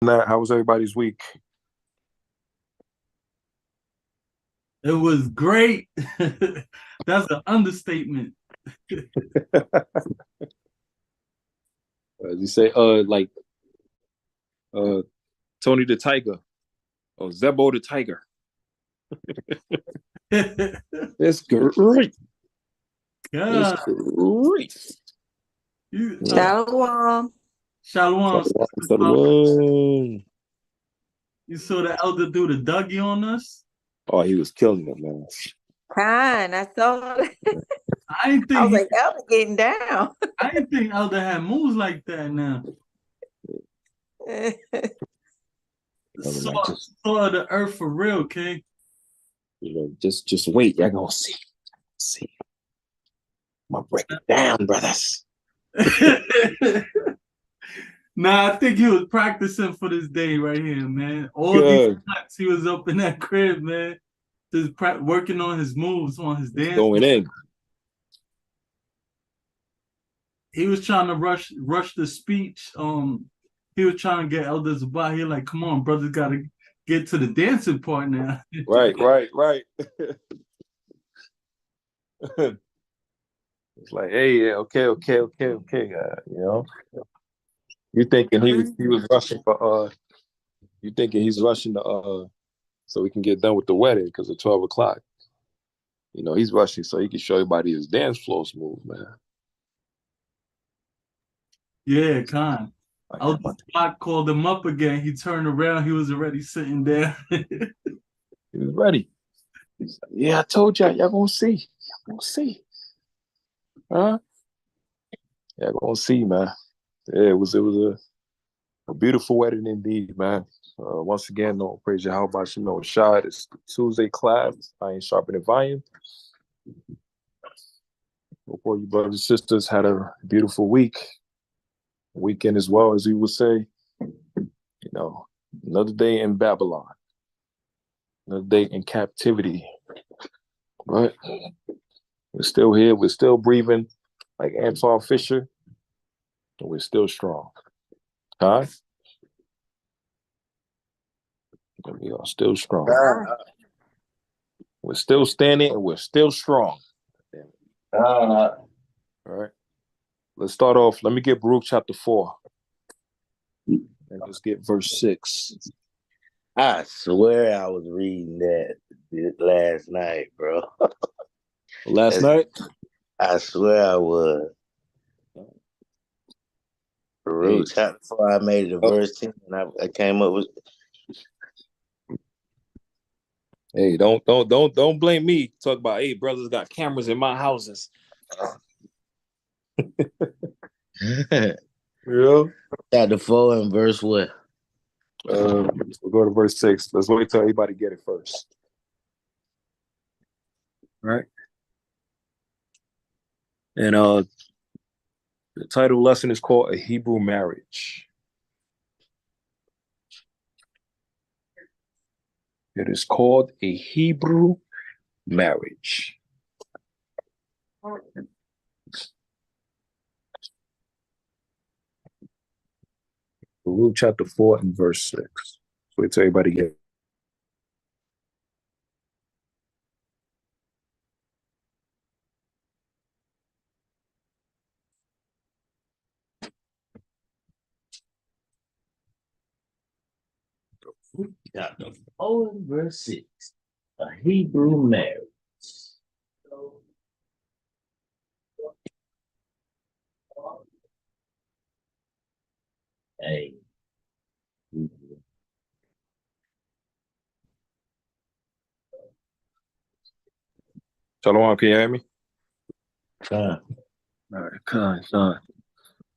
Nat, how was everybody's week? It was great. That's an understatement. You say, uh, Tony the Tiger, or Zebo the Tiger. It's great. It's God, great. you, Shalom. Shalom, sister, Shalom. you saw the elder do the Dougie on us. Oh, he was killing it, man. Kind. I saw it. I didn't I think was like, Elder getting down. I didn't think elder had moves like that. Now saw Like just, saw the earth for real, King. just wait. Y'all gonna see. See, I'm gonna break it down, brothers. Nah, I think he was practicing for this day right here, man. All these Good. nights he was up in that crib, man, just working on his moves, on his It's dance. going in. He was trying to rush the speech. He was trying to get Elder Zabah. He like, come on, brothers, gotta get to the dancing part now. Right. It's like, hey, yeah, okay. You know, you thinking he was rushing for you thinking he's rushing to so we can get done with the wedding because of 12 o'clock. You know, he's rushing so he can show everybody his dance floor smooth, man. Yeah, Khan. Like, Elder Zabah called him up again. He turned around. He was already sitting there. he was ready. He's like, yeah, I told y'all gonna see. Y'all gonna see. Huh? Y'all gonna see, man. Yeah, it was a beautiful wedding indeed, man. Once again, no praise your how about you know shot. It's Tuesday class. I ain't sharpening volume. Hope all you brothers and sisters had a beautiful weekend as well, as you would say. You know, another day in Babylon, another day in captivity. But we're still here. We're still breathing, like Antoine Fisher. And we're still strong. Huh? We are still strong. We're still standing and we're still strong. All right. Let's start off. Let me get Baruch chapter 4. And let's get verse 6. I swear I was reading that last night, bro. Last night? I swear I was. Baruch chapter 4, I made it to verse 10, and I came up with. Hey, don't blame me. Talk about, hey, brothers got cameras in my houses. Yeah. Chapter 4 and verse what? We'll go to verse 6. Let's wait till everybody get it first. All right. And the title lesson is called A Hebrew Marriage. It is called A Hebrew Marriage. Luke chapter 4 and verse 6. So wait till everybody get it. Chapter 4 and verse 6. A Hebrew marriage. Hey. Shalom, can you hear me? All right, come.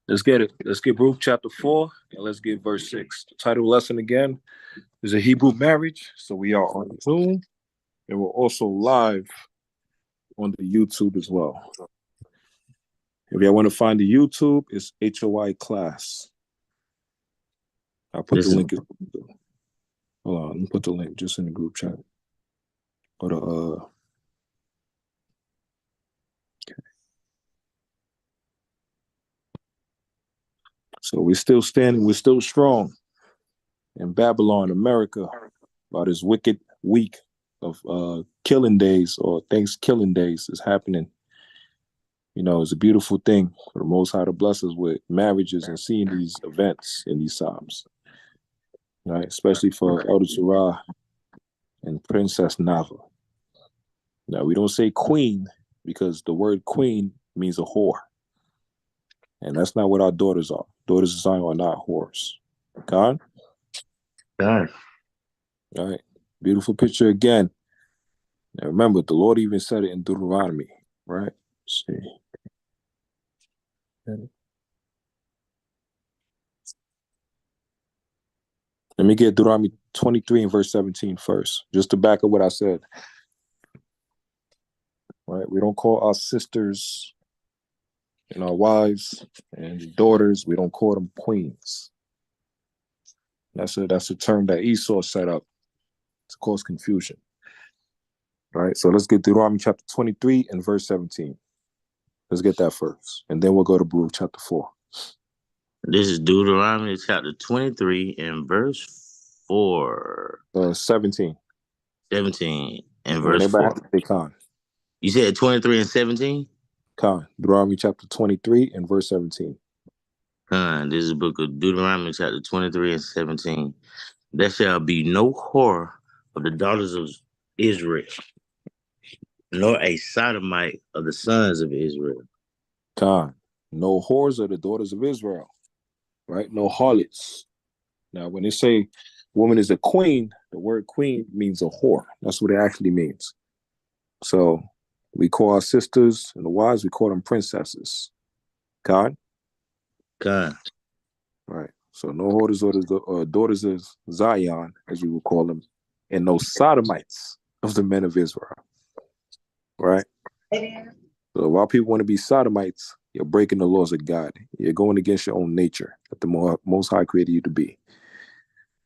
Let's get it. Let's get Baruch chapter 4 and let's get verse 6. The title lesson again is A Hebrew Marriage. So we are on Zoom and we're also live on the YouTube as well. If y'all want to find the YouTube, it's HOI class. I'll put the link. Hold on, let me put the link just in the group chat. Or the okay. So we're still standing, we're still strong. in Babylon, America, about this wicked week of killing days or Thanksgiving days is happening. You know, it's a beautiful thing for the Most High to bless us with marriages and seeing these events in these times, right? Especially for Elder Terah and Princess Nava. Now, we don't say queen because the word queen means a whore. And that's not what our daughters are. Daughters of Zion are not whores. God? God. All right. Beautiful picture again. Now remember, the Lord even said it in Deuteronomy, right? Let's see. Let me get Deuteronomy 23 and verse 17 first, just to back up what I said. Right? We don't call our sisters and our wives and daughters, we don't call them queens. That's a term that Esau set up to cause confusion. All right, so let's get Deuteronomy chapter 23 and verse 17. Let's get that first, and then we'll go to Baruch chapter 4. This is Deuteronomy chapter 23 and verse 4. 17. 17 and When verse everybody 4. has to say Khan. You said 23 and 17? Khan. Deuteronomy chapter 23 and verse 17. This is the book of Deuteronomy chapter 23 and 17. There shall be no whore of the daughters of Israel, nor a sodomite of the sons of Israel. Khan. No whores of the daughters of Israel. Right? No harlots. Now, when they say woman is a queen, the word queen means a whore. That's what it actually means. So we call our sisters and the wives, we call them princesses. God? God. Right. So no whores or daughters of Zion, as we would call them, and no sodomites of the men of Israel. Right? So while people want to be sodomites, you're breaking the laws of God. You're going against your own nature that the Most High created you to be.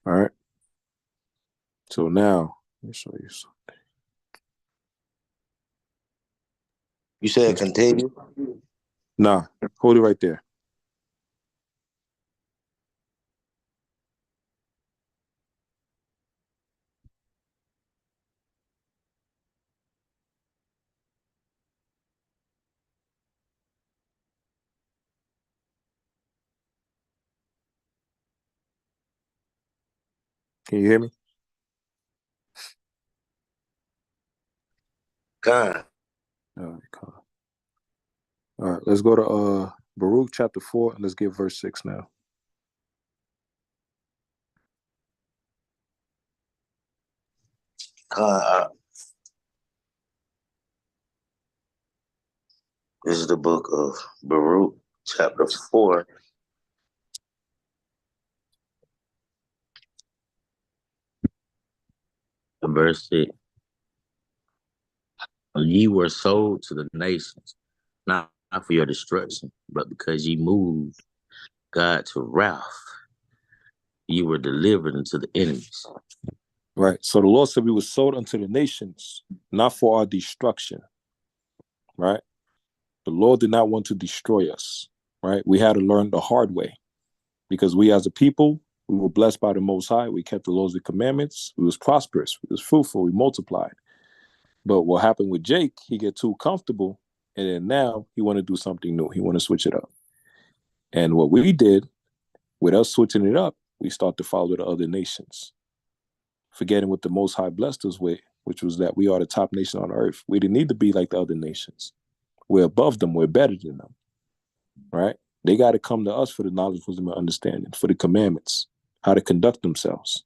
All right? So now, let me show you something. You said continue? Nah, hold it right there. Can you hear me? God. All right, cool. All right, let's go to Baruch chapter 4 and let's get verse 6 now. God. This is the book of Baruch chapter 4. Verse 6. Ye were sold to the nations, not for your destruction, but because ye moved God to wrath, ye were delivered into the enemies. Right. So the Lord said we were sold unto the nations, not for our destruction. Right. The Lord did not want to destroy us. Right. We had to learn the hard way because we as a people, we were blessed by the Most High. We kept the laws and commandments. We was prosperous. We was fruitful. We multiplied. But what happened with Jake, he get too comfortable. And then now he want to do something new. He want to switch it up. And what we did with us switching it up, we start to follow the other nations, forgetting what the Most High blessed us with, which was that we are the top nation on earth. We didn't need to be like the other nations. We're above them. We're better than them, right? They got to come to us for the knowledge, wisdom, and understanding, for the commandments, how to conduct themselves,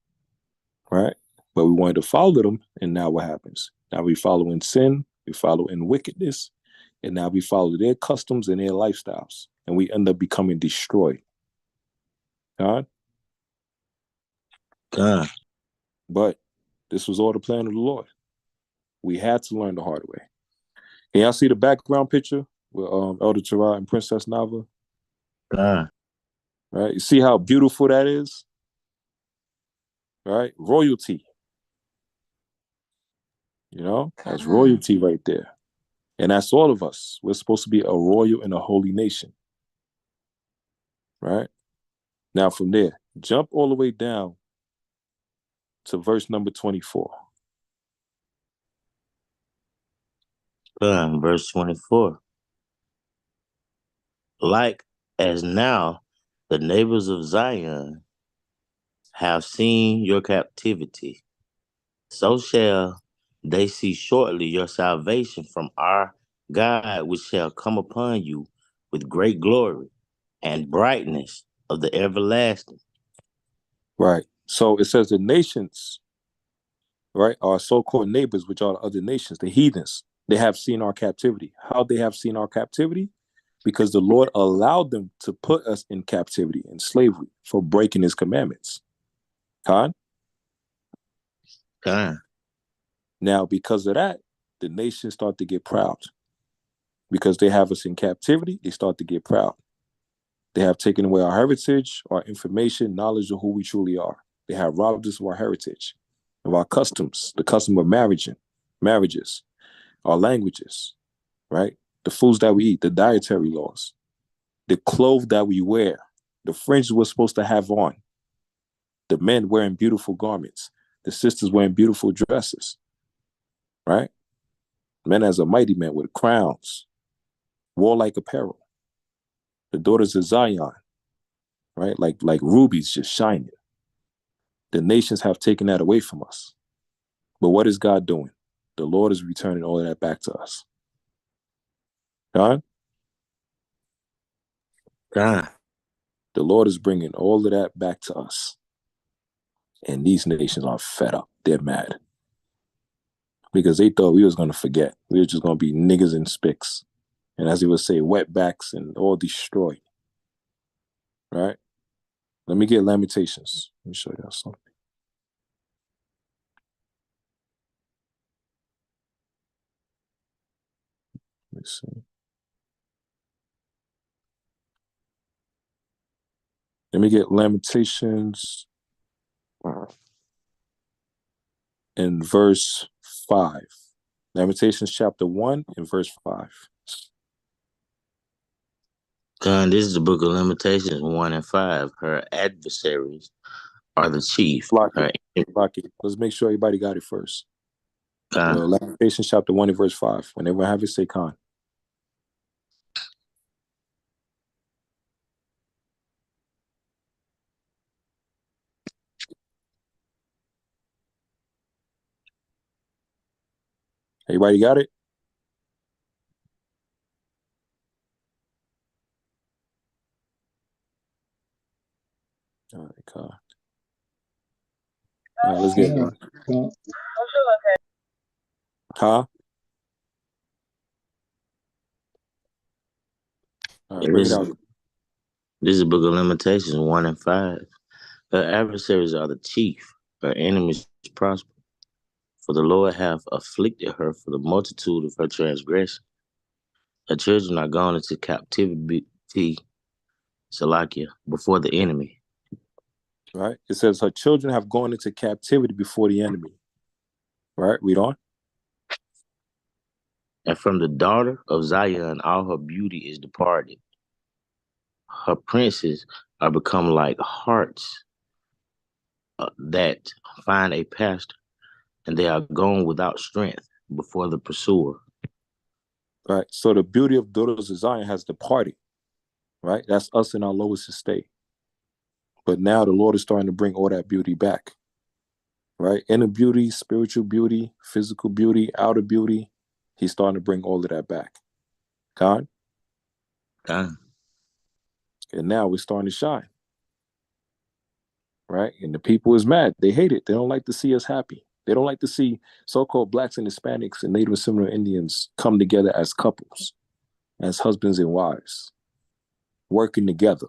right? But we wanted to follow them, and now what happens? Now we follow in sin, we follow in wickedness, and now we follow their customs and their lifestyles, and we end up becoming destroyed. God? God. But this was all the plan of the Lord. We had to learn the hard way. Can y'all see the background picture with Elder Terah and Princess Nava? God. Right? You see how beautiful that is? Right? Royalty. You know? That's royalty right there. And that's all of us. We're supposed to be a royal and a holy nation. Right? Now from there, jump all the way down to verse number 24. Verse 24. Like as now the neighbors of Zion have seen your captivity, so shall they see shortly your salvation from our God, which shall come upon you with great glory and brightness of the everlasting. Right. So it says the nations, right, our so-called neighbors, which are the other nations, the heathens, they have seen our captivity. How they have seen our captivity? Because the Lord allowed them to put us in captivity, in slavery, for breaking his commandments. Khan? Khan. Now, because of that, the nations start to get proud. Because they have us in captivity, they start to get proud. They have taken away our heritage, our information, knowledge of who we truly are. They have robbed us of our heritage, of our customs, the custom of marriages, our languages, right? The foods that we eat, the dietary laws, the clothes that we wear, the fringes we're supposed to have on, the men wearing beautiful garments, the sisters wearing beautiful dresses, right? Men as a mighty man with crowns, warlike apparel, the daughters of Zion, right? Like rubies just shining. The nations have taken that away from us. But what is God doing? The Lord is returning all of that back to us. God? God. The Lord is bringing all of that back to us. And these nations are fed up. They're mad. Because they thought we was going to forget. We were just going to be niggas and spicks. And as he would say, wetbacks and all destroyed. Right? Let me get Lamentations. Let me show you something. Let me see. Let me get Lamentations in verse 5. Lamentations chapter 1 and verse 5. God, this is the book of Lamentations 1 and 5. Her adversaries are the chief. Block it. Let's make sure everybody got it first. Lamentations chapter 1 and verse 5. Whenever I have it, say Khan. Everybody got it? All right, Khan. All right, let's get it. Huh? All right, bring it out. This is the book of Lamentations 1 and 5. Her adversaries are the chief, her enemies prosper. For the Lord hath afflicted her for the multitude of her transgression. Her children are gone into captivity, Salakia, before the enemy. Right? It says her children have gone into captivity before the enemy. Right? Read on. And from the daughter of Zion, all her beauty is departed. Her princes are become like harts that find a pasture, and they are gone without strength before the pursuer. Right. So the beauty of daughters of Zion has departed. Right? That's us in our lowest estate. But now the Lord is starting to bring all that beauty back. Right? Inner beauty, spiritual beauty, physical beauty, outer beauty. He's starting to bring all of that back. Khan? Khan. And now we're starting to shine. Right? And the people is mad. They hate it. They don't like to see us happy. They don't like to see so-called blacks and Hispanics and Native and Seminole Indians come together as couples, as husbands and wives, working together,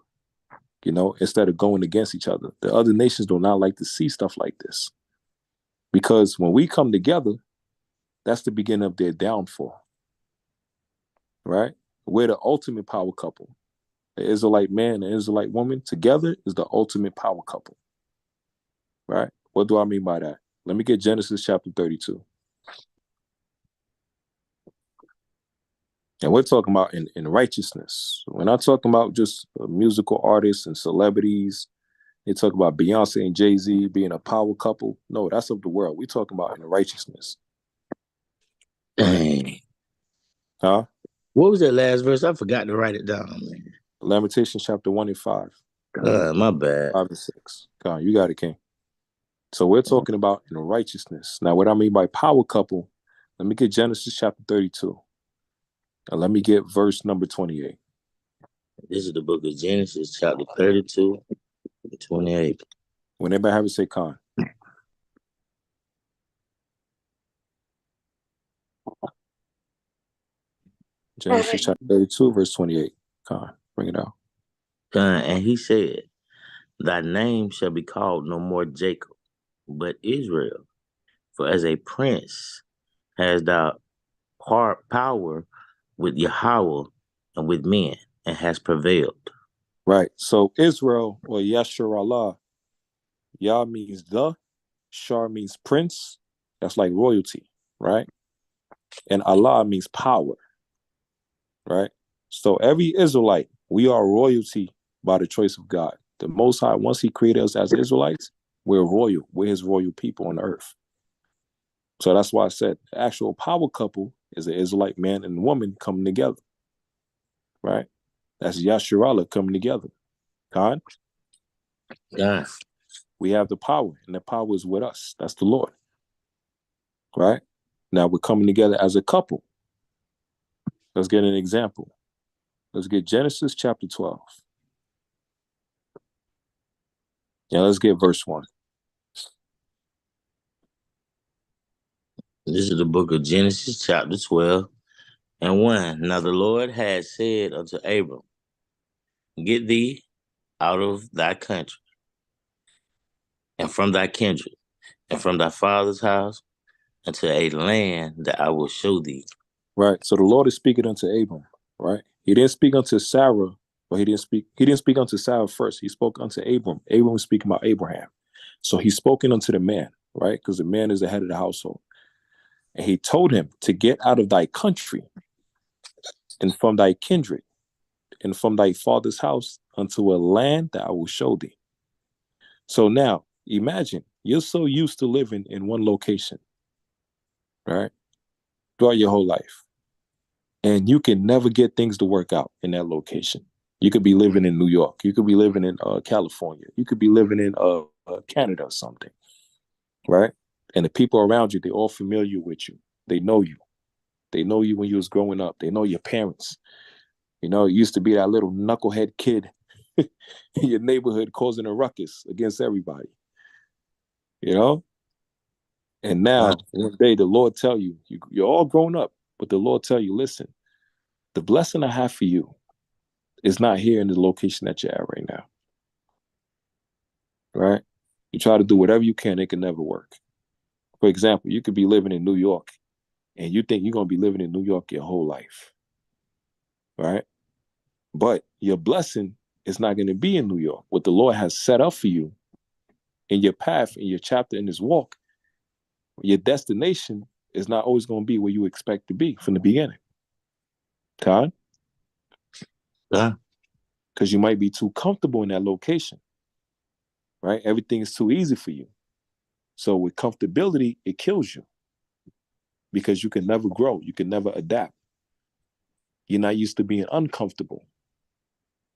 instead of going against each other. The other nations do not like to see stuff like this. Because when we come together, that's the beginning of their downfall. Right? We're the ultimate power couple. The Israelite man and the Israelite woman together is the ultimate power couple. Right? What do I mean by that? Let me get Genesis chapter 32. And we're talking about in righteousness. We're not talking about just musical artists and celebrities They talk about Beyonce and Jay-Z being a power couple. No, that's of the world. We talking about in the righteousness. Dang. Huh? What was that last verse? I forgot to write it down, man. Lamentations chapter 1 and 5. My bad. 5 and 6. God, you got it, King. So we're talking about in righteousness. Now, what I mean by power couple, let me get Genesis chapter 32. And let me get verse number 28. This is the book of Genesis, chapter 32, 28. When everybody have it, say con. Genesis chapter 32, verse 28. Con, bring it out. And he said, thy name shall be called no more Jacob, but Israel. For as a prince has thou power with Yahweh and with men, and has prevailed. Right. So Israel, or Yashar Allah, Yah means the, Shar means prince. That's like royalty, right? And Allah means power, right? So every Israelite, we are royalty by the choice of God. The Most High, once He created us as Israelites, we're royal. We're His royal people on earth. So that's why I said the actual power couple is an Israelite man and woman coming together, right? That's Yashirallah coming together. Khan, God. we have the power, and the power is with us. That's the Lord, right? Now we're coming together as a couple. Let's get an example. Let's get Genesis chapter 12. Yeah, let's get verse 1. This is the book of Genesis, chapter 12, and 1. Now the Lord had said unto Abram, get thee out of thy country, and from thy kindred, and from thy father's house, unto a land that I will show thee. Right. So the Lord is speaking unto Abram, right? He didn't speak unto Sarah, but he didn't speak unto Sarah first. He spoke unto Abram. Abram was speaking about Abraham. So he's spoken unto the man, right? Because the man is the head of the household. And he told him to get out of thy country and from thy kindred and from thy father's house unto a land that I will show thee. So now imagine you're so used to living in one location, right? Throughout your whole life. And you can never get things to work out in that location. You could be living in New York. You could be living in California. You could be living in Canada or something, right? And the people around you, they're all familiar with you. They know you. They know you when you was growing up. They know your parents. You know, it used to be that little knucklehead kid in your neighborhood causing a ruckus against everybody, you know? And now, one day, the Lord tell you, you're all grown up, but the Lord tell you, listen, the blessing I have for you is not here in the location that you're at right now, right? You try to do whatever you can, it can never work. For example, you could be living in New York, and you think you're going to be living in New York your whole life, right? But your blessing is not going to be in New York. What the Lord has set up for you in your path, in your chapter, in this walk, your destination is not always going to be where you expect to be from the beginning. Todd? Yeah. Because you might be too comfortable in that location, right? Everything is too easy for you. So with comfortability, it kills you because you can never grow. You can never adapt. You're not used to being uncomfortable.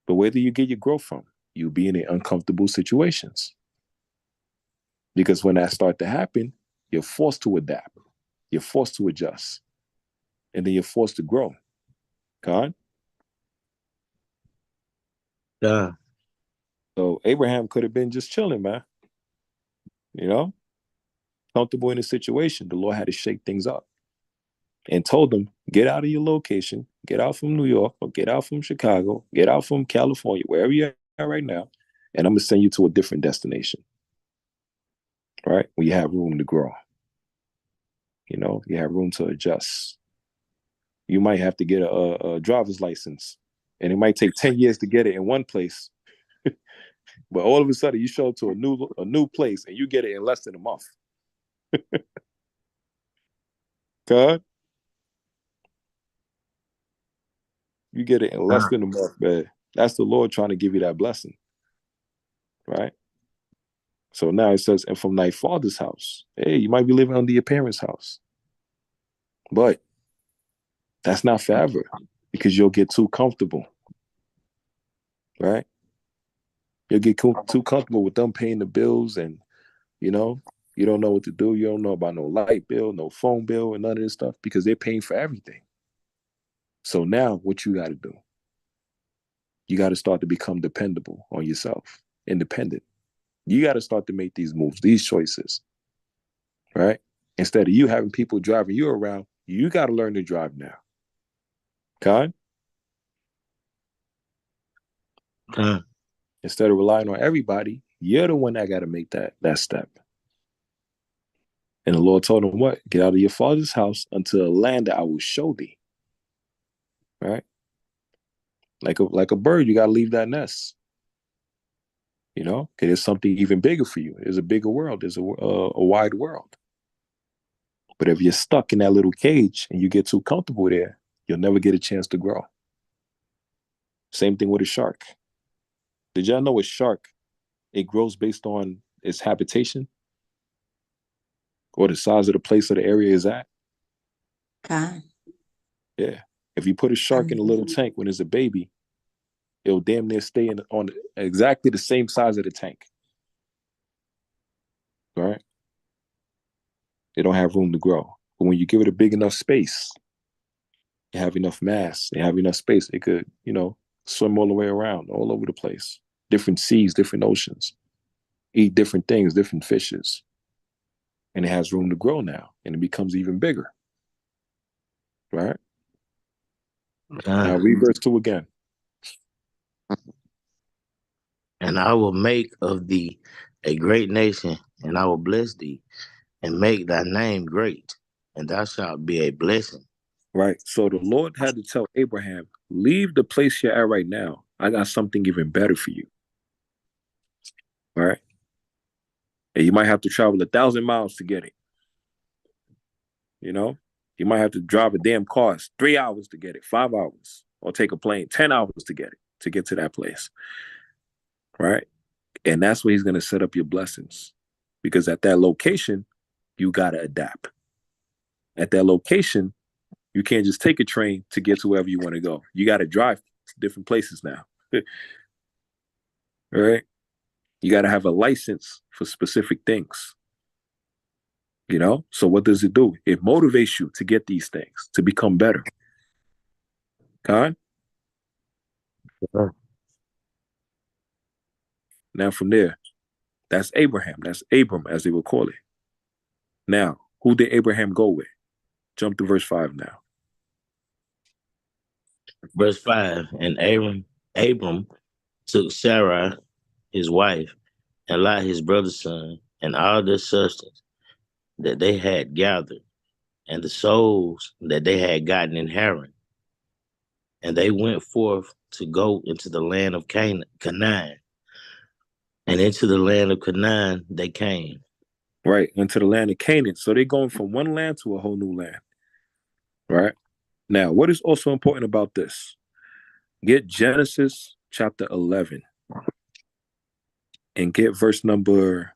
But where do you get your growth from? You be in uncomfortable situations. Because when that starts to happen, you're forced to adapt. You're forced to adjust. And then you're forced to grow. God? Yeah. So Abraham could have been just chilling, man. You know? Comfortable in a situation. The Lord had to shake things up. And told them, get out of your location, get out from New York, or get out from Chicago, get out from California, wherever you're at right now, and I'm gonna send you to a different destination. Right? Where you have room to grow. You know, you have room to adjust. You might have to get a driver's license, and it might take 10 years to get it in one place. But all of a sudden, you show up to a new place, and you get it in less than a month. God, you get it in less than a month, man. That's the Lord trying to give you that blessing, right? So now it says, and from thy father's house. Hey, you might be living under your parents' house. But that's not forever because you'll get too comfortable. Right? You'll get too comfortable with them paying the bills and, you know, you don't know what to do. You don't know about no light bill, no phone bill, and none of this stuff because they're paying for everything. So now what you got to do? You got to start to become dependable on yourself, independent. You got to start to make these moves, these choices, right? Instead of you having people driving you around, you got to learn to drive now. Con? Instead of relying on everybody, you're the one that got to make that step. And the Lord told him what? Get out of your father's house unto a land that I will show thee. Right? Like a bird, you got to leave that nest. You know, because there's something even bigger for you. There's a bigger world. There's a wide world. But if you're stuck in that little cage and you get too comfortable there, you'll never get a chance to grow. Same thing with a shark. Did y'all know a shark, it grows based on its habitation or the size of the place or the area is at? Con. Yeah. If you put a shark in a little tank when it's a baby, it'll damn near stay on exactly the same size of the tank. All right? They don't have room to grow. But when you give it a big enough space, you have enough mass, you have enough space, it could, swim all the way around, all over the place. Different seas, different oceans. Eat different things, different fishes. And it has room to grow now. And it becomes even bigger. Right? Now read verse 2 again. And I will make of thee a great nation, and I will bless thee, and make thy name great, and thou shalt be a blessing. Right. So the Lord had to tell Abraham, leave the place you're at right now. I got something even better for you. All right. And you might have to travel 1,000 miles to get it. You might have to drive a damn car 3 hours to get it, 5 hours, or take a plane 10 hours to get to that place. Right. And that's where he's going to set up your blessings. Because at that location, you got to adapt. At that location, you can't just take a train to get to wherever you want to go. You got to drive to different places now. All right. You got to have a license for specific things. So what does it do? It motivates you to get these things, to become better. Con? Now from there, that's Abraham. That's Abram, as they would call it. Now, who did Abraham go with? Jump to verse 5 now. Verse 5, and Abram took Sarai, his wife, and Lot, his brother's son, and all their substance that they had gathered, and the souls that they had gotten in Haran. And they went forth to go into the land of Canaan. And into the land of Canaan they came. Right, into the land of Canaan. So they're going from one land to a whole new land. Right? Now, what is also important about this? Get Genesis chapter 11 and get verse number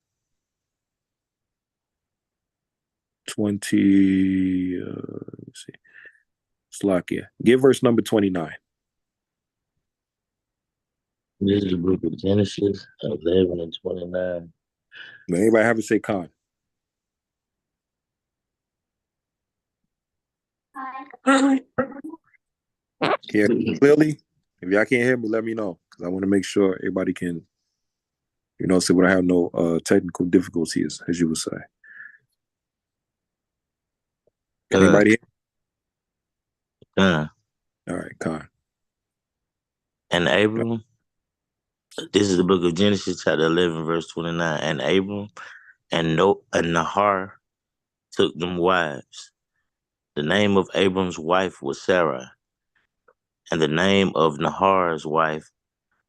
20. Let's see. Slakia. Get verse number 29. This is the book of Genesis 11 and 29. Anybody have to say Con? Hear me clearly? If y'all can't hear me, let me know. Because I want to make sure everybody can, so when I have no technical difficulties, as you would say. Anybody? All right, Con. And Abram, this is the book of Genesis, chapter 11, verse 29. And Abram and Nahar took them wives. The name of Abram's wife was Sarah, and the name of Nahar's wife,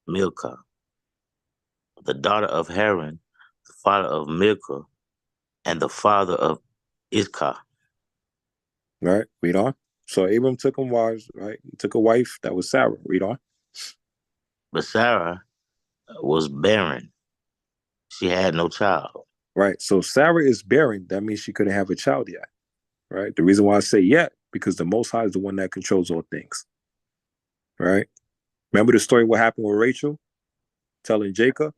Milcah, the daughter of Haran, the father of Milcah, and the father of Iscah. Right, read on. So Abram took him wives, right? He took a wife that was Sarah. Read on. But Sarah was barren She had no child. Right. So Sarah is barren. That means she couldn't have a child yet. Right. The reason why I say yet, because the Most High is the one that controls all things. Right. Remember the story what happened with Rachel telling Jacob?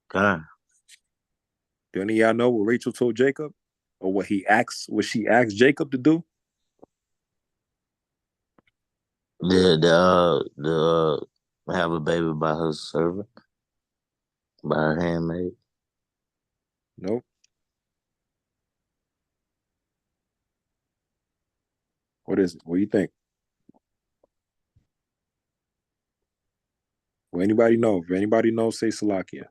God. Do any of y'all know what Rachel told Jacob? Or what she asked Jacob to do? The have a baby by her servant, by her handmaid. Nope. What is it? What do you think? Well, anybody know? If anybody knows, say Salakia.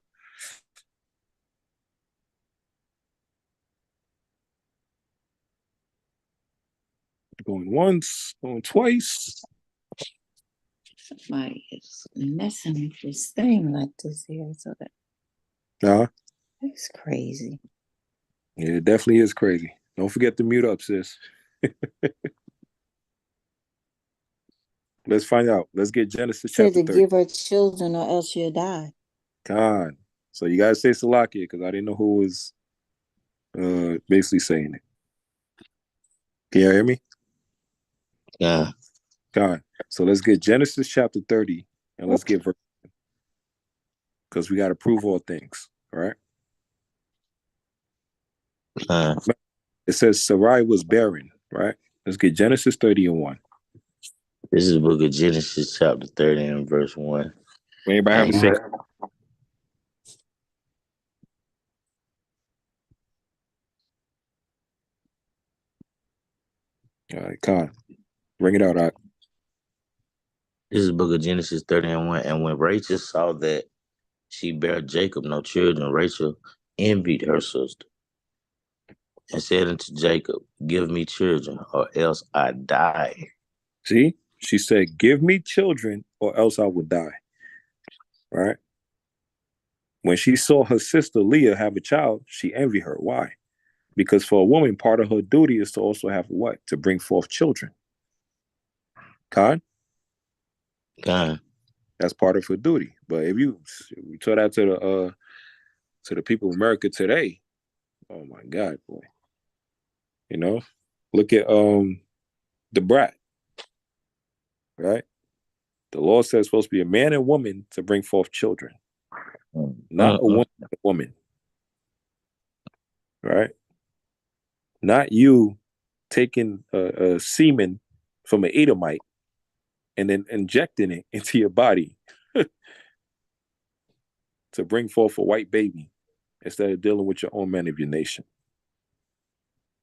Going once, going twice. Somebody is messing with this thing like this here. So Nah. that's crazy. Yeah, it definitely is crazy. Don't forget to mute up, sis. Let's find out. Let's get Genesis Said chapter to 30. give her children or else she'll die. God. So you gotta say Salakia because I didn't know who was basically saying it. Can you hear me? Yeah. God. So let's get Genesis chapter 30 and let's get verse because we gotta prove all things. All right. It says Sarai was barren, right? Let's get Genesis 30 and 1. This is the book of Genesis, chapter 30 and verse 1. Anybody have a second? All right, Con. Bring it out. This is the book of Genesis 30 and 1. And when Rachel saw that she bare Jacob no children, Rachel envied her sister and said unto Jacob, give me children, or else I die. See? She said, give me children or else I will die. Right? When she saw her sister Leah have a child, she envied her. Why? Because for a woman, part of her duty is to also have what? To bring forth children. Con? God. That's part of her duty. But if you tell that to the people of America today, oh my God, boy. You know? Look at the brat. Right? The law says it's supposed to be a man and woman to bring forth children. Not a woman. Right? Not you taking a semen from an Edomite and then injecting it into your body to bring forth a white baby instead of dealing with your own men of your nation.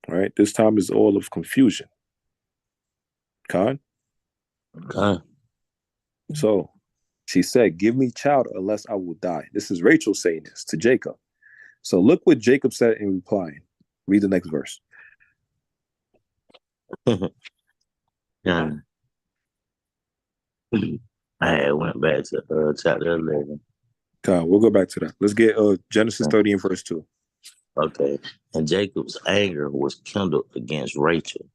All right? This time is all of confusion. Con? God. So she said, give me child unless I will die. This is Rachel saying this to Jacob. So look what Jacob said in replying. Read the next verse. Yeah. I went back to chapter 11. Con, we'll go back to that. Let's get Genesis 30 and verse 2. Okay. And Jacob's anger was kindled against Rachel.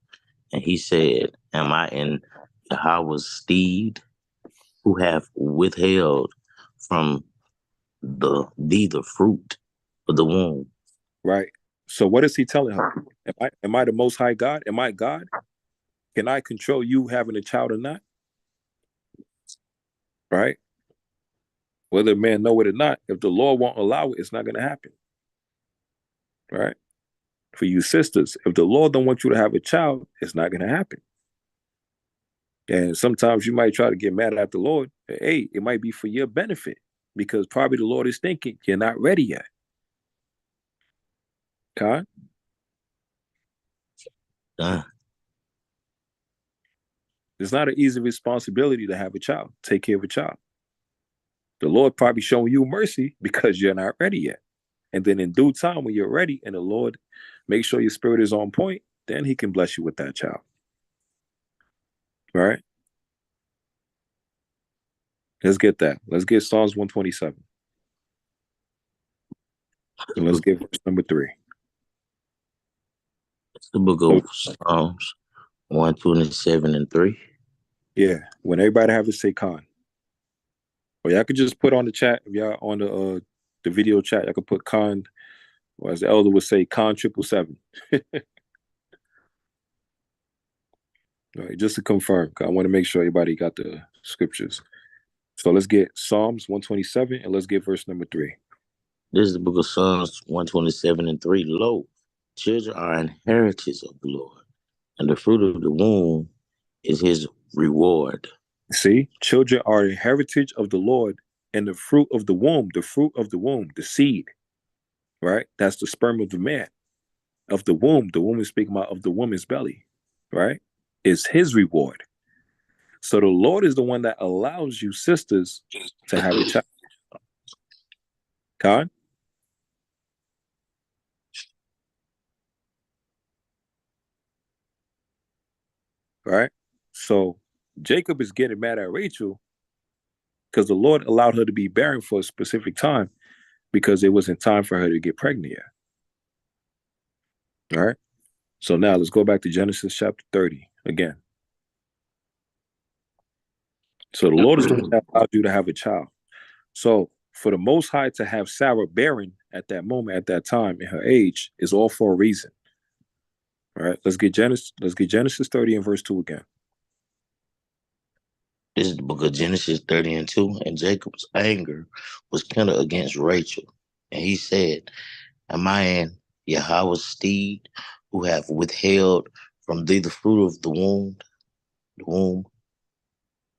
And he said, am I in Yahweh's steed, who have withheld from thee the fruit of the womb? Right. So what is he telling her? Am I the most high God? Am I God? Can I control you having a child or not? Right? Whether a man know it or not, if the law won't allow it, it's not going to happen. Right? For you sisters, if the law don't want you to have a child, it's not going to happen. And sometimes you might try to get mad at the Lord. Hey, it might be for your benefit because probably the Lord is thinking you're not ready yet. Con? It's not an easy responsibility to have a child, take care of a child. The Lord probably showing you mercy because you're not ready yet. And then in due time, when you're ready and the Lord makes sure your spirit is on point, then he can bless you with that child. Right? Let's get that. Let's get Psalms 127. And let's get verse number 3. It's the book of Psalms 127 and 3. Yeah. When everybody have to say con. Or y'all could just put on the chat if y'all on the video chat. I could put con, or as the elder would say, con 777. All right, just to confirm, 'cause I want to make sure everybody got the scriptures. So let's get Psalms 127 and let's get verse number 3. This is the book of Psalms 127 and 3. Lo, children are an heritage of the Lord, and the fruit of the womb is his reward. See, children are a heritage of the Lord, and the fruit of the womb, the seed, right? That's the sperm of the man, of the womb. The womb is speaking about of the woman's belly, right? Is his reward. So the Lord is the one that allows you sisters to have a child. Con? Right? So Jacob is getting mad at Rachel because the Lord allowed her to be barren for a specific time because it wasn't time for her to get pregnant yet. All right? So now let's go back to Genesis chapter 30 again. So the Lord is the one that allowed you to have a child. So for the Most High to have Sarah barren at that moment, at that time, in her age, is all for a reason. All right, let's get Genesis 30 and verse 2 again. This is the book of Genesis 30 and 2. And Jacob's anger was kindled against Rachel. And he said, am I in Yahweh's steed, who have withheld from thee the fruit of the womb?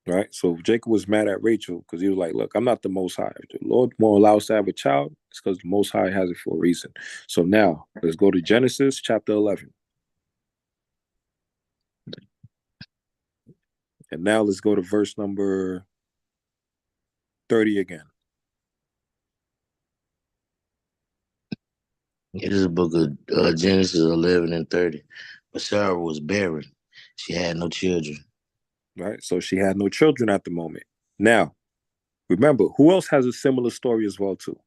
Right. So Jacob was mad at Rachel because he was like, look, I'm not the Most High. If the Lord won't allow us to have a child, it's because the Most High has it for a reason. So now let's go to Genesis chapter 11. And now let's go to verse number 30 again. It is the book of Genesis 11 and 30. But Sarah was barren. She had no children. Right. So she had no children at the moment. Now, remember, who else has a similar story as well, too?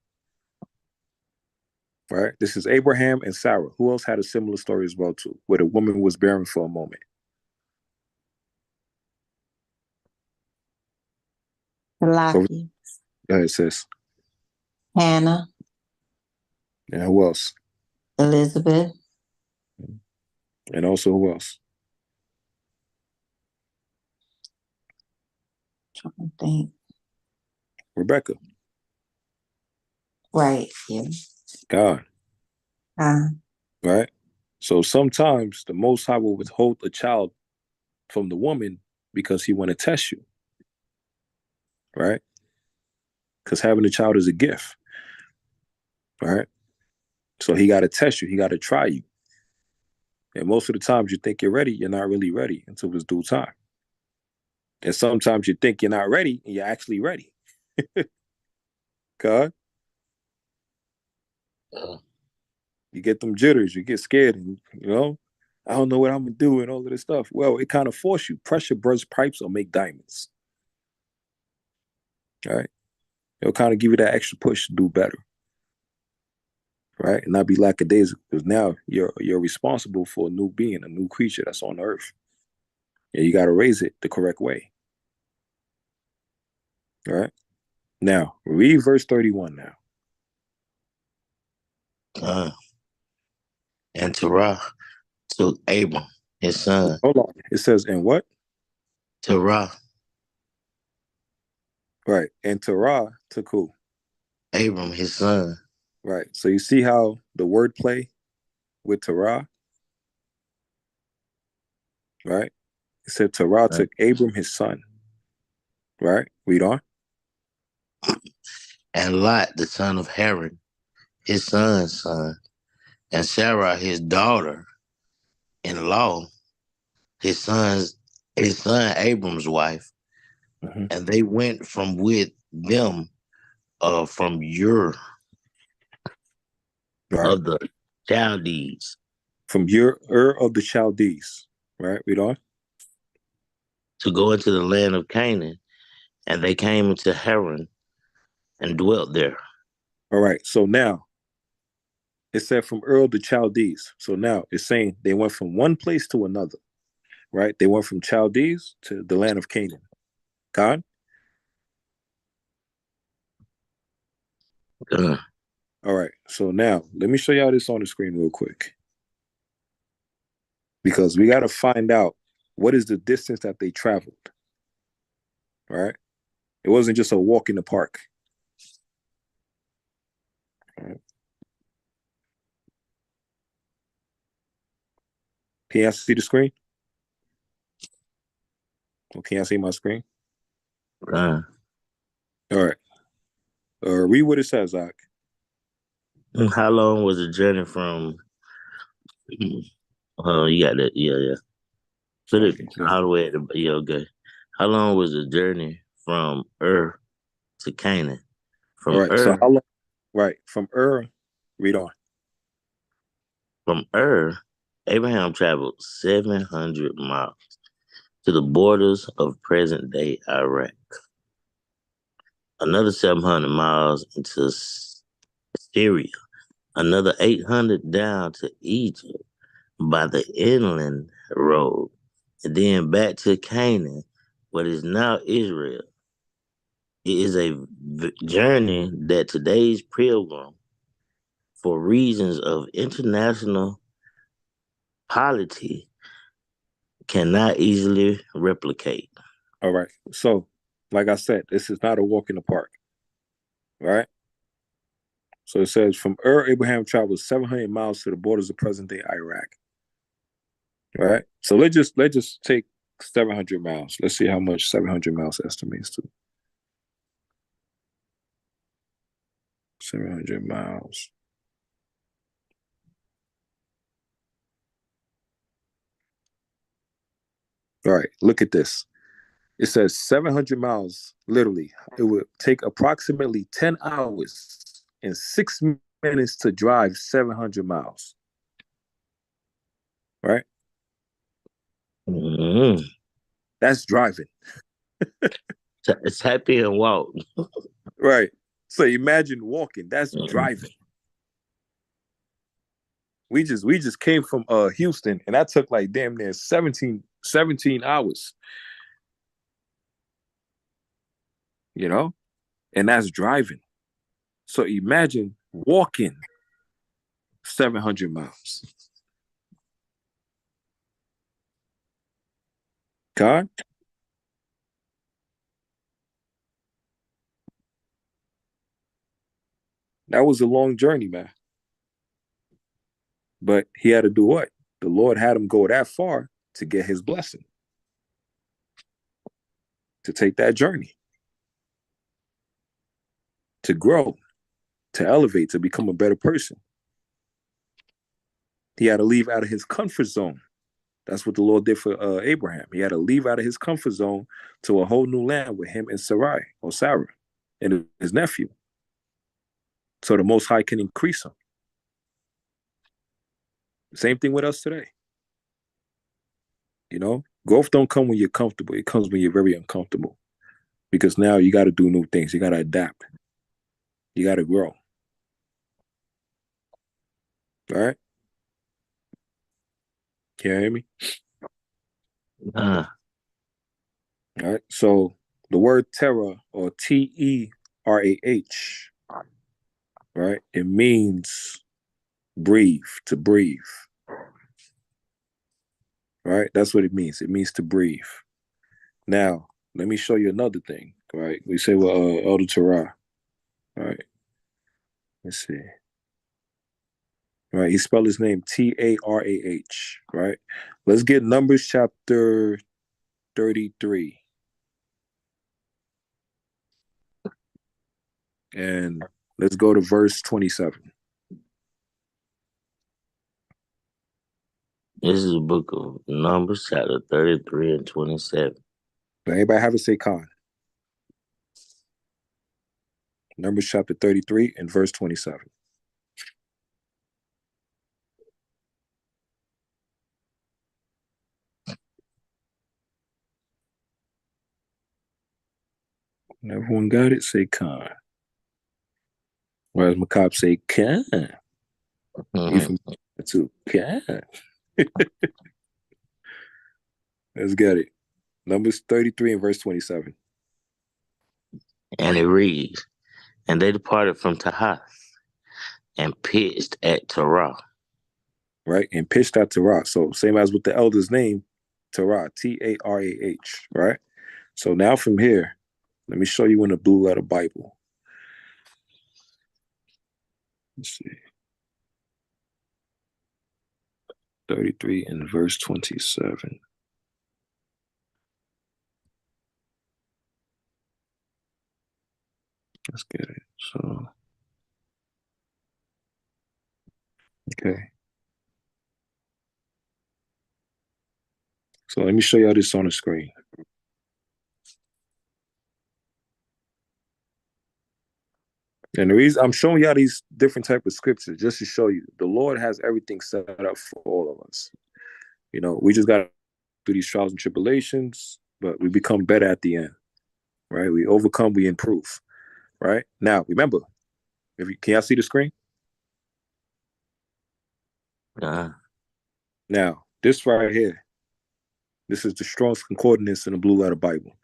Right. This is Abraham and Sarah. Who else had a similar story as well, too, where the woman was barren for a moment? Lucky. Go ahead, sis. Hannah. And who else? Elizabeth. And also who else? Trying to think. Rebecca. Right. Yeah. God. Right. So sometimes the Most High will withhold a child from the woman because he want to test you. Right. Because having a child is a gift. Right. So he got to test you. He got to try you. And most of the times you think you're ready, you're not really ready until it's due time. And sometimes you think you're not ready and you're actually ready. God. You get them jitters, you get scared, and I don't know what I'm gonna do and all of this stuff. Well, it kind of force you. Pressure bursts pipes or make diamonds. All right. It'll kind of give you that extra push to do better. Right. And not be lackadaisical, because now you're responsible for a new being, a new creature that's on earth. And you gotta raise it the correct way. All right. Now read verse 31 now. And Terah took Abram, his son. Hold on. It says, and what? Terah. Right. And Terah took who? Abram, his son. Right. So you see how the word play with Terah? Right. It said Terah took Abram, his son. Right. Read on. And Lot, the son of Haran, his son's son. And Sarah, his daughter-in-law, his son Abram's wife. Mm-hmm. And they went from with them from Ur of the Chaldees. From Ur of the Chaldees. Right. Read on. To go into the land of Canaan. And they came into Haran and dwelt there. All right. So now it said from Ur of the Chaldees. So now it's saying they went from one place to another. Right. They went from Chaldees to the land of Canaan. God. Uh, All right. So now let me show y'all this on the screen real quick. Because we got to find out what is the distance that they traveled. All right. It wasn't just a walk in the park. All right. Can y'all see the screen? Or can y'all see my screen? uh, All right. Read what it says, Zach. how long was the journey from? You got that? Yeah, yeah. So Okay. all the way at the yeah, okay. How long was the journey from Ur to Canaan? All From right. So Ur, how long? Right. From read on. from Ur, Abraham traveled 700 miles to the borders of present-day Iraq. Another 700 miles into Syria. Another 800 down to Egypt by the inland road, and then back to Canaan, what is now Israel. It is a journey that today's pilgrim, for reasons of international polity, cannot easily replicate. All right. So, like I said, this is not a walk in the park. All right. So it says from Abraham traveled 700 miles to the borders of present day Iraq. All right. So let's just take 700 miles. Let's see how much 700 miles estimates to. 700 miles. All right. Look at this. It says 700 miles, literally. It would take approximately 10 hours and 6 minutes to drive 700 miles. Right? Mm-hmm. That's driving. It's happy and walk. Right. So imagine walking. That's driving. We just came from Houston, and that took like damn near 17 hours. You know? And that's driving. So imagine walking 700 miles. God? That was a long journey, man. But he had to do what? The Lord had him go that far to get his blessing, to take that journey, to grow, to elevate, to become a better person. He had to leave out of his comfort zone. That's what the Lord did for Abraham. He had to leave out of his comfort zone to a whole new land with him and Sarai or Sarah and his nephew. So the Most High can increase him. Same thing with us today. You know, growth don't come when you're comfortable. It comes when you're very uncomfortable. Because now you got to do new things. You got to adapt. You got to grow. All right. Can you hear me? Uh, All right. So the word terror or Terah, right? It means breathe, to breathe. Right? That's what it means. It means to breathe. Now, let me show you another thing. Right? We say well, Elder Torah. All right. Let's see. All right, he spelled his name Tarah. Right? Let's get Numbers chapter 33. And let's go to verse 27. this is the book of Numbers, chapter 33 and 27. Anybody have it? Say Khan. Numbers chapter 33 and verse 27. Everyone got it? Say Khan. Whereas Macab say Khan. He from too. Khan. Let's get it. Numbers 33 and verse 27. And it reads, And they departed from Tahath and pitched at Terah. Right? And pitched at Terah. So same as with the elder's name, Terah, Tarah, right? So now from here, let me show you in the blue letter Bible. Let's see. 33 and verse 27. Let's get it. So, okay. So let me show y'all this on the screen. And the reason I'm showing y'all these different type of scriptures just to show you the Lord has everything set up for all of us. You know, we just got to do these trials and tribulations, but we become better at the end, right? We overcome, we improve, right? Now, remember, can y'all see the screen? Now, this right here, this is the Strong's Concordance in the Blue Letter Bible,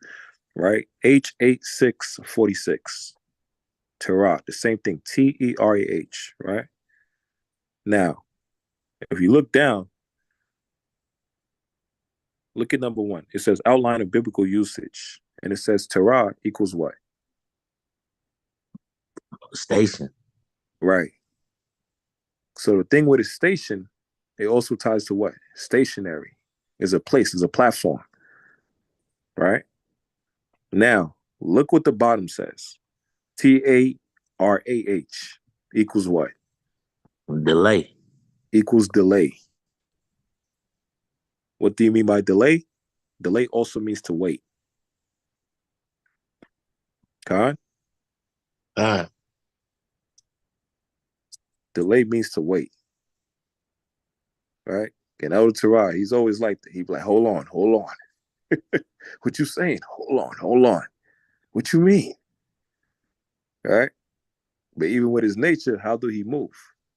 right? H8646. Terah, the same thing, Terah, right? Now, if you look down, look at number 1. It says outline of biblical usage. And it says Terah equals what? Station. Right. So the thing with a station, it also ties to what? Stationary is a place, is a platform. Right? Now, look what the bottom says. Tarah equals what? Delay. Equals delay. What do you mean by delay? Delay also means to wait. Khan? Delay means to wait. Right? And Elder Terah, he's always like that. He'd be like, hold on. What you saying? Hold on. What you mean? Right? But even with his nature, how do he move?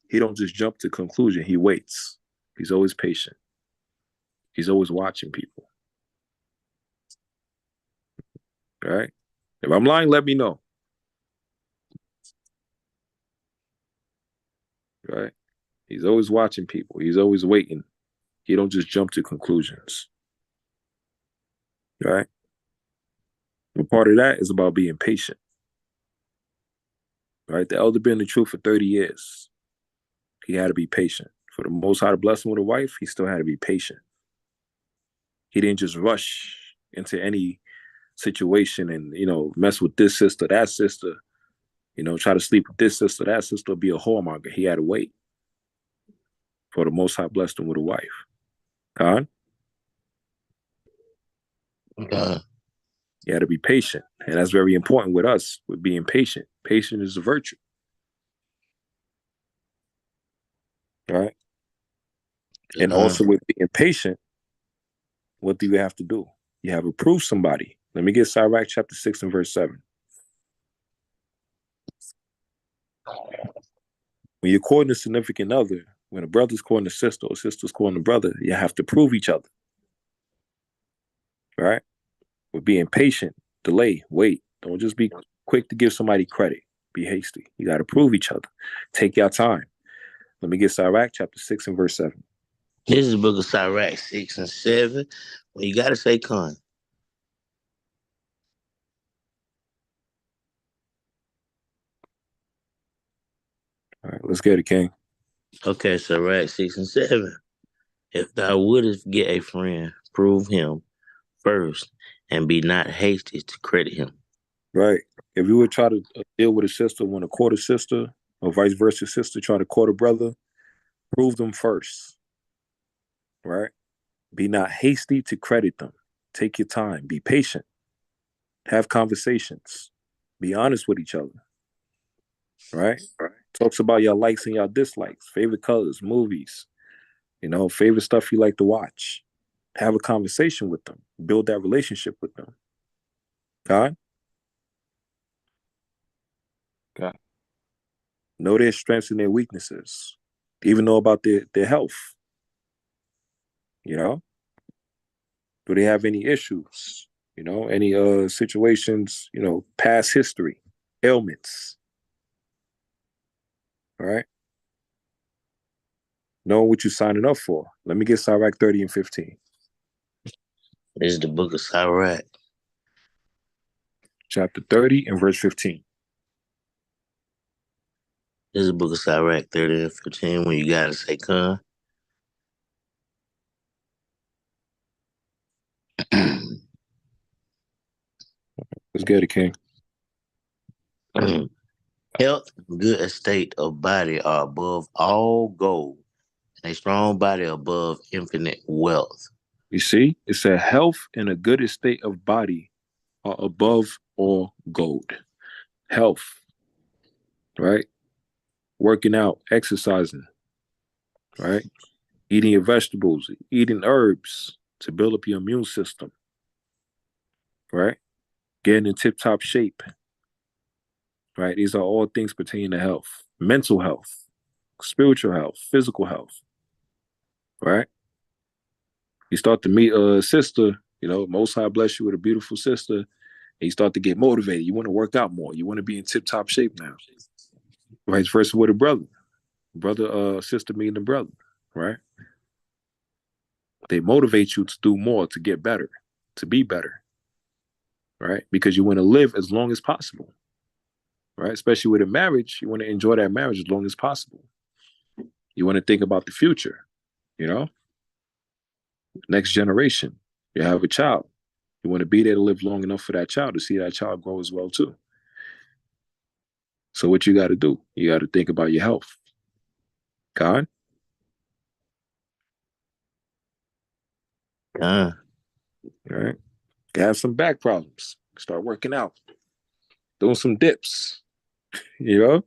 He don't just jump to conclusion. He waits. He's always patient. He's always watching people. Right? If I'm lying, let me know. Right? He's always watching people. He's always waiting. He don't just jump to conclusions. Right? And part of that is about being patient. Right? The elder been in the truth for 30 years. He had to be patient. For the Most High to bless him with a wife, he still had to be patient. He didn't just rush into any situation and, mess with this sister, that sister, try to sleep with this sister, that sister, be a whoremonger. He had to wait for the Most High blessed him with a wife. Khan? You had to be patient. And that's very important with us, with being patient. Patience is a virtue. Right? And also with being patient, what do you have to do? You have to prove somebody. Let me get Sirach chapter 6 and verse 7. When you're courting a significant other, when a brother's courting a sister or sister's courting a brother, you have to prove each other. Right? With being patient, delay, wait. Don't just be quick to give somebody credit. Be hasty. You got to prove each other. Take your time. Let me get Sirach chapter 6 and verse 7. This is the book of Sirach 6 and 7. Well, you got to say Khan. All right, let's get it, King. Okay, Sirach 6 and 7. If thou wouldest get a friend, prove him first, and be not hasty to credit him. Right. If you would try to deal with a sister, want to court a sister, or vice versa, sister try to court a brother, prove them first. Right? Be not hasty to credit them. Take your time. Be patient. Have conversations. Be honest with each other. Right? Talks about your likes and your dislikes, favorite colors, movies, favorite stuff you like to watch. Have a conversation with them. Build that relationship with them. God? God. Know their strengths and their weaknesses. Even know about their health. Do they have any issues? Any situations, past history, ailments. All right. Knowing what you're signing up for. Let me get Sirach 30 and 15. This is the book of Sirach. Chapter 30 and verse 15. This is the book of Sirach 30 and 15. When you got to say, "Con." Let's get it, King. Health, good estate of body are above all gold, and a strong body above infinite wealth. You see, it said health and a good estate of body are above all gold. Health, right? Working out, exercising, right? Eating your vegetables, eating herbs to build up your immune system, right? Getting in tip top shape, right? These are all things pertaining to health, mental health, spiritual health, physical health, right? You start to meet a sister, Most High bless you with a beautiful sister, and you start to get motivated. You want to work out more. You want to be in tip top shape now. Vice versa with a brother, sister meeting a brother, right? They motivate you to do more, to get better, to be better, right? Because you want to live as long as possible, right? Especially with a marriage, you want to enjoy that marriage as long as possible. You want to think about the future, next generation. You have a child. You want to be there to live long enough for that child, to see that child grow as well too. So what you got to do? You got to think about your health. God? Uh, All right. You have some back problems. Start working out. Doing some dips. You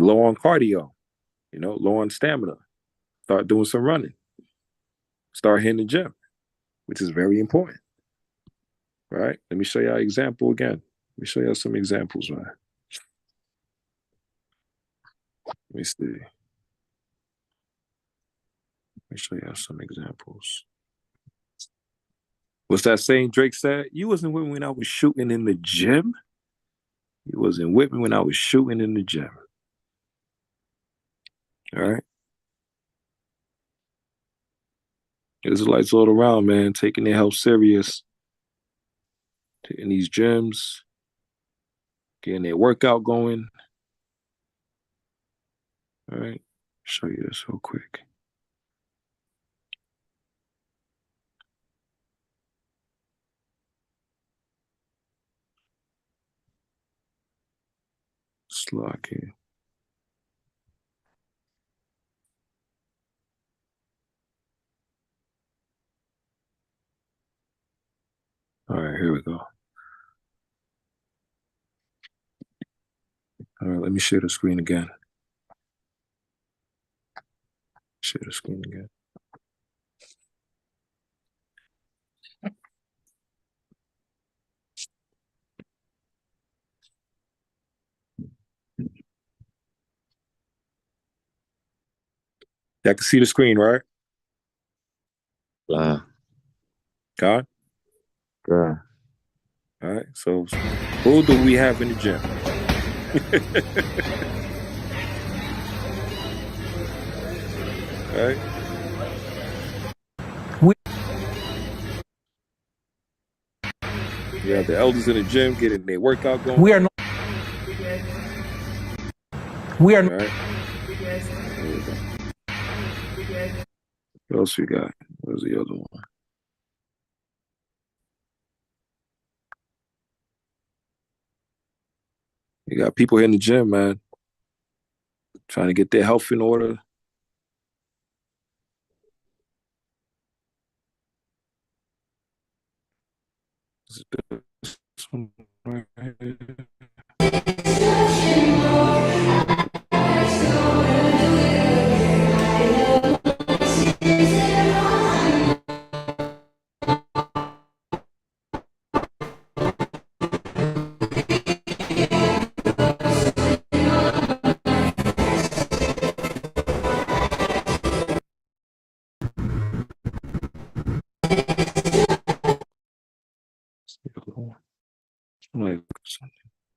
low on cardio, low on stamina. Start doing some running. Start hitting the gym, which is very important. Right? Let me show you an example again. Let me show you some examples, right? Let me see. Let me show you some examples. What's that saying Drake said? You wasn't with me when I was shooting in the gym. You wasn't with me when I was shooting in the gym. All right. Israelites all around, man, taking their health serious, taking these gyms, getting their workout going. All right. Show you this real quick. Slack here. All right, here we go. All right, let me share the screen again. Share the screen again. Y'all can see the screen, right? uh, God? uh. All right, so who do we have in the gym? All right. You have the elders in the gym getting their workout going. We are not. All right. What else we got? Where's the other one? You got people in the gym, man, trying to get their health in order. This one right here.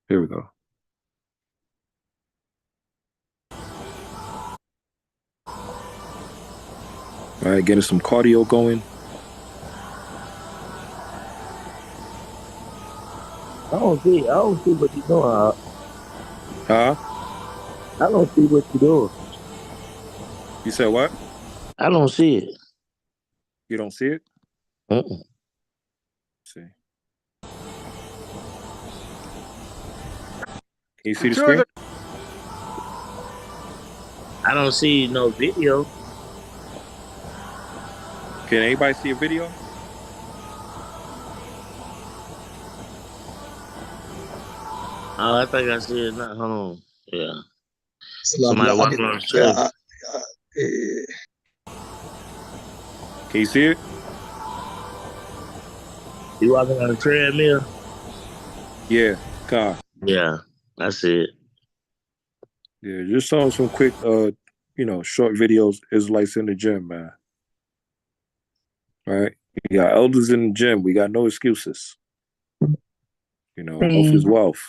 Here we go. All right, getting some cardio going. I don't see what you're doing. Huh? I don't see what you're doing. You said what? I don't see it. You don't see it? Mm-mm. Let's see. Can you see the screen? I don't see no video. Can anybody see a video? Oh, I think I see it now. Hold on. Yeah. Like, Somebody I walking get, on the trail. eh, Can you see it? You walking on the treadmill? Yeah, Con. Yeah, I see it. Yeah, just some quick short videos, Israelites in the gym, man. All right. We got elders in the gym. We got no excuses. Health is wealth.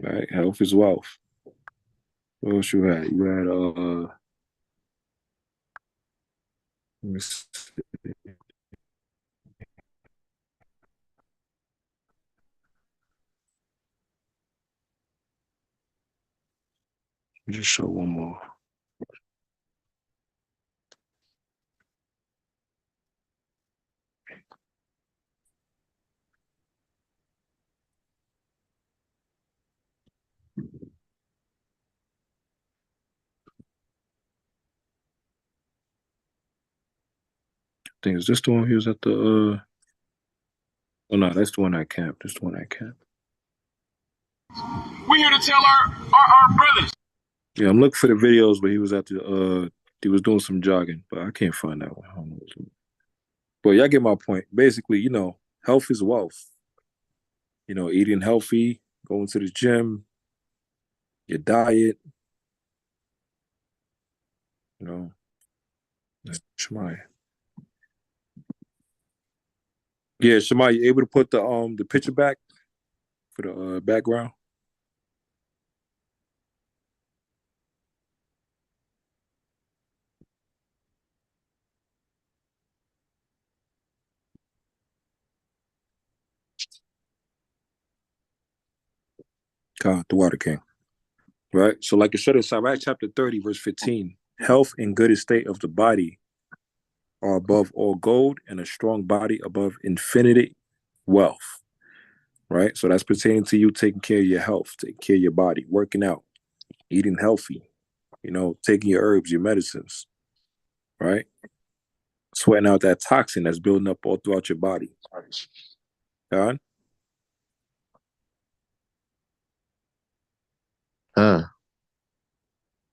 Right? Health is wealth. What else you had? You had let me see. Just show one more. I think is this the one he was at the oh no, that's the one at camp. This the one at camp. We're here to tell our brothers. Yeah, I'm looking for the videos where he was at the he was doing some jogging, but I can't find that one. I don't know. But y'all get my point. Basically, health is wealth. Eating healthy, going to the gym, your diet, that's Shemaiah. Yeah, Shemaiah, you able to put the picture back for the background? God, the Water King. Right? So like it said in Sirach chapter 30, verse 15, health and good estate of the body are above all gold, and a strong body above infinity wealth. Right? So that's pertaining to you taking care of your health, taking care of your body, working out, eating healthy, taking your herbs, your medicines, right? Sweating out that toxin that's building up all throughout your body. God?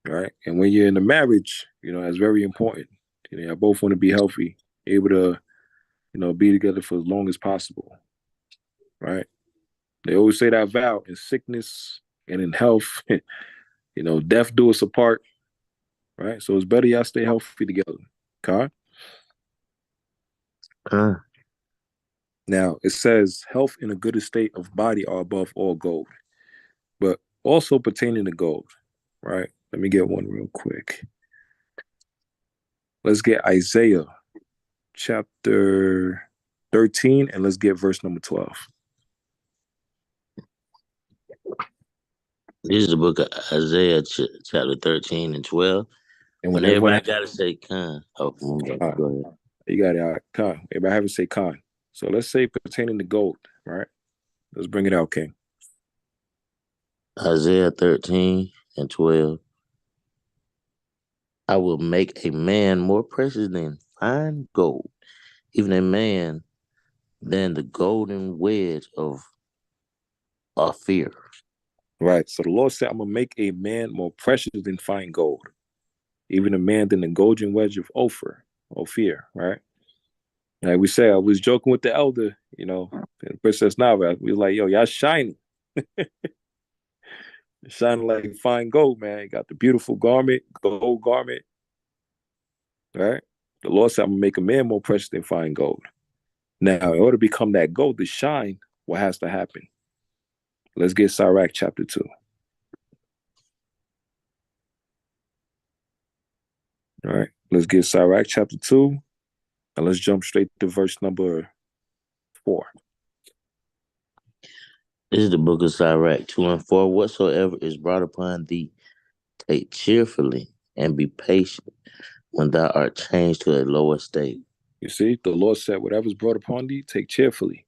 Right? And when you're in a marriage, that's very important. I both want to be healthy, able to, be together for as long as possible. Right? They always say that vow in sickness and in health, death do us apart. Right? So it's better y'all stay healthy together. Okay? Now it says health and a good estate of body are above all gold, but also pertaining to gold. Right? Let me get one real quick. Let's get Isaiah chapter 13 and let's get verse number 12. This is the book of Isaiah, chapter 13 and 12. And when everybody got to say con. Oh, go ahead. You got it, con. Everybody have to say con. So let's say pertaining to gold, right? Let's bring it out, King. Isaiah 13 and 12. I will make a man more precious than fine gold, even a man than the golden wedge of Ophir. Right. So the Lord said, I'm going to make a man more precious than fine gold, even a man than the golden wedge of Ophir, right? Like we said, I was joking with the elder, Princess Nava. We was like, yo, y'all shining. Shining like fine gold, man. You got the beautiful garment, gold garment, right? The Lord said, I'm going to make a man more precious than fine gold. Now, in order to become that gold to shine, what has to happen? Let's get Sirach chapter 2. All right. Let's get Sirach chapter 2, and let's jump straight to verse number 4. This is the book of Sirach 2 and 4. Whatsoever is brought upon thee, take cheerfully and be patient when thou art changed to a lower state. You see, the Lord said, whatever's brought upon thee, take cheerfully.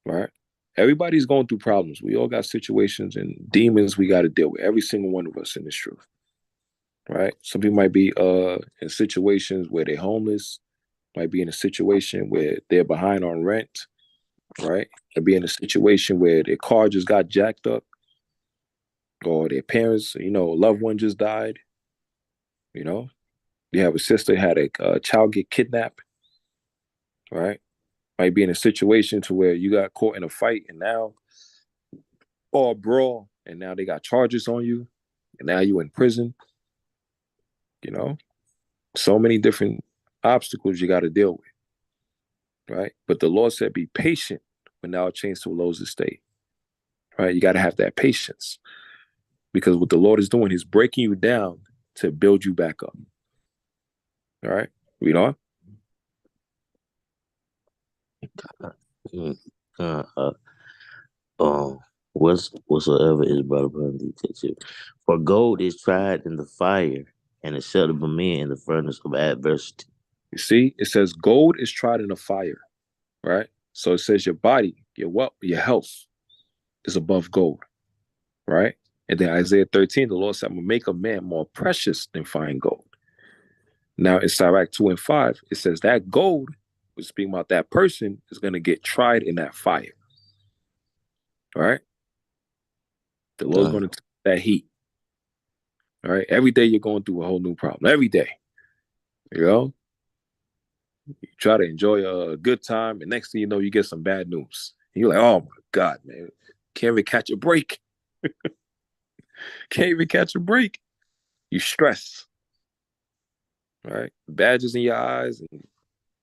Right? Everybody's going through problems. We all got situations and demons we got to deal with. Every single one of us in this truth. Right? Some people might be in situations where they're homeless, might be in a situation where they're behind on rent, right? Might be in a situation where their car just got jacked up, or their parents, a loved one just died. You have a sister had a child get kidnapped, right? Might be in a situation to where you got caught in a fight and now, or a brawl, and now they got charges on you, and now you in prison. So many different obstacles you got to deal with, right? But the Lord said, be patient when thou art changed to a low estate, right? You got to have that patience, because what the Lord is doing, he's breaking you down to build you back up. All right, read on. Whatsoever is brought upon thee, take cheerfully. For gold is tried in the fire, and acceptable men in the furnace of adversity. You see, it says gold is tried in a fire, right? So it says your body, your wealth, your health is above gold, right? And then Isaiah 13, the Lord said, I'm going to make a man more precious than fine gold. Now in Sirach 2 and 5, it says that gold, which is speaking about that person, is going to get tried in that fire. All right? The Lord's going to take that heat. All right? Every day you're going through a whole new problem. Every day. You try to enjoy a good time, and next thing you know, you get some bad news. And you're like, oh my God, man. Can't even catch a break. Can't even catch a break. You stress. Right? Badges in your eyes, and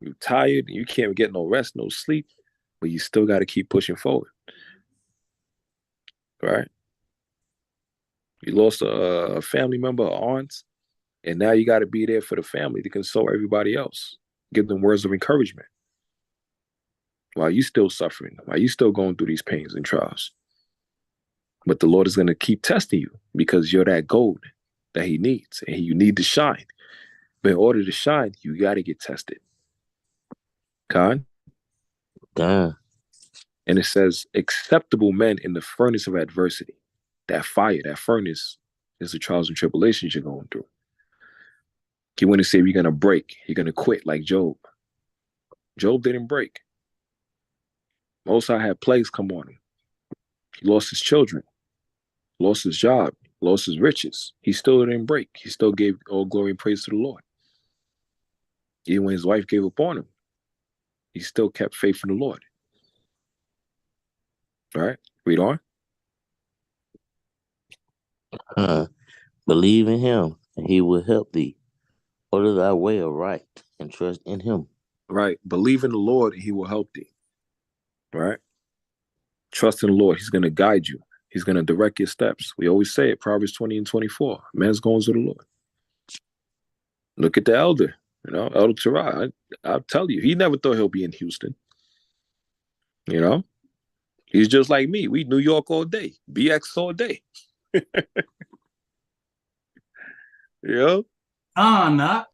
you're tired, and you can't get no rest, no sleep, but you still got to keep pushing forward. Right? You lost a family member or aunt, and now you got to be there for the family to console everybody else, give them words of encouragement while you still suffering, while you still going through these pains and trials. But the Lord is going to keep testing you, because you're that gold that he needs, and you need to shine. But in order to shine, you got to get tested. Khan? God. And it says, acceptable men in the furnace of adversity. That fire, that furnace is the trials and tribulations you're going through. You want to say you're going to break, you're going to quit like Job. Job didn't break. Most High had plagues come on him. He lost his children, lost his job, lost his riches. He still didn't break. He still gave all glory and praise to the Lord. Even when his wife gave up on him, he still kept faith in the Lord. All right, read on. Believe in him, and he will help thee. Order thy way aright, and trust in him. Right, believe in the Lord, and he will help thee. All right, trust in the Lord. He's going to guide you. He's going to direct your steps. We always say it, Proverbs 20 and 24. Man's going to the Lord. Look at the elder, Elder Terah. I'll tell you, he never thought he'll be in Houston. He's just like me. We New York all day, BX all day. Not.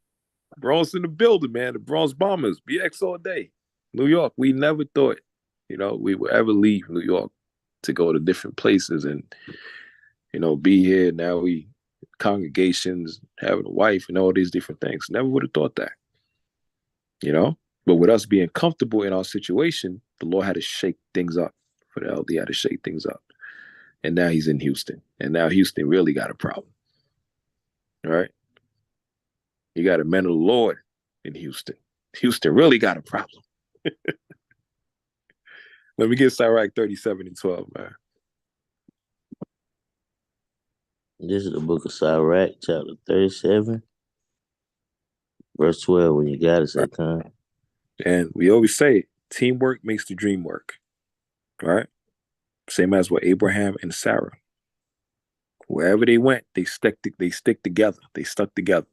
Bronx in the building, man. The Bronx Bombers, BX all day. New York, we never thought, we would ever leave New York to go to different places and, be here. Now we congregations, having a wife and all these different things. Never would have thought that, But with us being comfortable in our situation, the Lord had to shake things up for the LD, had to shake things up. And now he's in Houston. And now Houston really got a problem. All right? You got a man of the Lord in Houston. Houston really got a problem. Let me get Sirach 37 and 12, man. This is the book of Sirach, chapter 37, verse 12. When you got it, say time. And we always say, teamwork makes the dream work. All right? Same as with Abraham and Sarah. Wherever they went, they stick together. They stuck together.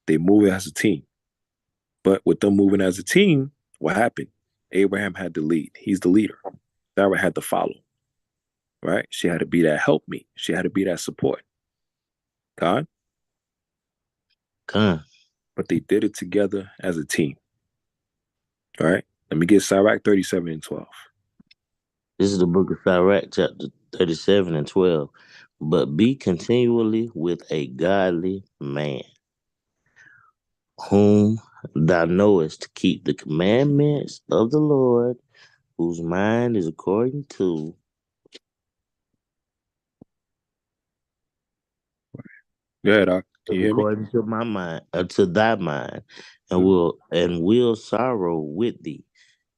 They move as a team. But with them moving as a team, what happened? Abraham had to lead. He's the leader. Sarah had to follow. Right? She had to be that helpmeet. She had to be that support. God. Con. But they did it together as a team. All right? Let me get Sirach 37 and 12. This is the book of Sirach, chapter 37 and 12. But be continually with a godly man, whom thou knowest to keep the commandments of the Lord, whose mind is according to Go ahead, Doc. Can you hear me? according to my mind, to thy mind, and will sorrow with thee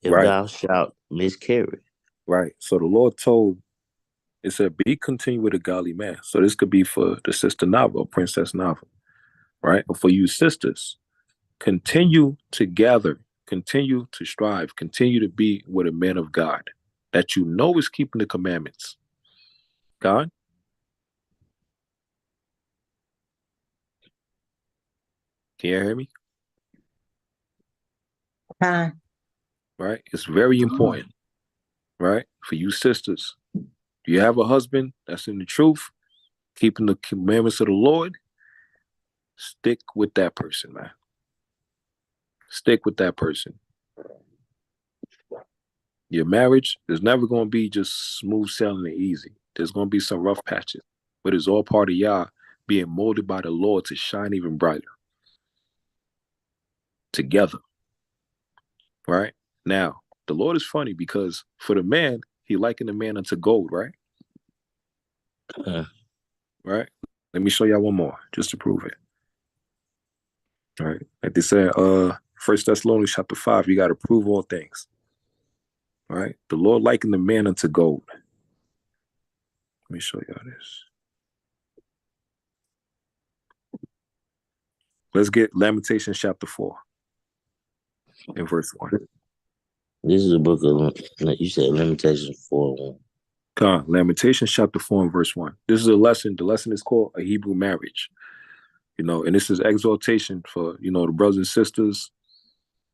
if Right, thou shalt miscarry. right. So the Lord told, it said, be continued with a godly man. So this could be for the sister Nava, Princess Nava, right? Or for you sisters, continue to gather, continue to strive, continue to be with a man of God that you know is keeping the commandments. God? Can you hear me? Con. Right? It's very important, right? For you sisters. Do you have a husband that's in the truth, keeping the commandments of the Lord? Stick with that person, man. Stick with that person. Your marriage is never going to be just smooth sailing and easy. There's going to be some rough patches, but it's all part of y'all being molded by the Lord to shine even brighter together, right? Now, the Lord is funny because for the man, he likened the man unto gold, right? Right? Let me show y'all one more just to prove it. All right. Like they said, First Thessalonians chapter 5, you got to prove all things. All right. The Lord likened the man unto gold. Let me show y'all this. Let's get Lamentations chapter 4 and verse 1. This is a book of, you said Lamentations 4:1. Come on, Lamentations chapter 4 and verse 1. This is a lesson. The lesson is called a Hebrew marriage. And this is exaltation for, the brothers and sisters,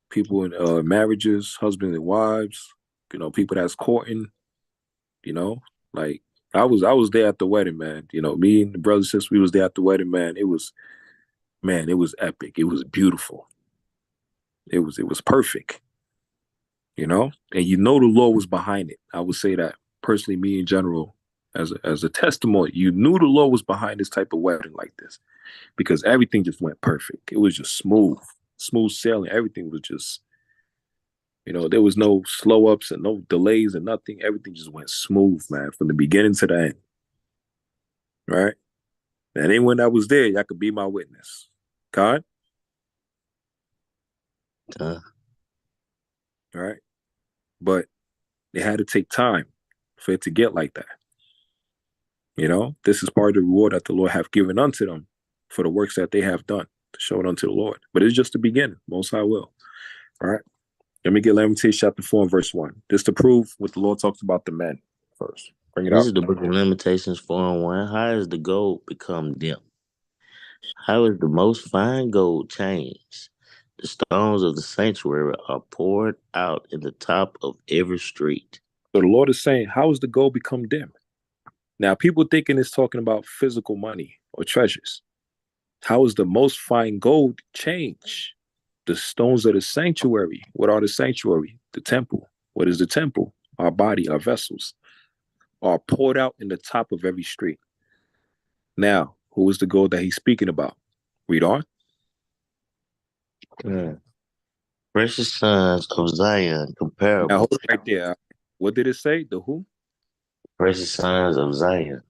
people in marriages, husbands and wives, people that's courting, like I was there at the wedding, man. Me and the brothers and sisters, we was there at the wedding, man. It was epic. It was beautiful. It was perfect, and the Lord was behind it. I would say that personally, me in general, as a testimony, you knew the Lord was behind this type of wedding like this because everything just went perfect. It was just smooth sailing. Everything was just, there was no slow ups and no delays and nothing. Everything just went smooth, man, from the beginning to the end. Right? And anyone that was there, y'all could be my witness. God? All right? But it had to take time for it to get like that. This is part of the reward that the Lord have given unto them for the works that they have done to show it unto the Lord. But it's just the beginning. Most High will. All right? Let me get Lamentations chapter 4 and verse 1. Just to prove what the Lord talks about the men first. Bring it This out. is the book of Lamentations 4:1. How has the gold become dim? How is the most fine gold changed? The stones of the sanctuary are poured out in the top of every street. So the Lord is saying, how has the gold become dim? Now, people thinking it's talking about physical money or treasures. How is the most fine gold change? The stones of the sanctuary. What are the sanctuary? The temple. What is the temple? Our body, our vessels, are poured out in the top of every street. Now, who is the gold that he's speaking about? Read on. Precious sons of Zion, Now, comparable. hold it right there. What did it say? The who? Precious sons of Zion.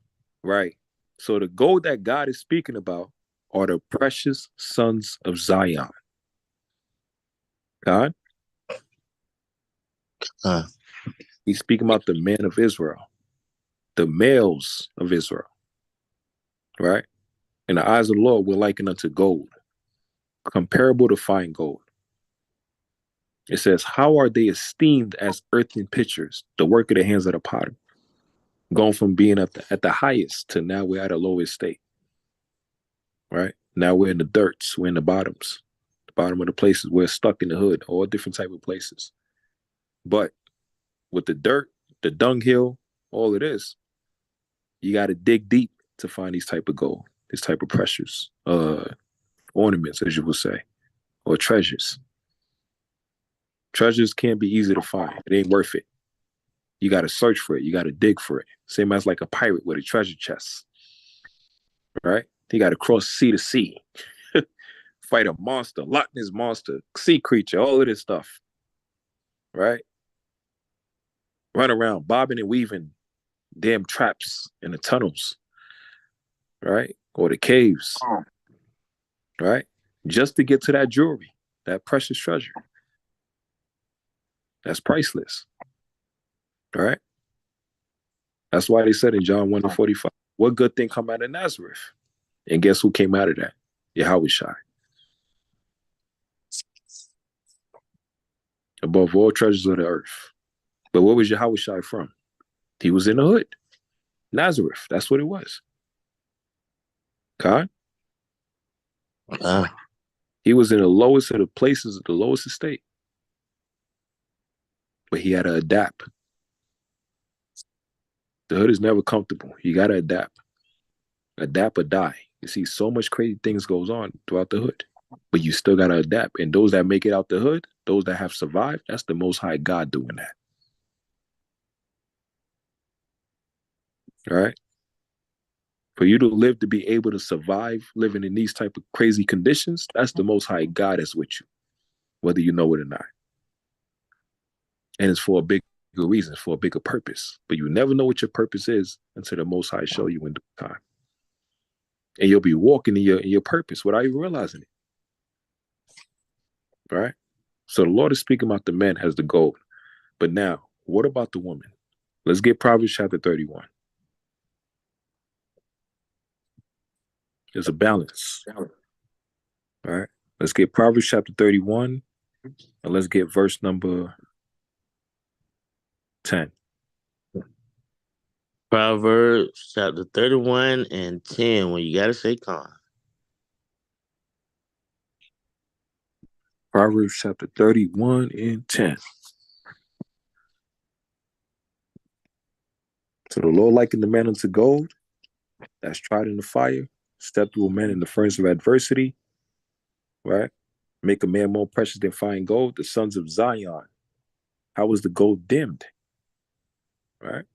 Right. So the gold that God is speaking about are the precious sons of Zion. God? He's speaking about the men of Israel, the males of Israel. Right? In the eyes of the Lord, we're likened unto gold, comparable to fine gold. It says, how are they esteemed as earthen pitchers, the work of the hands of the potter? Going from being at the highest to now we're at a lowest state. Right? Now we're in the dirts. We're in the bottoms. The bottom of the places. We're stuck in the hood. All different type of places. But with the dirt, the dunghill, all it is, you got to dig deep to find these type of gold, this type of precious ornaments, as you would say, or treasures. Treasures can't be easy to find. It ain't worth it. You got to search for it. You got to dig for it. Same as like a pirate with a treasure chest, right? You got to cross sea to sea, fight a monster, Loch Ness monster, sea creature, all of this stuff, right? Run around, bobbing and weaving, damn traps in the tunnels, right? Or the caves, right? Just to get to that jewelry, that precious treasure. That's priceless, right? That's why they said in John 1:45, what good thing come out of Nazareth? And guess who came out of that? Yahushua. Above all treasures of the earth. But where was Yahushua from? He was in the hood. Nazareth. That's what it was. Khan? He was in the lowest of the places, the lowest estate. But he had to adapt. The hood is never comfortable. You got to adapt. Adapt or die. You see, so much crazy things goes on throughout the hood. But you still got to adapt. And those that make it out the hood, those that have survived, that's the Most High God doing that. All right? For you to live, to be able to survive living in these type of crazy conditions, that's the Most High God is with you, whether you know it or not. And it's for a bigger reason, for a bigger purpose. But you never know what your purpose is until the Most High show you in due time. And you'll be walking in your purpose without even realizing it. All right? So the Lord is speaking about the man as the gold. But now, what about the woman? Let's get Proverbs chapter 31. There's a balance. All right? Let's get Proverbs chapter 31, and let's get verse number 10. Proverbs chapter 31 and 10, when you got to say con. Proverbs chapter 31 and 10. So the Lord likened the man unto gold that's tried in the fire, step through a man in the furnace of adversity, right? Make a man more precious than fine gold, the sons of Zion. How was the gold dimmed? Right?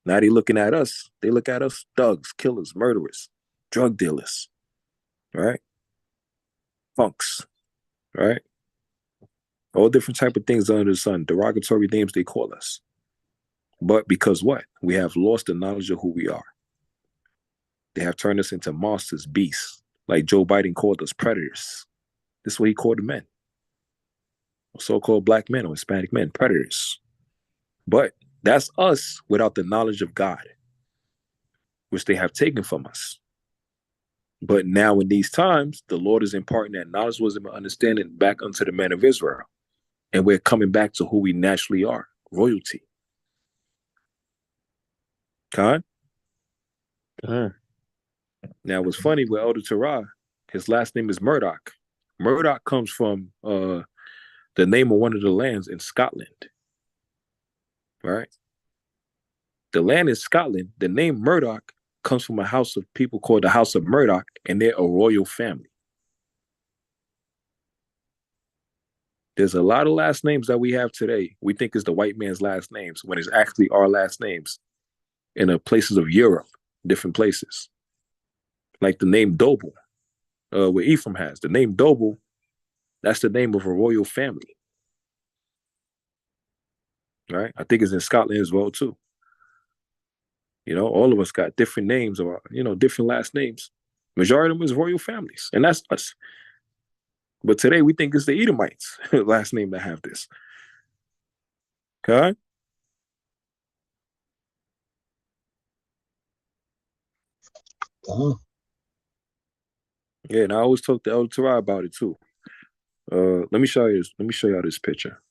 Now they looking at us. They look at us thugs, killers, murderers, drug dealers, right? Punks, right? All different type of things under the sun, derogatory names they call us. But because what? We have lost the knowledge of who we are. They have turned us into monsters, beasts, like Joe Biden called us predators. This is what he called the men. So-called black men or Hispanic men, predators. But that's us without the knowledge of God, which they have taken from us. But now in these times, the Lord is imparting that knowledge, wisdom, and understanding back unto the men of Israel. And we're coming back to who we naturally are, royalty. Khan? Now, what's funny with Elder Torah, his last name is Murdoch. Murdoch comes from the name of one of the lands in Scotland. Right? The land in Scotland, the name Murdoch comes from a house of people called the House of Murdoch, and they're a royal family. There's a lot of last names that we have today we think is the white man's last names when it's actually our last names in the places of Europe, different places. Like the name Doble, where Ephraim has. The name Doble, that's the name of a royal family. Right? I think it's in Scotland as well, too. You know, all of us got different names or, different last names. Majority of them is royal families, and that's us. But today we think it's the Edomites last name that have this. Okay? Yeah, and I always talk to Elder Torah about it too. Let me show you this. Let me show y'all this picture.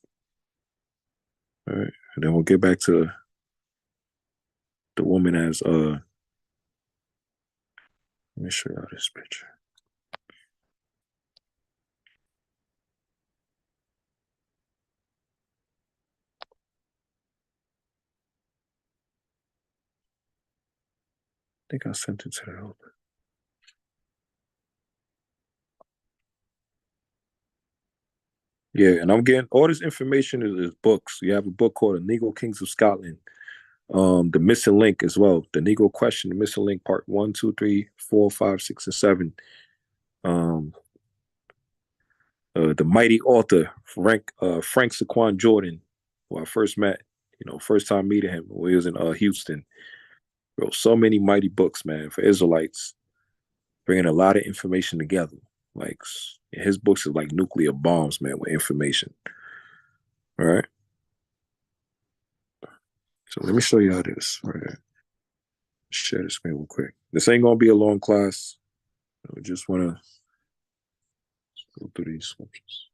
All right, and then we'll get back to the woman as Let me show y'all this picture. I think I sent it to the help. Yeah, and I'm getting all this information is books. You have a book called The Negro Kings of Scotland. The Missing Link as well. The Negro Question, The Missing Link, Part 1, 2, 3, 4, 5, 6, and 7. The Mighty Author, Frank Saquon Jordan, who I first met, first time meeting him when he was in Houston. Wrote so many mighty books, man, for Israelites, bringing a lot of information together. Like his books are like nuclear bombs, man, with information. All right. So let me show you how this. Right here. Share the screen real quick. This ain't gonna be a long class. I just wanna go through these scriptures.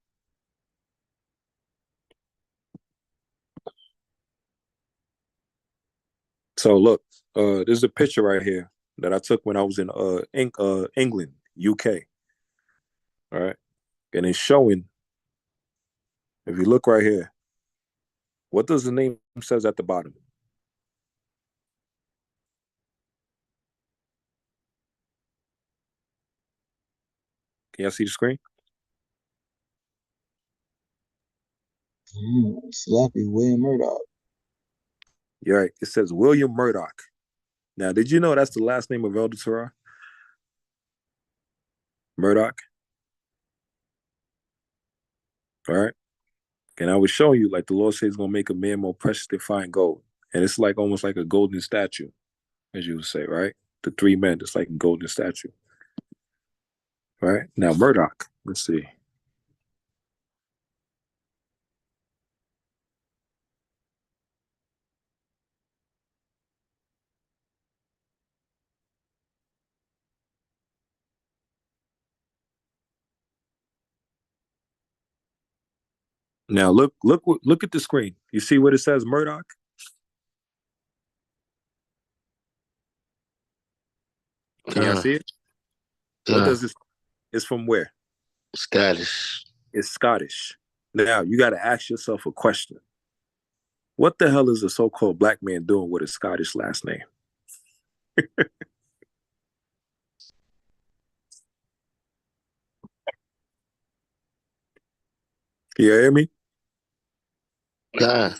So look, there's a picture right here that I took when I was in England, UK. All right. And it's showing, if you look right here, what does the name says at the bottom? Can y'all see the screen? Sloppy William Murdoch. You're right. It says William Murdoch. Now, did you know that's the last name of Elder Torah? Murdoch. All right. And I was showing you, like the Lord says, he's gonna make a man more precious than fine gold. And it's like almost like a golden statue, as you would say, right? The three men, it's like a golden statue. Right? Now Murdoch, let's see. Now look at the screen. You see what it says, Murdoch? Can y'all see it? What does this? It's from where? Scottish. It's Scottish. Now you got to ask yourself a question. What the hell is a so-called black man doing with a Scottish last name? You hear me? God.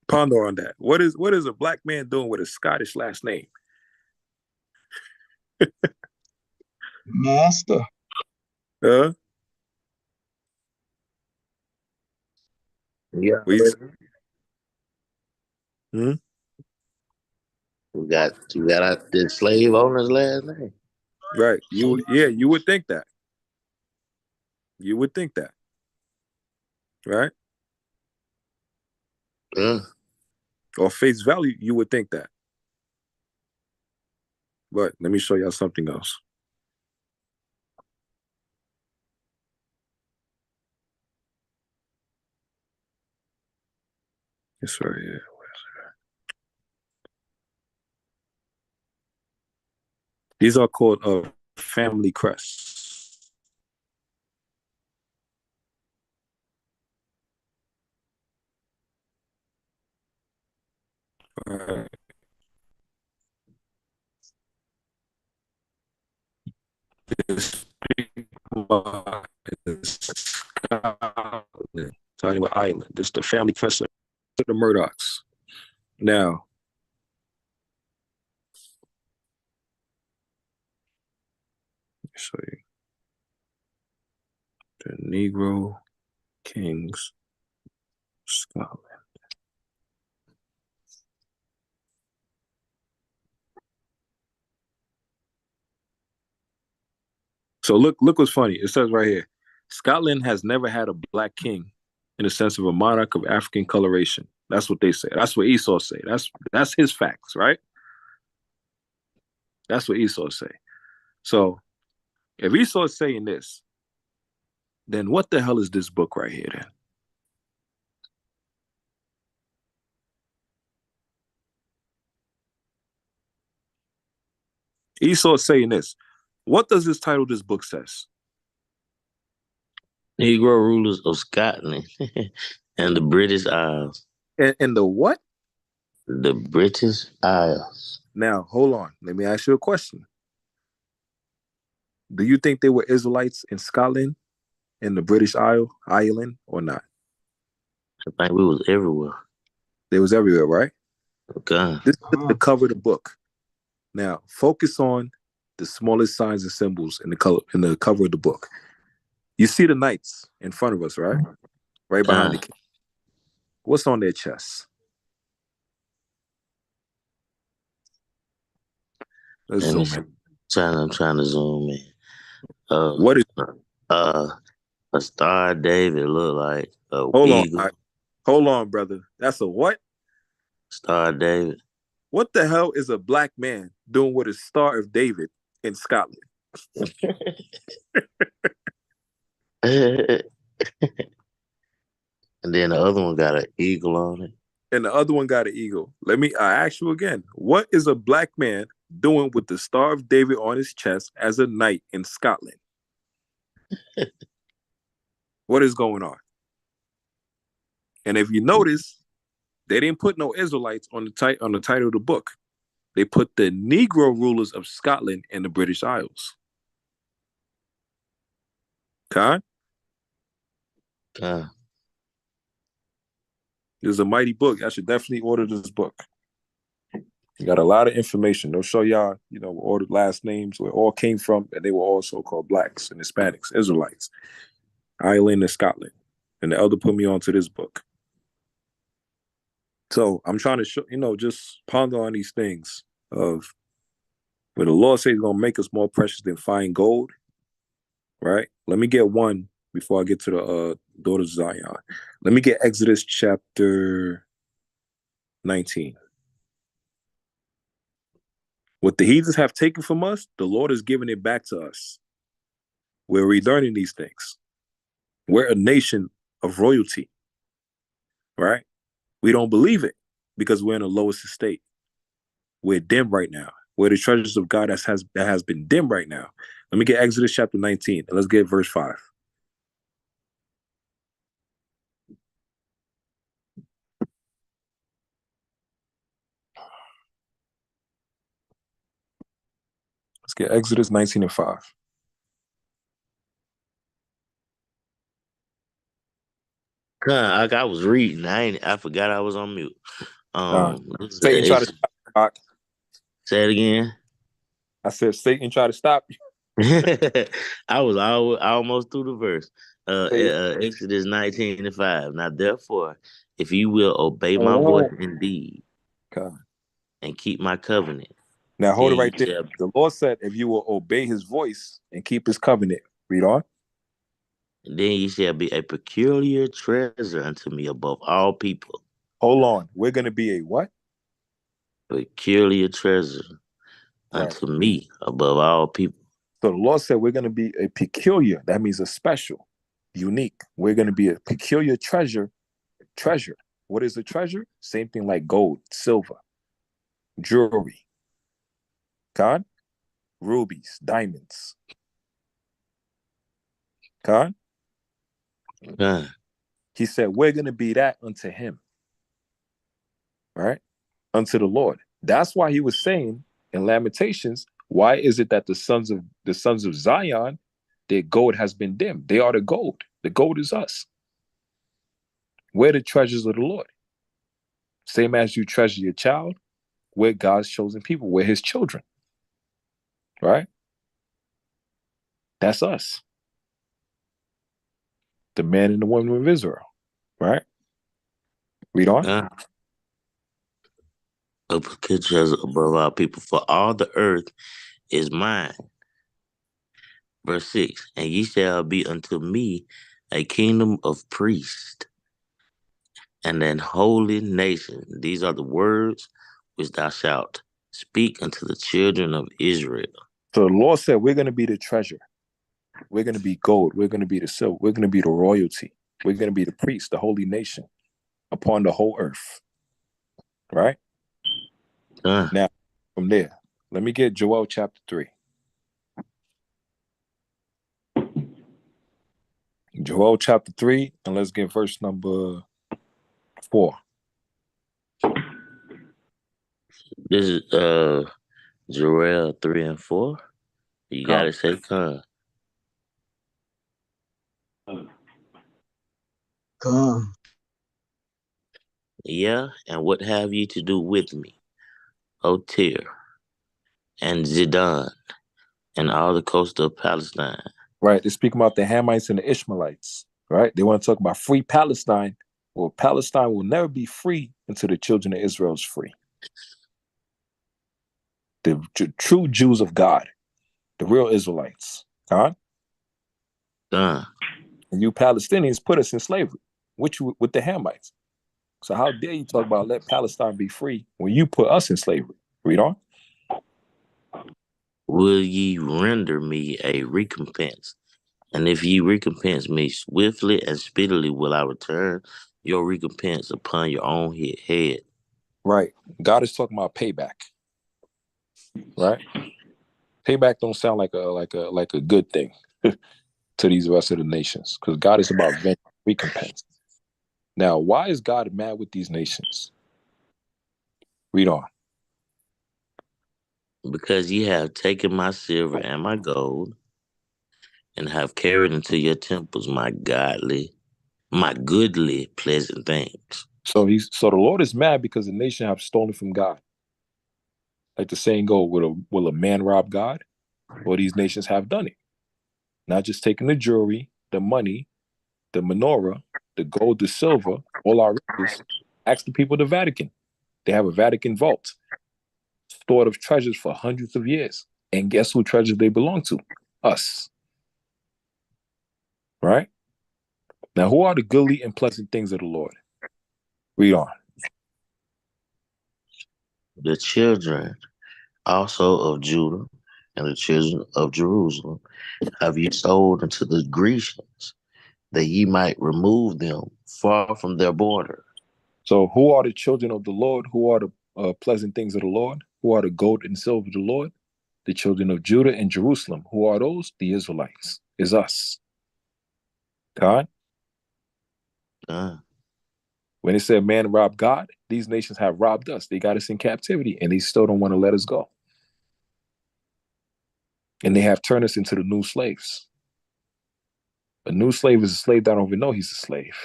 Ponder on that. What is a black man doing with a Scottish last name? Master. Huh? Yeah. Hmm? You got the slave owner's last name. Right. You would think that. You would think that. Right? Yeah. Or face value, you would think that. But let me show y'all something else. It's right here. These are called family crests. All right. This talking about Ireland. This is the family crest of the Murdochs. Now, let me show you the Negro Kings, Scotland. So look what's funny. It says right here, Scotland has never had a black king in the sense of a monarch of African coloration. That's what they say. That's what Esau say. That's his facts, right? That's what Esau say. So if Esau is saying this, then what the hell is this book right here then? Esau is saying this. What does this title this book says? Negro rulers of Scotland and the British Isles. And the what? The British Isles. Now, hold on. Let me ask you a question. Do you think they were Israelites in Scotland and the British Island or not? I think we was everywhere. They was everywhere, right? Okay. This is the cover of the book. Now, focus on the smallest signs and symbols in the cover of the book. You see the knights in front of us, right? Right behind the king. What's on their chests? Let's zoom in. I'm trying to zoom in. What is a Star of David look like a hold eagle. on. Hold on, brother. That's a what? Star of David. What the hell is a black man doing with a Star of David in Scotland? And then the other one got an eagle on it. And the other one got an eagle. I ask you again. What is a black man doing with the Star of David on his chest as a knight in Scotland? What is going on? And if you notice, they didn't put no Israelites on the title of the book. They put the Negro rulers of Scotland and the British Isles. Khan? This is a mighty book. I should definitely order this book. You got a lot of information. They'll show y'all, all the last names, where it all came from, and they were also called blacks and Hispanics, Israelites, Ireland and Scotland. And the elder put me onto this book. So I'm trying to show, just ponder on these things of when the Lord says he's going to make us more precious than fine gold, right? Let me get one before I get to the daughters of Zion. Let me get Exodus chapter 19. What the heathens have taken from us, the Lord is giving it back to us. We're relearning these things. We're a nation of royalty, right? We don't believe it because we're in the lowest estate. We're dim right now. We're the treasures of God that has been dim right now. Let me get Exodus chapter 19, and let's get verse 5. Let's get Exodus 19 and 5. I was reading. I forgot I was on mute. Satan try to stop. Say it again. I said Satan try to stop you. I almost through the verse. Exodus 19 and 5. Now therefore, if you will obey my voice indeed, and keep my covenant. Now hold it right there. The Lord said, if you will obey his voice and keep his covenant. Read on. Then ye shall be a peculiar treasure unto me above all people. Hold on. We're going to be a what? Peculiar treasure unto me above all people. So the Lord said we're going to be a peculiar. That means a special, unique. We're going to be a peculiar treasure. Treasure. What is a treasure? Same thing like gold, silver, jewelry, Khan, rubies, diamonds. Khan? He said, we're going to be that unto him. Right? Unto the Lord. That's why he was saying in Lamentations, why is it that the sons of Zion, their gold has been dimmed? They are the gold. The gold is us. We're the treasures of the Lord. Same as you treasure your child, we're God's chosen people. We're his children. Right? That's us. The man and the woman of Israel. Right? Read on. A peculiar treasure above all people, for all the earth is mine. Verse 6, and ye shall be unto me a kingdom of priests and an holy nation. These are the words which thou shalt speak unto the children of Israel. So the Lord said, we're going to be the treasure. We're going to be gold. We're going to be the silver. We're going to be the royalty. We're going to be the priest, the holy nation upon the whole earth. Right? Now, from there, Let me get Joel chapter 3. Joel chapter 3, and let's get verse number 4. This is Joel 3 and 4. You Come. gotta say come. Come. Yeah, and what have ye to do with me, O Tyr, and Zidon, and all the coast of Palestine? Right, they're speaking about the Hamites and the Ishmaelites. Right, they want to talk about free Palestine. Well, Palestine will never be free until the children of Israel is free. The true Jews of God, the real Israelites. Huh? Done. And you Palestinians put us in slavery, which with the Hamites. So how dare you talk about let Palestine be free when you put us in slavery? Read on. Will ye render me a recompense? And if ye recompense me swiftly and speedily, will I return your recompense upon your own head. Right. God is talking about payback. Right. Payback don't sound like a good thing to these rest of the nations, because God is about recompense. Now, why is God mad with these nations? Read on. Because ye have taken my silver and my gold, and have carried into your temples my goodly, pleasant things. So the Lord is mad because the nation have stolen from God. Like the saying go, will a man rob God? Well, these nations have done it. Not just taking the jewelry, the money, the menorah, the gold, the silver, all our riches. Ask the people of the Vatican. They have a Vatican vault, stored of treasures for hundreds of years. And guess who treasures they belong to? Us. Right? Now, who are the goodly and pleasant things of the Lord? Read on. The children also of Judah and the children of Jerusalem have ye sold unto the Grecians, that ye might remove them far from their border. So who are the children of the Lord? Who are the pleasant things of the Lord? Who are the gold and silver of the Lord? The children of Judah and Jerusalem. Who are those? The Israelites. Is us. God. When it said man robbed God, these nations have robbed us. They got us in captivity, and they still don't want to let us go. And they have turned us into the new slaves. A new slave is a slave that don't even know he's a slave.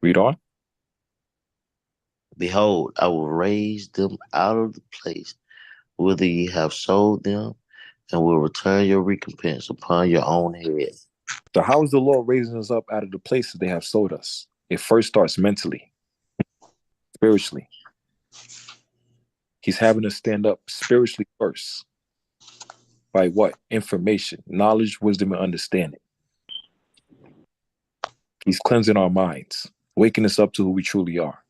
Read on. Behold, I will raise them out of the place whither ye have sold them, and will return your recompense upon your own head. So how is the Lord raising us up out of the places they have sold us? It first starts mentally, spiritually. He's having us stand up spiritually first. By what? Information, knowledge, wisdom, and understanding. He's cleansing our minds, waking us up to who we truly are,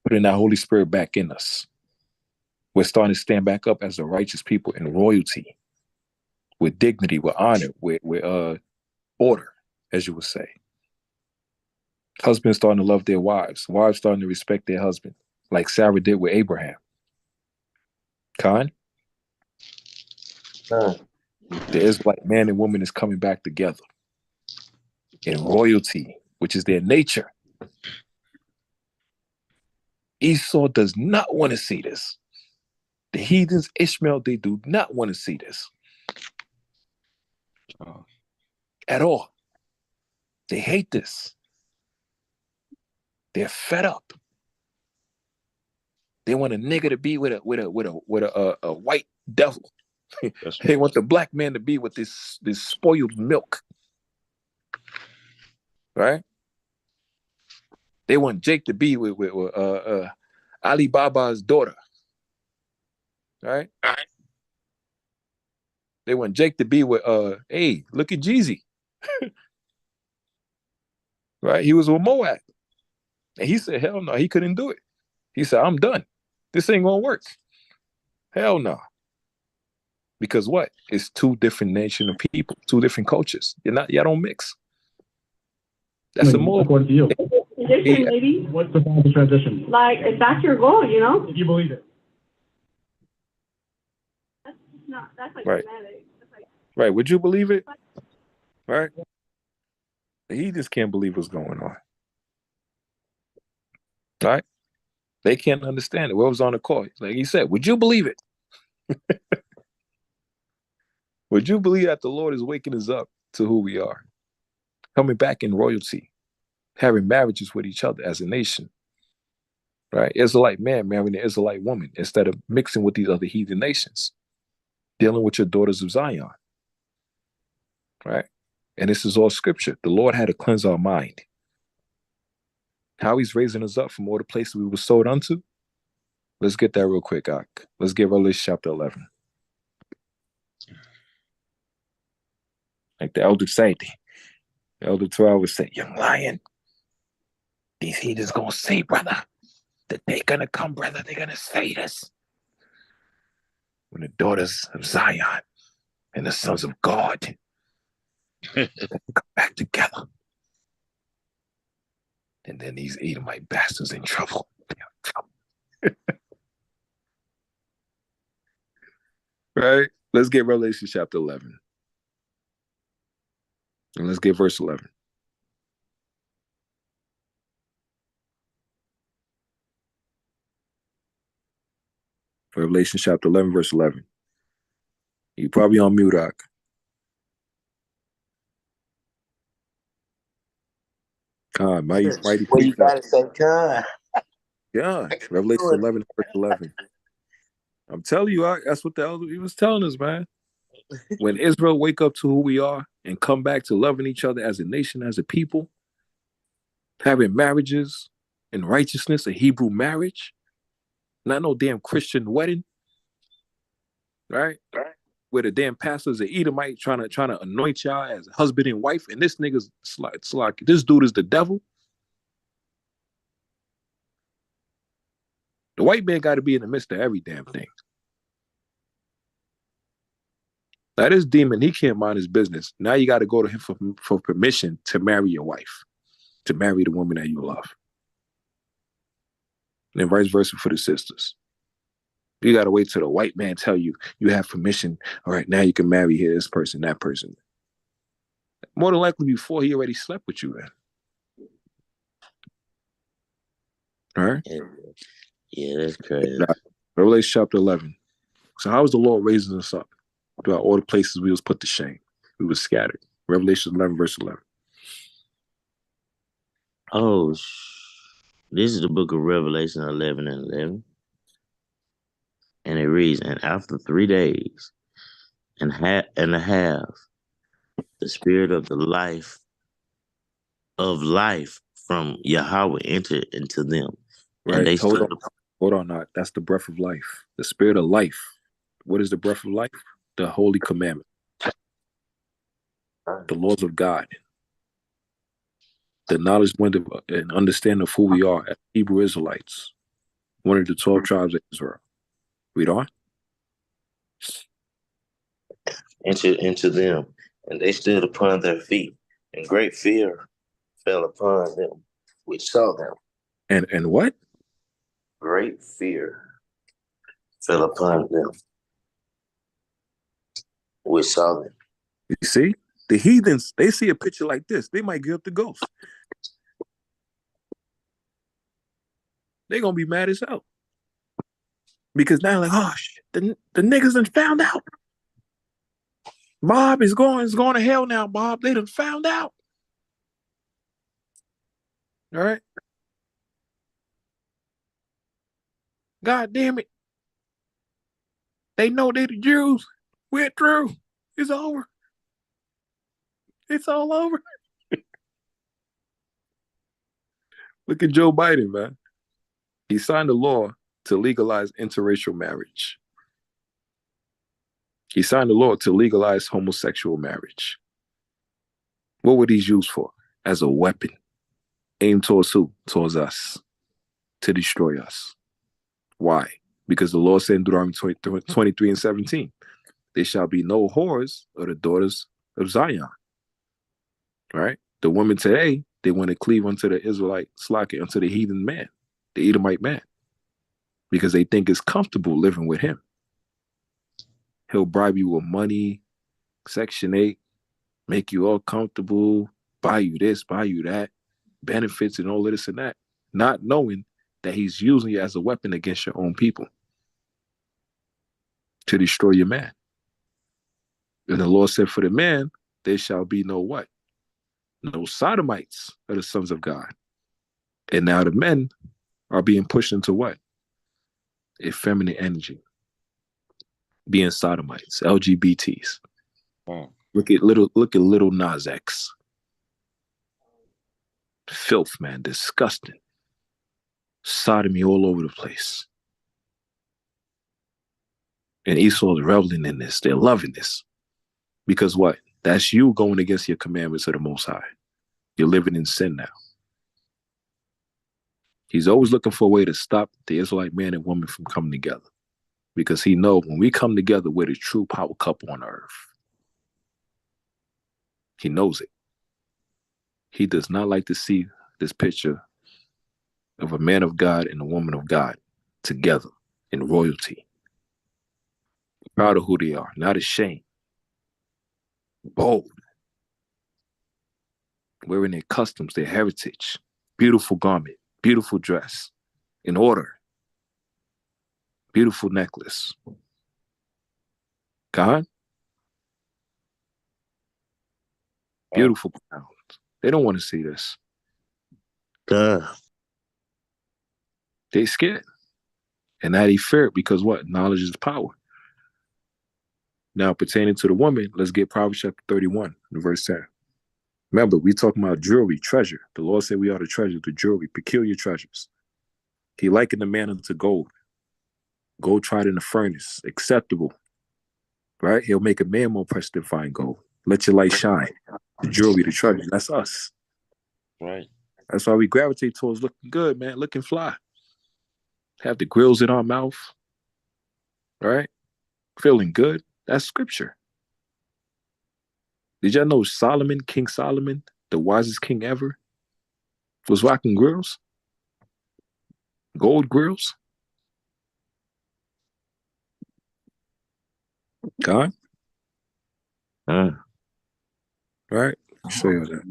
putting that Holy Spirit back in us. We're starting to stand back up as a righteous people in royalty, with dignity, with honor, with order, as you would say. Husbands starting to love their wives starting to respect their husband, like Sarah did with Abraham. Khan? The Israelite man and woman is coming back together in royalty, which is their nature. Esau does not want to see this. The heathens, Ishmael, they do not want to see this at all. They hate this. They're fed up. They want a nigger to be with a white devil. They want the black man to be with this spoiled milk, right? They want Jake to be with Ali Baba's daughter, right? They want Jake to be with hey, look at Jeezy, right? He was with Moab, and he said, hell no, he couldn't do it. He said, I'm done. This ain't gonna work. Hell no. Because what? It's two different nation of people, two different cultures. Y'all don't mix. That's a moral. transition, maybe. What's the Bible transition? Like, if that's your goal, you know? If you believe it. That's not, that's like Right. dramatic. That's like, Right. Would you believe it? Right. He just can't believe what's going on. Right. They can't understand it. What was on the call? Like he said, would you believe it? Would you believe that the Lord is waking us up to who we are? Coming back in royalty, having marriages with each other as a nation. Right? Israelite man marrying an Israelite woman instead of mixing with these other heathen nations. Dealing with your daughters of Zion. Right? And this is all scripture. The Lord had to cleanse our mind. How he's raising us up from all the places we were sold unto. Let's get that real quick, Ak. Let's get Revelation chapter 11. Like the elder said, the elder 12 would say, young lion, these heathens gonna say, brother, that they gonna come, brother, they're gonna say this. When the daughters of Zion and the sons of God come back together. And then these Edomite bastards in trouble. Right? Let's get Revelation chapter 11. And let's get verse 11. Revelation chapter 11, verse 11. You probably on mute, Ak. God, mighty Well, you gotta say God. Yeah, Revelation 11, verse 11. I'm telling you, that's what the elder he was telling us, man. When Israel wake up to who we are and come back to loving each other as a nation, as a people, having marriages in righteousness, a Hebrew marriage, not no damn Christian wedding, right? Where the damn pastor's an Edomite trying to anoint y'all as a husband and wife, and this nigga's it's like this dude is the devil. The white man got to be in the midst of every damn thing. Now this demon, he can't mind his business. Now you got to go to him for permission to marry your wife, to marry the woman that you love. And then vice versa for the sisters. You got to wait till the white man tell you have permission. All right, now you can marry here, this person, that person. More than likely before he already slept with you then. All right? Yeah, that's crazy. Revelation chapter 11. So how is the Lord raising us up throughout all the places we was put to shame? We were scattered. Revelation 11, verse 11. Oh, this is the book of Revelation 11 and 11. And it reads, and after 3 days and a half, the spirit of the life from Yahweh entered into them. Right. And they Hold on, not. That's the breath of life. The spirit of life. What is the breath of life? The holy commandment. The laws of God. The knowledge and understanding of who we are as Hebrew Israelites. One of the 12 tribes of Israel. Read on. entered into them, and they stood upon their feet, and great fear fell upon them which saw them. And what? Great fear fell upon them which saw them. You see? The heathens, they see a picture like this. They might give up the ghost. They're going to be mad as hell. Because now, like, oh, shit, the niggas done found out. Bob is going to hell now, Bob. They done found out. All right? God damn it. They know they the Jews. We're through. It's over. It's all over. Look at Joe Biden, man. He signed a law to legalize interracial marriage. He signed a law to legalize homosexual marriage. What were these used for? As a weapon. Aimed towards who? Towards us. To destroy us. Why? Because the law said in Deuteronomy 23 and 17, there shall be no whores of the daughters of Zion. Right? The women today they want to cleave unto the Israelite slacker, unto the heathen man, the Edomite man, because they think it's comfortable living with him. He'll bribe you with money, Section 8, make you all comfortable, buy you this, buy you that, benefits and all of this and that, not knowing that he's using you as a weapon against your own people to destroy your man. And the Lord said, for the man, there shall be no what? No sodomites are the sons of God. And now the men are being pushed into what? Effeminate energy. Being sodomites, LGBTs. Mm. Look at little Nas X. Filth, man, disgusting. Sodomy all over the place. And Esau's reveling in this. They're loving this. Because what? That's you going against your commandments of the Most High. You're living in sin now. He's always looking for a way to stop the Israelite man and woman from coming together. Because he knows when we come together, we're the true power couple on earth. He knows it. He does not like to see this picture of a man of God and a woman of God together in royalty. Proud of who they are, not ashamed. Bold. Wearing their customs, their heritage. Beautiful garment, beautiful dress, in order. Beautiful necklace. God? Beautiful crowns. They don't want to see this. God. They scared. And that he feared because what? Knowledge is power. Now, pertaining to the woman, let's get Proverbs chapter 31, verse 10. Remember, we talking about jewelry, treasure. The Lord said we are the treasure, the jewelry, peculiar treasures. He likened the man unto gold. Gold tried in the furnace, acceptable. Right? He'll make a man more precious than fine gold. Let your light shine. The jewelry, the treasure, that's us. Right. That's why we gravitate towards looking good, man, looking fly. Have the grills in our mouth. Right? Feeling good. That's scripture. Did y'all know Solomon, King Solomon, the wisest king ever, was rocking grills? Gold grills? God? Right? Show you that.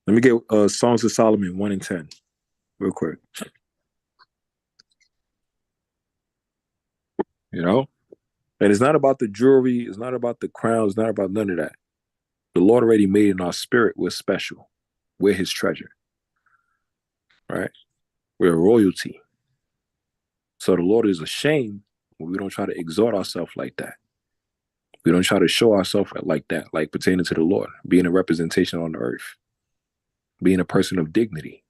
Let me get Songs of Solomon 1 and 10 real quick. You know? And it's not about the jewelry. It's not about the crown. It's not about none of that. The Lord already made in our spirit we're special. We're his treasure. Right? We're royalty. So the Lord is ashamed when we don't try to exalt ourselves like that. We don't try to show ourselves like that, like pertaining to the Lord, being a representation on the earth, being a person of dignity.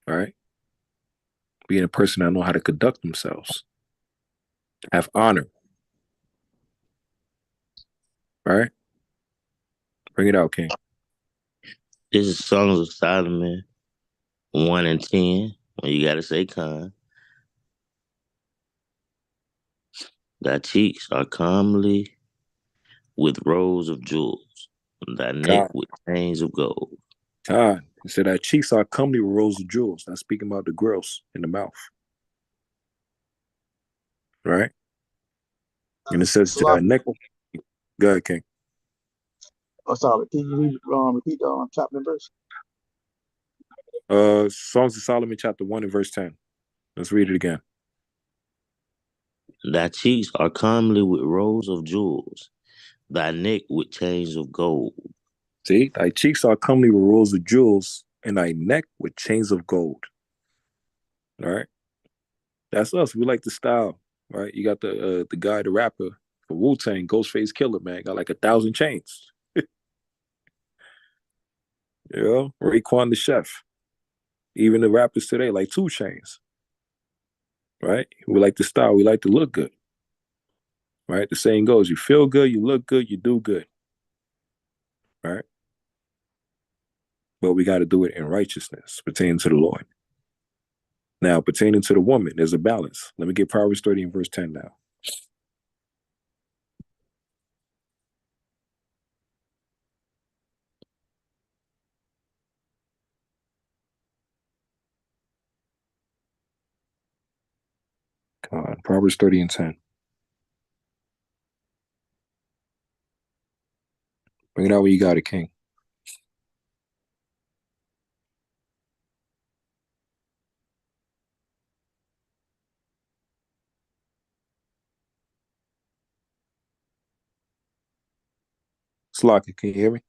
All right? Being a person that know how to conduct themselves. Have honor. All right? Bring it out, King. This is Songs of Solomon 1 and 10. When you gotta say con. Thy cheeks are comely with rows of jewels, thy neck God. with chains of gold. God. He said that cheeks are comely with rows of jewels. That's speaking about the grills in the mouth. Right? And it says that neck. Go ahead, King. Oh, sorry. Can you repeat the chapter and verse? Songs of Solomon chapter 1 and verse 10. Let's read it again. Thy cheeks are comely with rows of jewels, thy neck with chains of gold. See, thy cheeks are comely with rows of jewels, and thy neck with chains of gold. All right, that's us. We like the style, right? You got the guy, the rapper for Wu-Tang, Ghostface Killer, man, got like 1,000 chains. You know, Raekwon the Chef. Even the rappers today, like 2 chains. Right? We like the style. We like to look good. Right? The saying goes, you feel good, you look good, you do good. Right? But we got to do it in righteousness pertaining to the Lord. Now, pertaining to the woman, there's a balance. Let me get Proverbs 30 and verse 10 now. Proverbs 30 and 10. Bring it out when you got it, King. Slocky, can you hear me?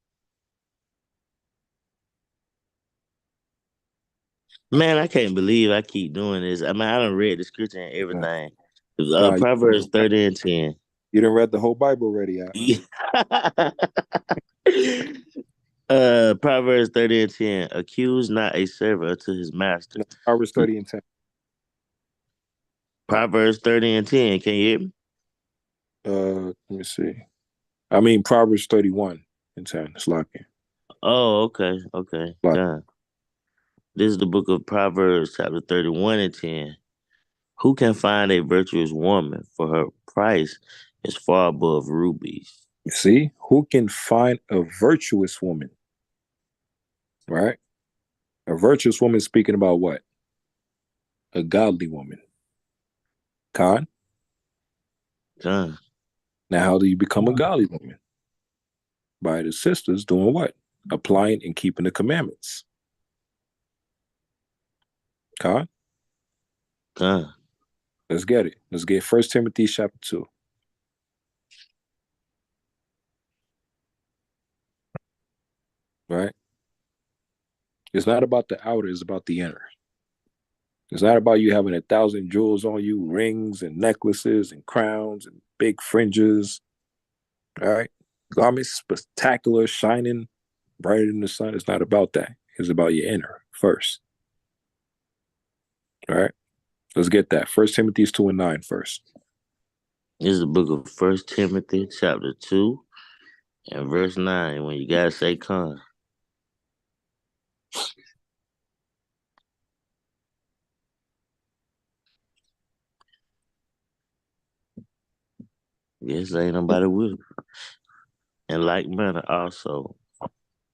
Man, I can't believe I keep doing this. I mean, I done read the scripture and everything. Nah, Proverbs 30 and 10. you done read the whole Bible already. Proverbs 30 and 10. Accuse not a servant to his master. Proverbs 30 and 10. Proverbs 30 and 10. Can you hear me? Let me see. I mean Proverbs 31 and 10. Slocky. Oh, okay. Okay. God. This is the book of Proverbs, chapter 31 and 10. Who can find a virtuous woman? For her price is far above rubies. You see, who can find a virtuous woman? Right? A virtuous woman speaking about what? A godly woman. Khan? God. Now, how do you become a godly woman? By the sisters doing what? Applying and keeping the commandments. Khan? God. Let's get it. Let's get 1 Timothy chapter 2. Right? It's not about the outer, it's about the inner. It's not about you having 1,000 jewels on you, rings and necklaces and crowns and big fringes. All right? Garments spectacular, shining brighter than the sun. It's not about that. It's about your inner first. All right? Let's get that. 1 Timothy 2 and 9 first. This is the book of 1 Timothy, chapter 2, and verse 9. When you gotta say con. Yes, ain't nobody with it. In like manner also,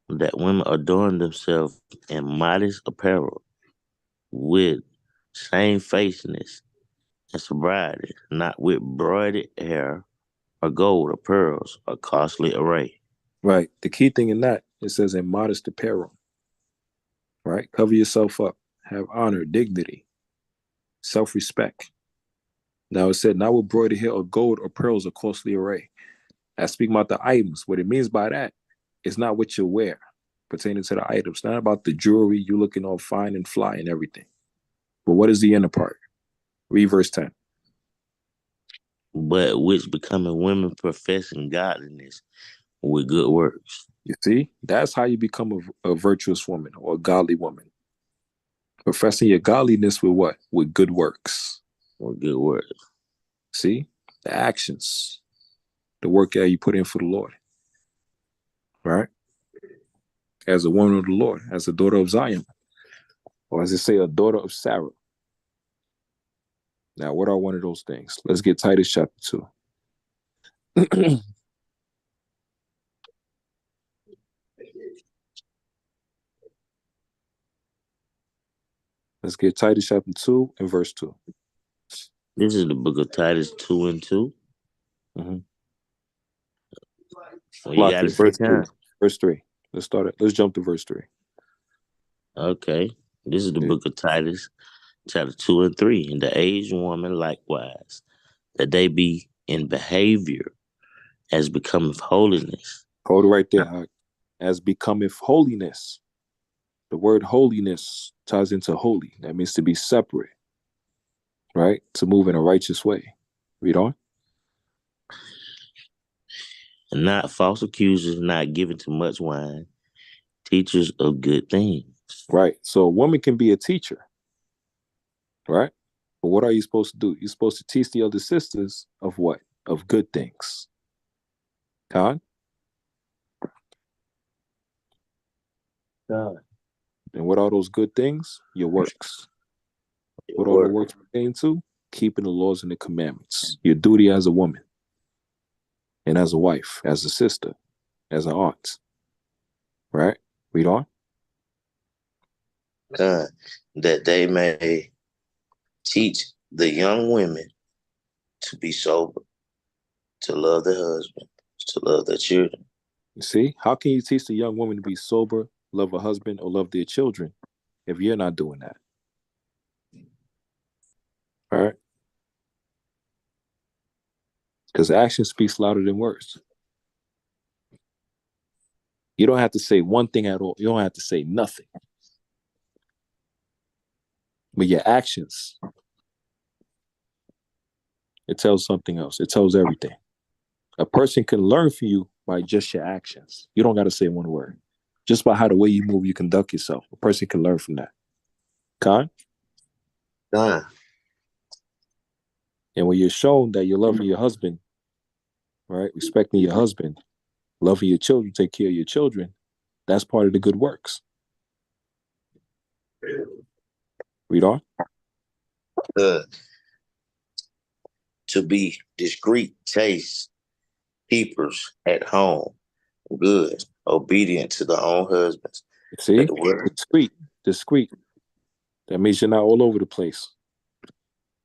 that women adorn themselves in modest apparel with shamefacedness and sobriety, not with broidered hair or gold or pearls or costly array. Right. The key thing in that, it says in modest apparel. Right? Cover yourself up. Have honor, dignity, self-respect. Now it said, not with broidered hair or gold or pearls or costly array. That's speaking about the items. What it means by that is not what you wear pertaining to the items. Not about the jewelry, you looking all fine and fly and everything. But what is the inner part? Read verse 10. But which becoming women professing godliness with good works. You see, that's how you become a virtuous woman or a godly woman. Professing your godliness with what? With good works. With good works. See, the actions, the work that you put in for the Lord. Right? As a woman of the Lord, as a daughter of Zion, or as they say, a daughter of Sarah. Now, what are one of those things? Let's get Titus chapter 2. Let's get Titus chapter 2 and verse 2. This is the book of Titus 2 and 2. Mm-hmm. Well, you gotta say verse 3. Let's start it. Let's jump to verse 3. Okay. This is the book of Titus, chapter 2 and 3. And the aged woman likewise, that they be in behavior as becometh holiness. Hold it right there. As becometh holiness. The word holiness ties into holy. That means to be separate. Right? To move in a righteous way. Read on. And not false accusers, not given to much wine, teachers of good things. Right. So a woman can be a teacher. Right? But what are you supposed to do? You're supposed to teach the other sisters of what? Of good things. Con? God. And what are those good things? Your works. What are the works pertaining to? Keeping the laws and the commandments. Your duty as a woman. And as a wife. As a sister. As an aunt. Right? Read on. God, that they may teach the young women to be sober, to love the husband, to love their children. You see, how can you teach the young woman to be sober, love a husband, or love their children if you're not doing that? All right. Because action speaks louder than words. You don't have to say one thing at all. You don't have to say nothing. But your actions, it tells something else. It tells everything. A person can learn from you by just your actions. You don't got to say one word. Just by how the way you move, you conduct yourself. A person can learn from that. Con? Done. And when you're shown that you're loving your husband, right, respecting your husband, loving your children, take care of your children, that's part of the good works. Read on. Good. To be discreet, chaste, keepers at home, good, obedient to their own husbands. See? Discreet. That means you're not all over the place.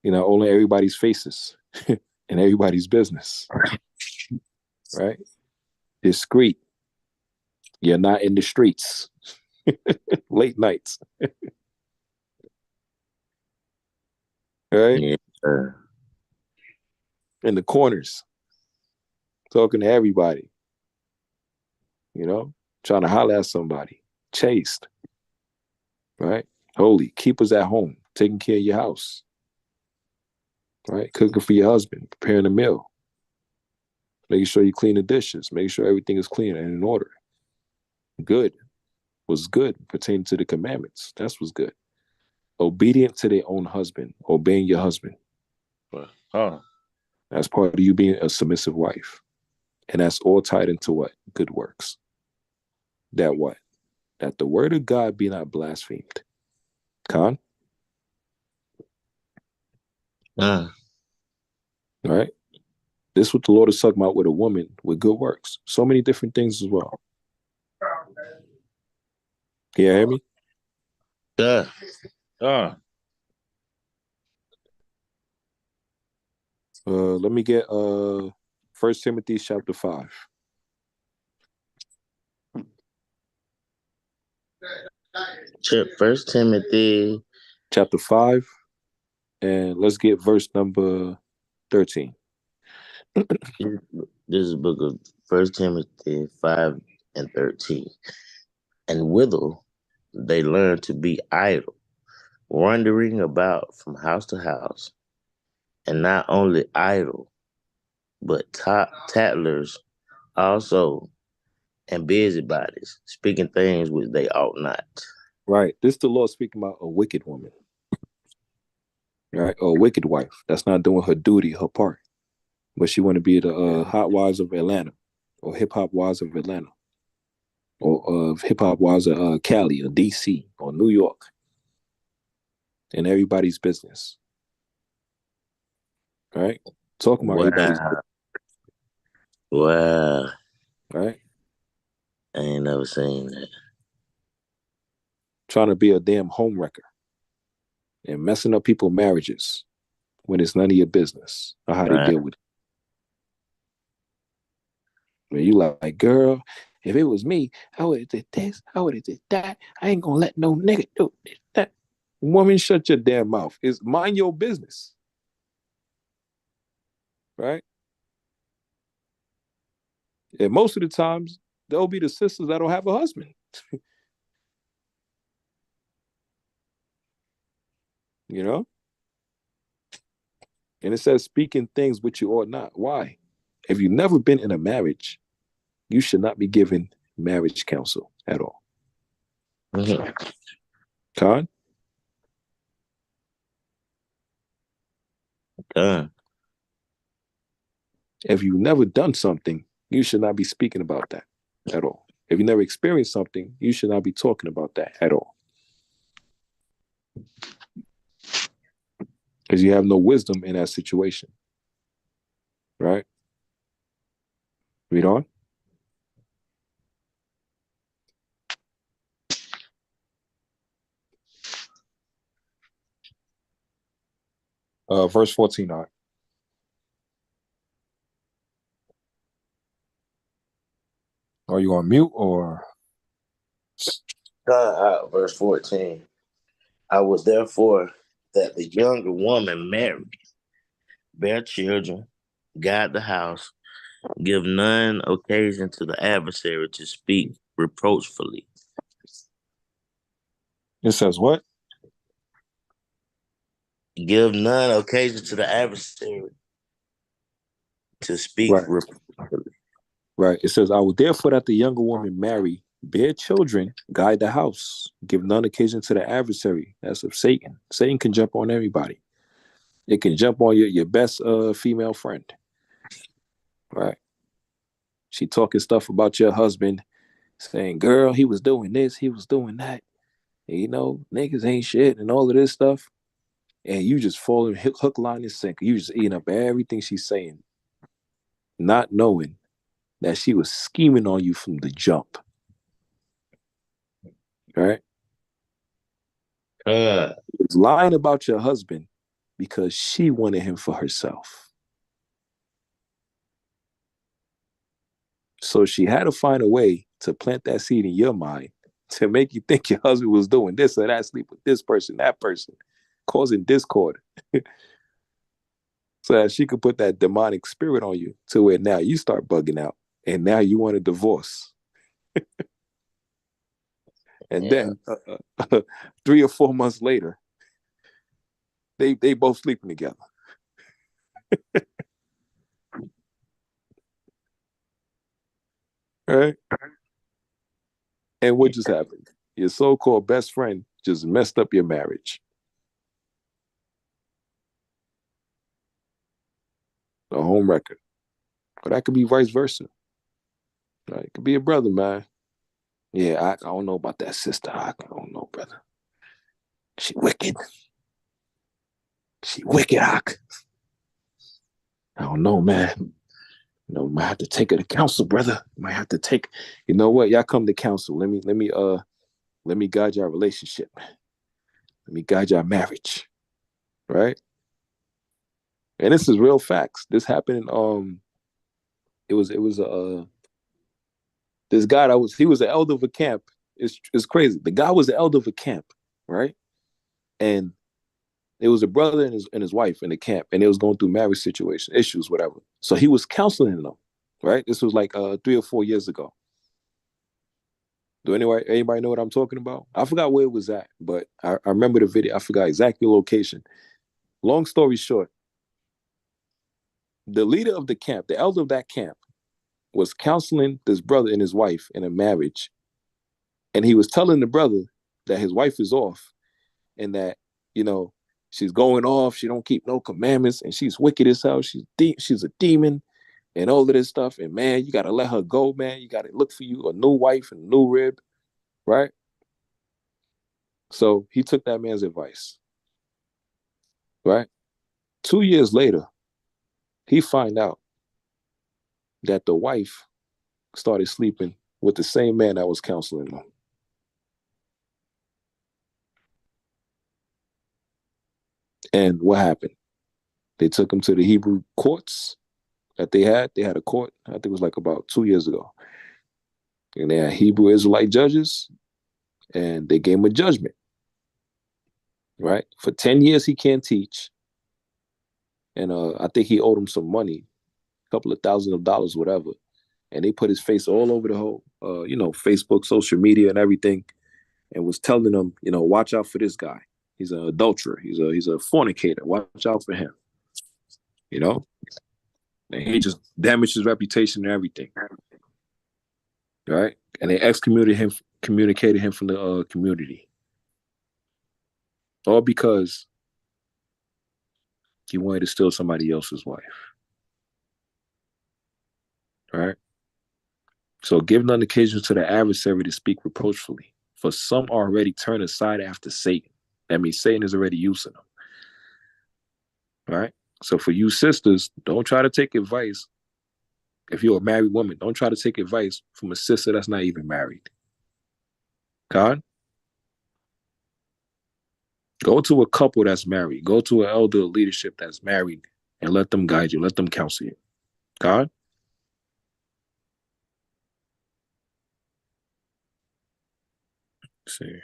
You're not all in everybody's faces and everybody's business. Right? Discreet. You're not in the streets. Late nights. Right? Yeah. In the corners. Talking to everybody. You know? Trying to holler at somebody. Chaste. Right? Holy. Keepers at home. Taking care of your house. Right? Cooking for your husband. Preparing a meal. Making sure you clean the dishes. Making sure everything is clean and in order. Good. Was good pertaining to the commandments. That's what's good. Obedient to their own husband. Obeying your husband. That's part of you being a submissive wife. And that's all tied into what? Good works. That what? That the word of God be not blasphemed. Con? All right? This is what the Lord is talking about with a woman with good works. So many different things as well. Can you hear me? Yeah. Let me get 1 Timothy chapter 5. First Timothy Chapter 5. And let's get verse number 13. This is the book of First Timothy 5 and 13. And withal they learn to be idle, wandering about from house to house, and not only idle, but tattlers also, and busybodies, speaking things which they ought not. Right. This is the Lord speaking about a wicked woman. Right. Or a wicked wife that's not doing her duty, her part. But she want to be the hot wives of Atlanta, or hip hop wives of Atlanta, or hip hop wives of Cali, or DC, or New York, and everybody's business. Right? Talking about everybody's business. Wow. Right? I ain't never seen that. Trying to be a damn home wrecker and messing up people's marriages when it's none of your business or how they deal with it. When you like, girl, if it was me, I would have did this, I would have did that. I ain't gonna let no nigga do that. Woman, shut your damn mouth. It's mind your business. Right? And most of the times, they'll be the sisters that don't have a husband. You know? And it says speaking things which you ought not. Why? If you've never been in a marriage, you should not be given marriage counsel at all. Mm-hmm. Con? If you've never done something, you should not be speaking about that at all. If you never experienced something, you should not be talking about that at all. Because you have no wisdom in that situation. Right? Read on. Verse 14. All right. Are you on mute or? Verse 14. I was therefore that the younger woman marry, bear children, guide the house, give none occasion to the adversary to speak reproachfully. It says what? Give none occasion to the adversary to speak Right. reproachfully. Right. It says, I will therefore that the younger woman marry, bear children, guide the house, give none occasion to the adversary. That's of Satan. Satan can jump on everybody. It can jump on your best female friend. Right. She talking stuff about your husband, saying, girl, he was doing this, he was doing that. And, you know, niggas ain't shit and all of this stuff. And you just falling hook, line, and sinker. You just eating up everything she's saying, not knowing that she was scheming on you from the jump. Right? Was lying about your husband because she wanted him for herself. So she had to find a way to plant that seed in your mind to make you think your husband was doing this or that, sleep with this person, that person, causing discord. So that she could put that demonic spirit on you to where now you start bugging out and now you want a divorce. And then 3 or 4 months later, they both sleeping together. Right? And what just happened? Your so-called best friend just messed up your marriage. A home record. But that could be vice versa. Right? It could be a brother, man. Yeah, I don't know about that sister. I don't know, brother. She wicked. She wicked, Hawk. I don't know, man. You know, might have to take her to counsel, brother. Might have to take. You know what? Y'all come to counsel. Let me guide your relationship. Let me guide your marriage. Right? And this is real facts. This happened in it was this guy he was the elder of a camp. It's crazy. The guy was the elder of a camp, right? And it was a brother and his wife in the camp, and they was going through marriage situation issues, whatever. So he was counseling them, right? This was like 3 or 4 years ago. Do anybody know what I'm talking about? I forgot where it was at, but I remember the video. I forgot exactly the location. Long story short, the leader of the camp, the elder of that camp, was counseling this brother and his wife in a marriage. And he was telling the brother that his wife is off and that, you know, she's going off. She don't keep no commandments and she's wicked as hell. She's a demon and all of this stuff. And man, you got to let her go, man. You got to look for you a new wife and a new rib, right? So he took that man's advice, right? 2 years later, he find out that the wife started sleeping with the same man that was counseling him. And what happened? They took him to the Hebrew courts that they had. They had a court, I think it was like about 2 years ago. And they had Hebrew Israelite judges, and they gave him a judgment, right? For 10 years, he can't teach. And I think he owed him some money, a couple of thousands of dollars, whatever. And they put his face all over the whole, Facebook, social media and everything, and was telling him, watch out for this guy. He's an adulterer. He's a fornicator. Watch out for him. And he just damaged his reputation and everything. Right? And they communicated him from the community. All because he wanted to steal somebody else's wife. Right? So give none occasion to the adversary to speak reproachfully, for some are already turned aside after Satan. That means Satan is already using them. Right? So for you sisters, don't try to take advice. If you're a married woman, don't try to take advice from a sister that's not even married. God? Go to a couple that's married. Go to an elder leadership that's married and let them guide you. Let them counsel you. God? Let's see.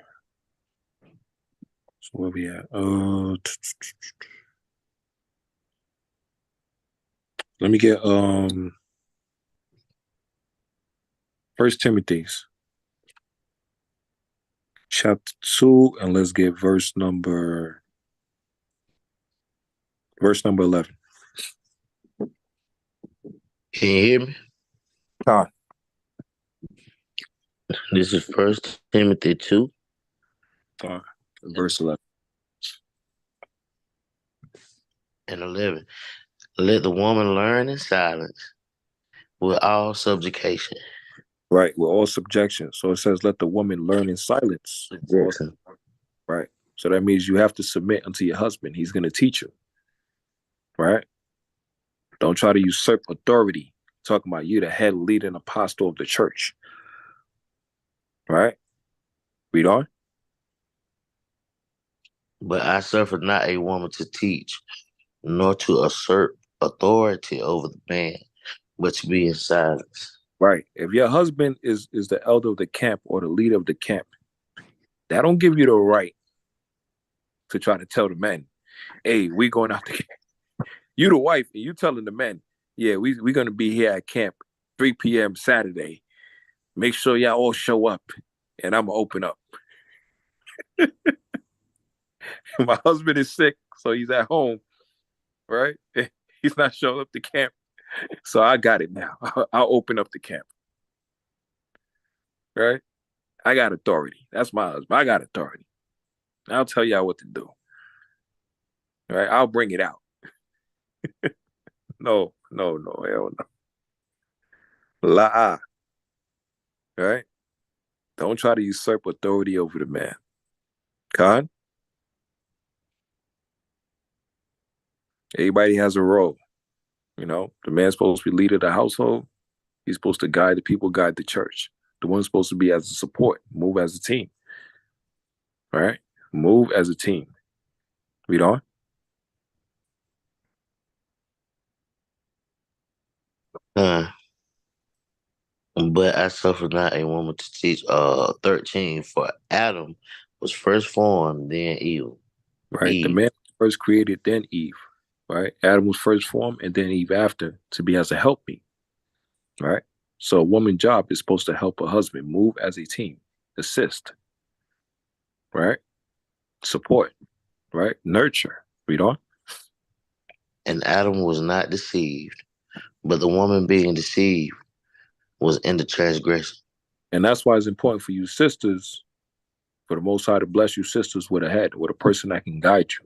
So where we at? Let me get First Timothy's chapter 2, and let's get verse number 11. Can you hear me? Ah. This is First Timothy 2. Verse 11. And 11. Let the woman learn in silence with all subjugation. Right, with all subjection. So it says, let the woman learn in silence. Subjection. Right. So that means you have to submit unto your husband. He's going to teach you. Right. Don't try to usurp authority. Talking about you, the head leading apostle of the church. Right. Read on. But I suffer not a woman to teach, nor to assert authority over the man, but to be in silence. Right. If your husband is the elder of the camp or the leader of the camp, that don't give you the right to try to tell the men, hey, we going out the camp. You the wife, and you telling the men, yeah, we're going to be here at camp 3 p.m. Saturday. Make sure y'all all show up, and I'm going to open up. My husband is sick, so he's at home, right? He's not showing up to camp. So I got it now. I'll open up the camp. Right? I got authority. That's my husband. I got authority. I'll tell y'all what to do. Right? I'll bring it out. No, hell no. La. Right? Don't try to usurp authority over the man. Khan? Everybody has a role. You know, the man's supposed to be leader of the household. He's supposed to guide the people, guide the church. The one's supposed to be as a support, move as a team. Right? Move as a team. Read on. But I suffer not a woman to teach. 13. For Adam was first formed, then Eve. Right? The man was first created, then Eve. Right? Adam was first formed, and then Eve after to be as a helpmeet. Right? So a woman's job is supposed to help her husband move as a team, assist. Right? Support. Right? Nurture. Read on. And Adam was not deceived, but the woman being deceived was in the transgression. And that's why it's important for you sisters, for the Most High to bless you sisters with a head, with a person that can guide you.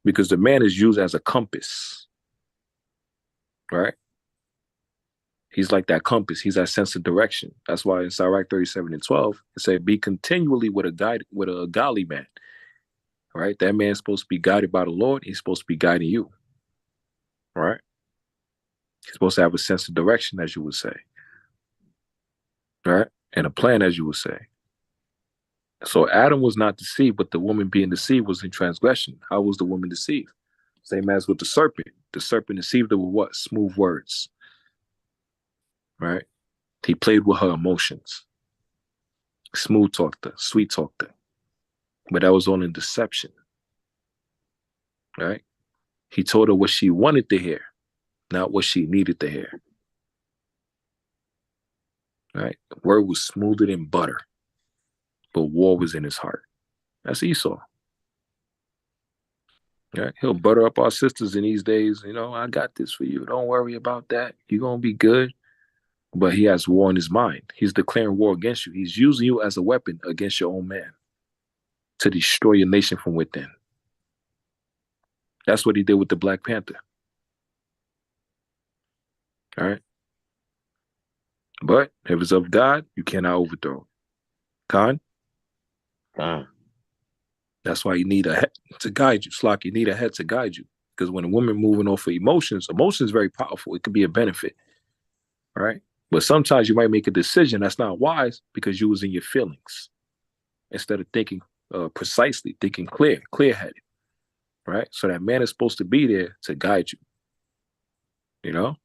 Because the man is used as a compass. Right? He's like that compass. He's that sense of direction. That's why in Sirach 37:12, it said, be continually with a godly man. Right? That man's supposed to be guided by the Lord. He's supposed to be guiding you. Right? He's supposed to have a sense of direction, as you would say. Right? And a plan, as you would say. So Adam was not deceived, but the woman being deceived was in transgression. How was the woman deceived? Same as with the serpent. The serpent deceived her with what? Smooth words. Right? He played with her emotions. Smooth talked her, sweet talked her. But that was all in deception. Right? He told her what she wanted to hear, not what she needed to hear. Right? The word was smoother than butter, but war was in his heart. That's Esau. Right? He'll butter up our sisters in these days. You know, I got this for you. Don't worry about that. You're going to be good. But he has war in his mind. He's declaring war against you. He's using you as a weapon against your own man to destroy your nation from within. That's what he did with the Black Panther. All right? But if it's of God, you cannot overthrow. Khan? That's why you need a head to guide you. Slock, you need a head to guide you. Because when a woman moving off of emotions is very powerful. It could be a benefit. All right? But sometimes you might make a decision that's not wise because you was in your feelings. Instead of thinking precisely, thinking clear-headed. Right? So that man is supposed to be there to guide you. You know?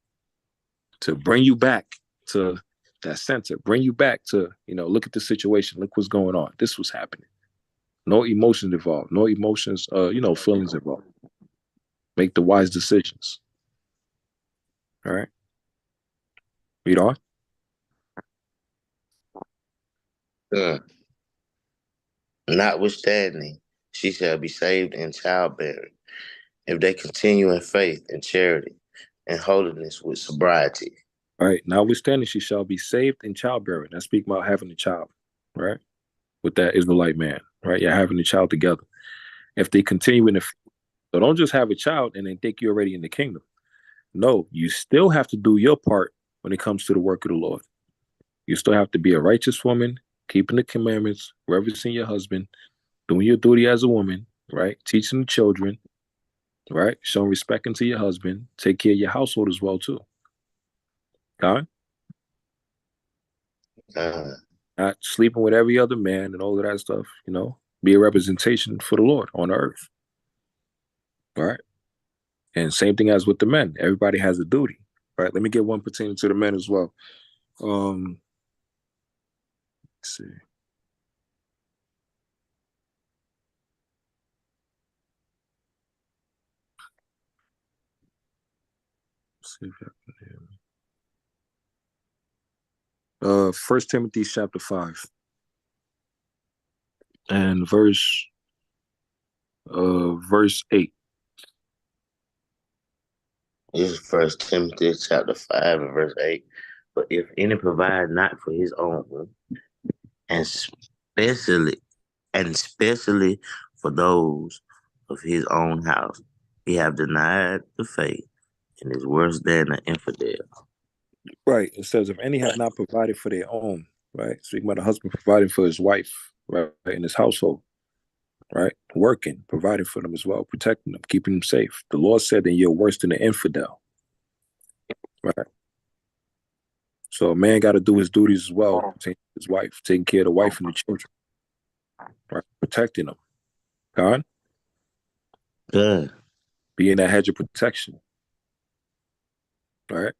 To bring you back to that center, bring you back to, look at the situation, look what's going on. This was happening. No emotions involved, no emotions, feelings involved. Make the wise decisions. All right. Read on. Notwithstanding, she shall be saved in childbearing, if they continue in faith and charity and holiness with sobriety. All right. Notwithstanding, she shall be saved in childbearing. That's speaking about having a child, right? With that Israelite man, right? You're having a child together. If they continue in the, so don't just have a child and then think you're already in the kingdom. No, you still have to do your part when it comes to the work of the Lord. You still have to be a righteous woman, keeping the commandments, reverencing your husband, doing your duty as a woman, right? Teaching the children, right? Showing respect unto your husband. Take care of your household as well, too. God? Not sleeping with every other man and all of that stuff, Be a representation for the Lord on earth. Right? And same thing as with the men. Everybody has a duty. Right? Let me get one pertaining to the men as well. Let's see. Let's see if I can hear me. 1 Timothy chapter 5 and verse 8. This is 1 Timothy chapter 5 and verse 8. But if any provide not for his own, and especially for those of his own house, he have denied the faith and is worse than an infidel. Right. It says, if any have not provided for their own, right? Speaking about a husband providing for his wife, right, in his household, right? Working, providing for them as well, protecting them, keeping them safe. The Lord said that you're worse than an infidel. Right. So a man got to do his duties as well, taking his wife, taking care of the wife and the children, right? Protecting them. God? Good. Being that hedge of protection. Right?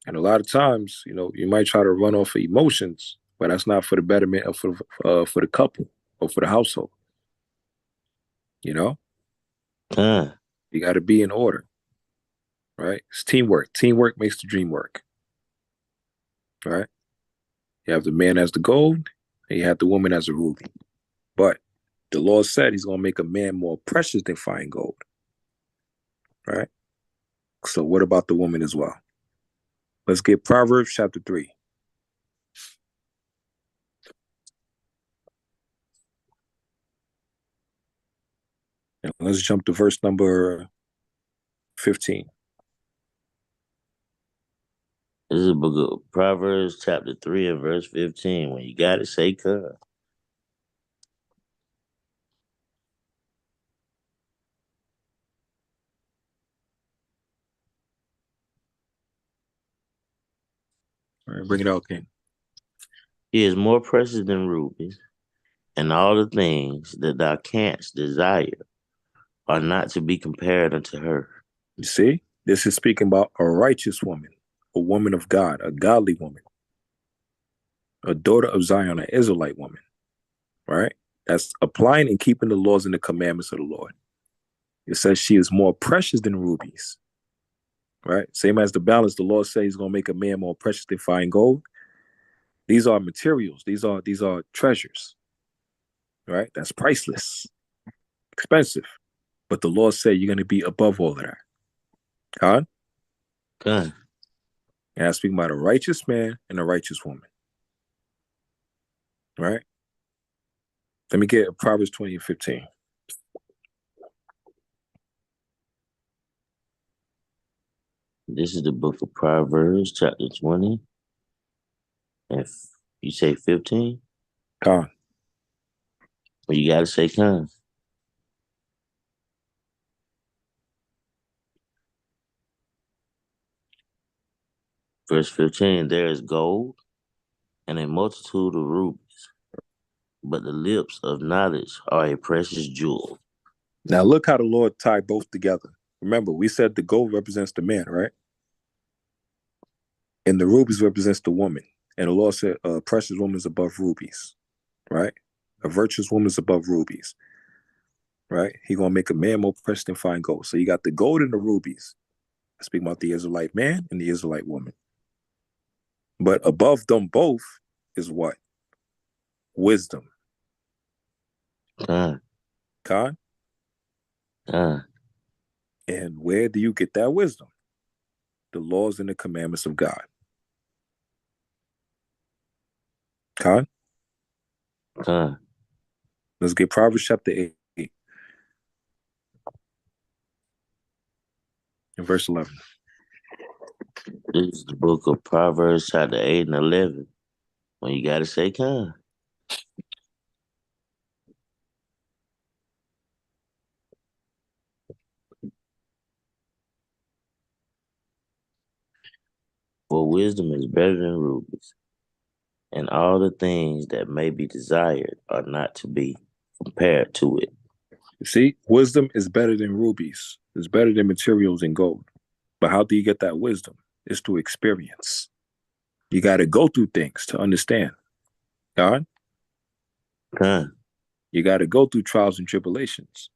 And a lot of times, you might try to run off of emotions, but that's not for the betterment of for the couple or for the household. You got to be in order. Right? It's teamwork. Teamwork makes the dream work. Right? You have the man as the gold, and you have the woman as a ruby. But the Lord said he's going to make a man more precious than fine gold. Right? So what about the woman as well? Let's get Proverbs chapter 3. And let's jump to verse number 15. This is the book of Proverbs chapter 3 and verse 15. When you got it, say come. All right, bring it out, King. He is more precious than rubies, and all the things that thou canst desire are not to be compared unto her. You see, this is speaking about a righteous woman, a woman of God, a godly woman, a daughter of Zion, an Israelite woman, right? That's applying and keeping the laws and the commandments of the Lord. It says she is more precious than rubies, right? Same as the balance, the Lord says he's going to make a man more precious than fine gold. These are materials. These are treasures, right? That's priceless, expensive. But the Lord said you're going to be above all of that. God? God. And I speak about a righteous man and a righteous woman. Right? Let me get Proverbs 20 and 15. This is the book of Proverbs, chapter 20. And you say 15? Con. Well, you got to say con. Verse 15, there is gold and a multitude of rubies, but the lips of knowledge are a precious jewel. Now look how the Lord tied both together. Remember, we said the gold represents the man, right? And the rubies represents the woman. And the Lord said, a precious woman is above rubies, right? A virtuous woman is above rubies, right? He gonna make a man more precious than fine gold. So you got the gold and the rubies. I speak about the Israelite man and the Israelite woman. But above them both is what? Wisdom. Con. Con? Con. And where do you get that wisdom? The laws and the commandments of God. Con? Con. Let's get Proverbs chapter 8 and verse 11. This is the book of Proverbs, chapter 8 and 11. When you got to say con. For wisdom is better than rubies, and all the things that may be desired are not to be compared to it. You see, wisdom is better than rubies. It's better than materials and gold. But how do you get that wisdom? It's through experience. You got to go through things to understand. God? Con. You got to go through trials and tribulations,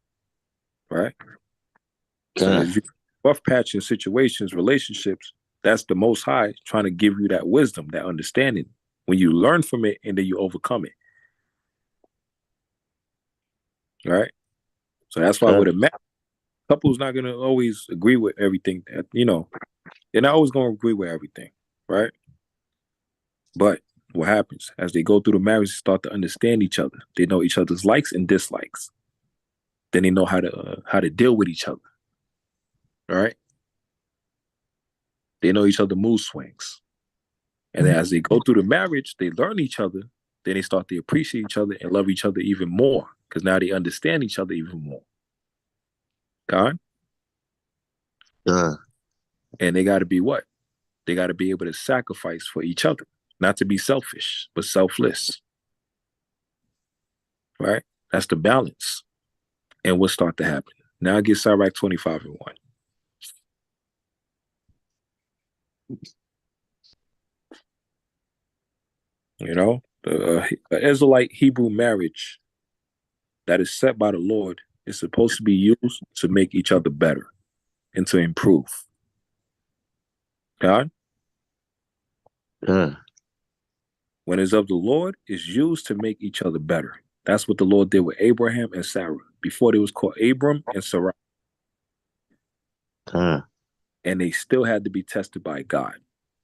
right? So Con. as you rough patching situations, relationships, that's the Most High trying to give you that wisdom, that understanding. When you learn from it and then you overcome it, right? So that's why Con. with a man, couple's not gonna always agree with everything. They're not always gonna agree with everything, right? But what happens as they go through the marriage, they start to understand each other. They know each other's likes and dislikes. Then they know how to deal with each other. All right. They know each other mood swings. And then as they go through the marriage, they learn each other. Then they start to appreciate each other and love each other even more. Because now they understand each other even more. God? Con. And they gotta be what? They gotta be able to sacrifice for each other. Not to be selfish, but selfless. Right? That's the balance. And what start to happen? Now get Sirach 25 and 1. You know, the Israelite Hebrew marriage that is set by the Lord is supposed to be used to make each other better and to improve. God, Con. when it's of the Lord, is used to make each other better. That's what the Lord did with Abraham and Sarah. Before they was called Abram and Sarai. Con. And they still had to be tested by God.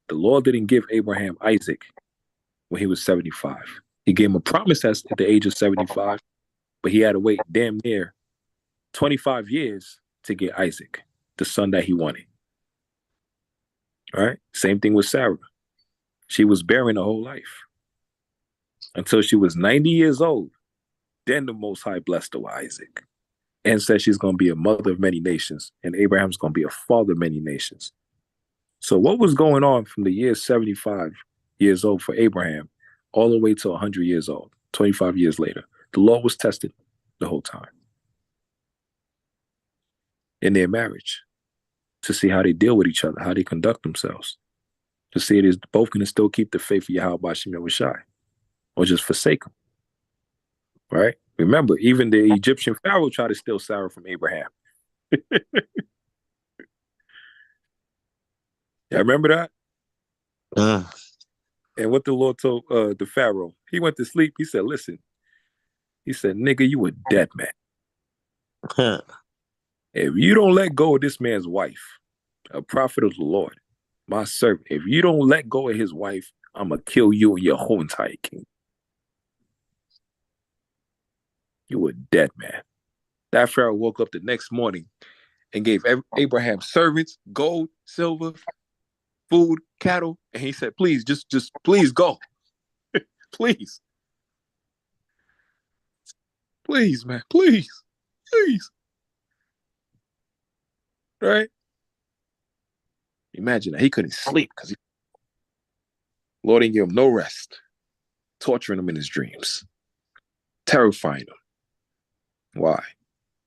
The Lord didn't give Abraham Isaac when he was 75. He gave him a promise at the age of 75, but he had to wait damn near 25 years to get Isaac, the son that he wanted. All right? Same thing with Sarah. She was barren her whole life until she was 90 years old. Then the Most High blessed her with Isaac and said she's going to be a mother of many nations, and Abraham's going to be a father of many nations. So what was going on from the year 75 years old for Abraham all the way to 100 years old, 25 years later? The Lord was tested the whole time in their marriage to see how they deal with each other, how they conduct themselves, to see it is both going to still keep the faith of Yahweh Bashim Yahushai or just forsake them, right? Remember, even the Egyptian Pharaoh tried to steal Sarah from Abraham. Yeah, remember that? Con. And what the Lord told the Pharaoh, he went to sleep. He said, listen, he said, nigga, you a dead man. Con. If you don't let go of this man's wife, a prophet of the Lord, my servant, if you don't let go of his wife, I'm going to kill you and your whole entire kingdom. You a dead man. That Pharaoh woke up the next morning and gave Abraham servants, gold, silver, food, cattle. And he said, please, just please go. Please. Please, man. Please. Please. Right? Imagine that. He couldn't sleep because Lord didn't give him no rest, torturing him in his dreams, terrifying him. Why?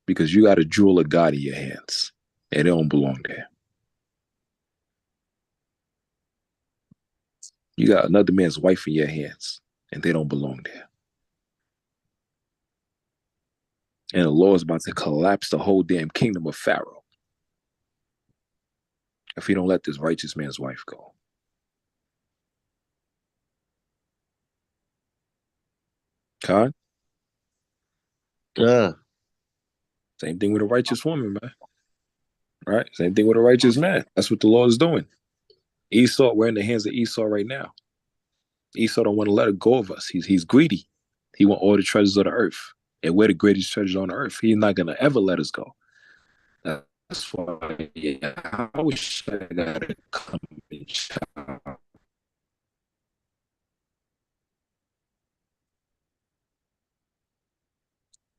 Because you got a jewel of God in your hands, and it don't belong there. You got another man's wife in your hands, and they don't belong there. And the Lord is about to collapse the whole damn kingdom of Pharaoh if he don't let this righteous man's wife go. Con? Yeah. Same thing with a righteous woman, man. Right? Same thing with a righteous man. That's what the Lord is doing. Esau, we're in the hands of Esau right now. Esau don't want to let it go of us. He's greedy. He want all the treasures of the earth. And we're the greatest treasures on earth. He's not going to ever let us go. That's why, yeah, I wish I got to come and child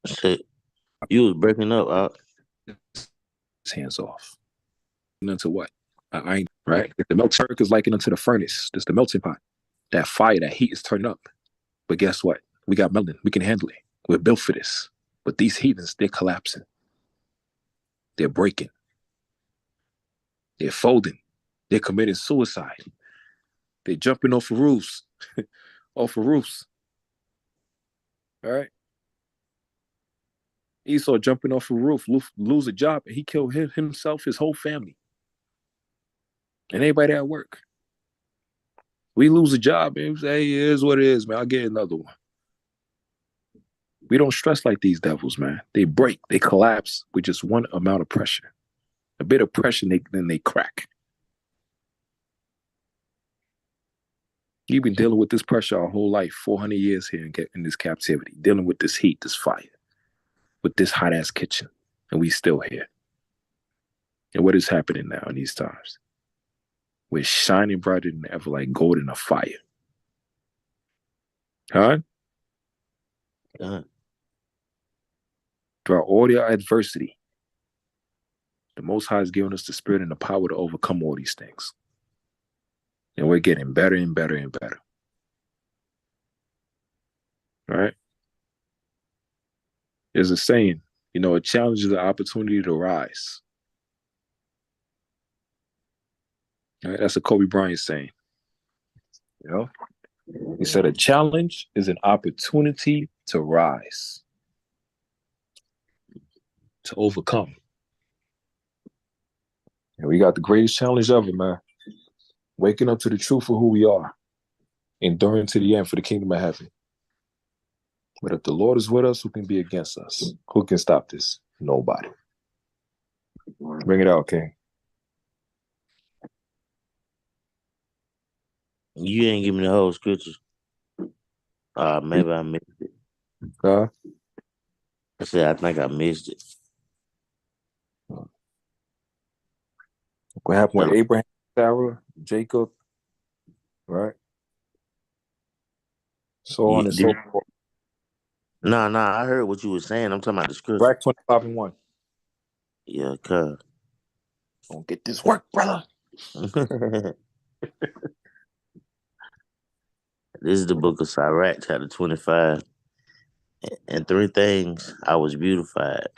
Shit. You was breaking up. his hands off. And into what? I ain't right. The melting Turk is likened unto the furnace. This the melting pot. That fire, that heat is turned up. But guess what? We got melting. We can handle it. We're built for this. But these heathens, they're collapsing. They're breaking. They're folding. They're committing suicide. They're jumping off of roofs. Off of roofs. All right. Esau jumping off a roof, lose a job, and he killed himself, his whole family, and everybody at work. We lose a job, and we say, hey, it is what it is, man. I'll get another one. We don't stress like these devils, man. They break, they collapse with just one amount of pressure. A bit of pressure, then they crack. You've been dealing with this pressure our whole life, 400 years here in this captivity, dealing with this heat, this fire, with this hot-ass kitchen, and we still here. And what is happening now in these times? We're shining brighter than ever, like gold in a fire. Huh? Throughout all the adversity, the Most High has given us the spirit and the power to overcome all these things. And we're getting better and better and better. All right? There's a saying, a challenge is an opportunity to rise. All right? That's a Kobe Bryant saying. He said a challenge is an opportunity to rise, to overcome. And we got the greatest challenge ever, man. Waking up to the truth of who we are, enduring to the end for the kingdom of heaven. But if the Lord is with us, who can be against us? Who can stop this? Nobody. Bring it out, King. You ain't give me the whole scripture. Maybe I missed it. I said I think I missed it. What happened with Abraham, Sarah, Jacob, right? So on and so forth. Nah, I heard what you were saying. I'm talking about the scripture. Rack 25 and 1. Yeah, cuz. Don't get this work, brother. This is the book of Sirach, chapter 25. And three things I was beautified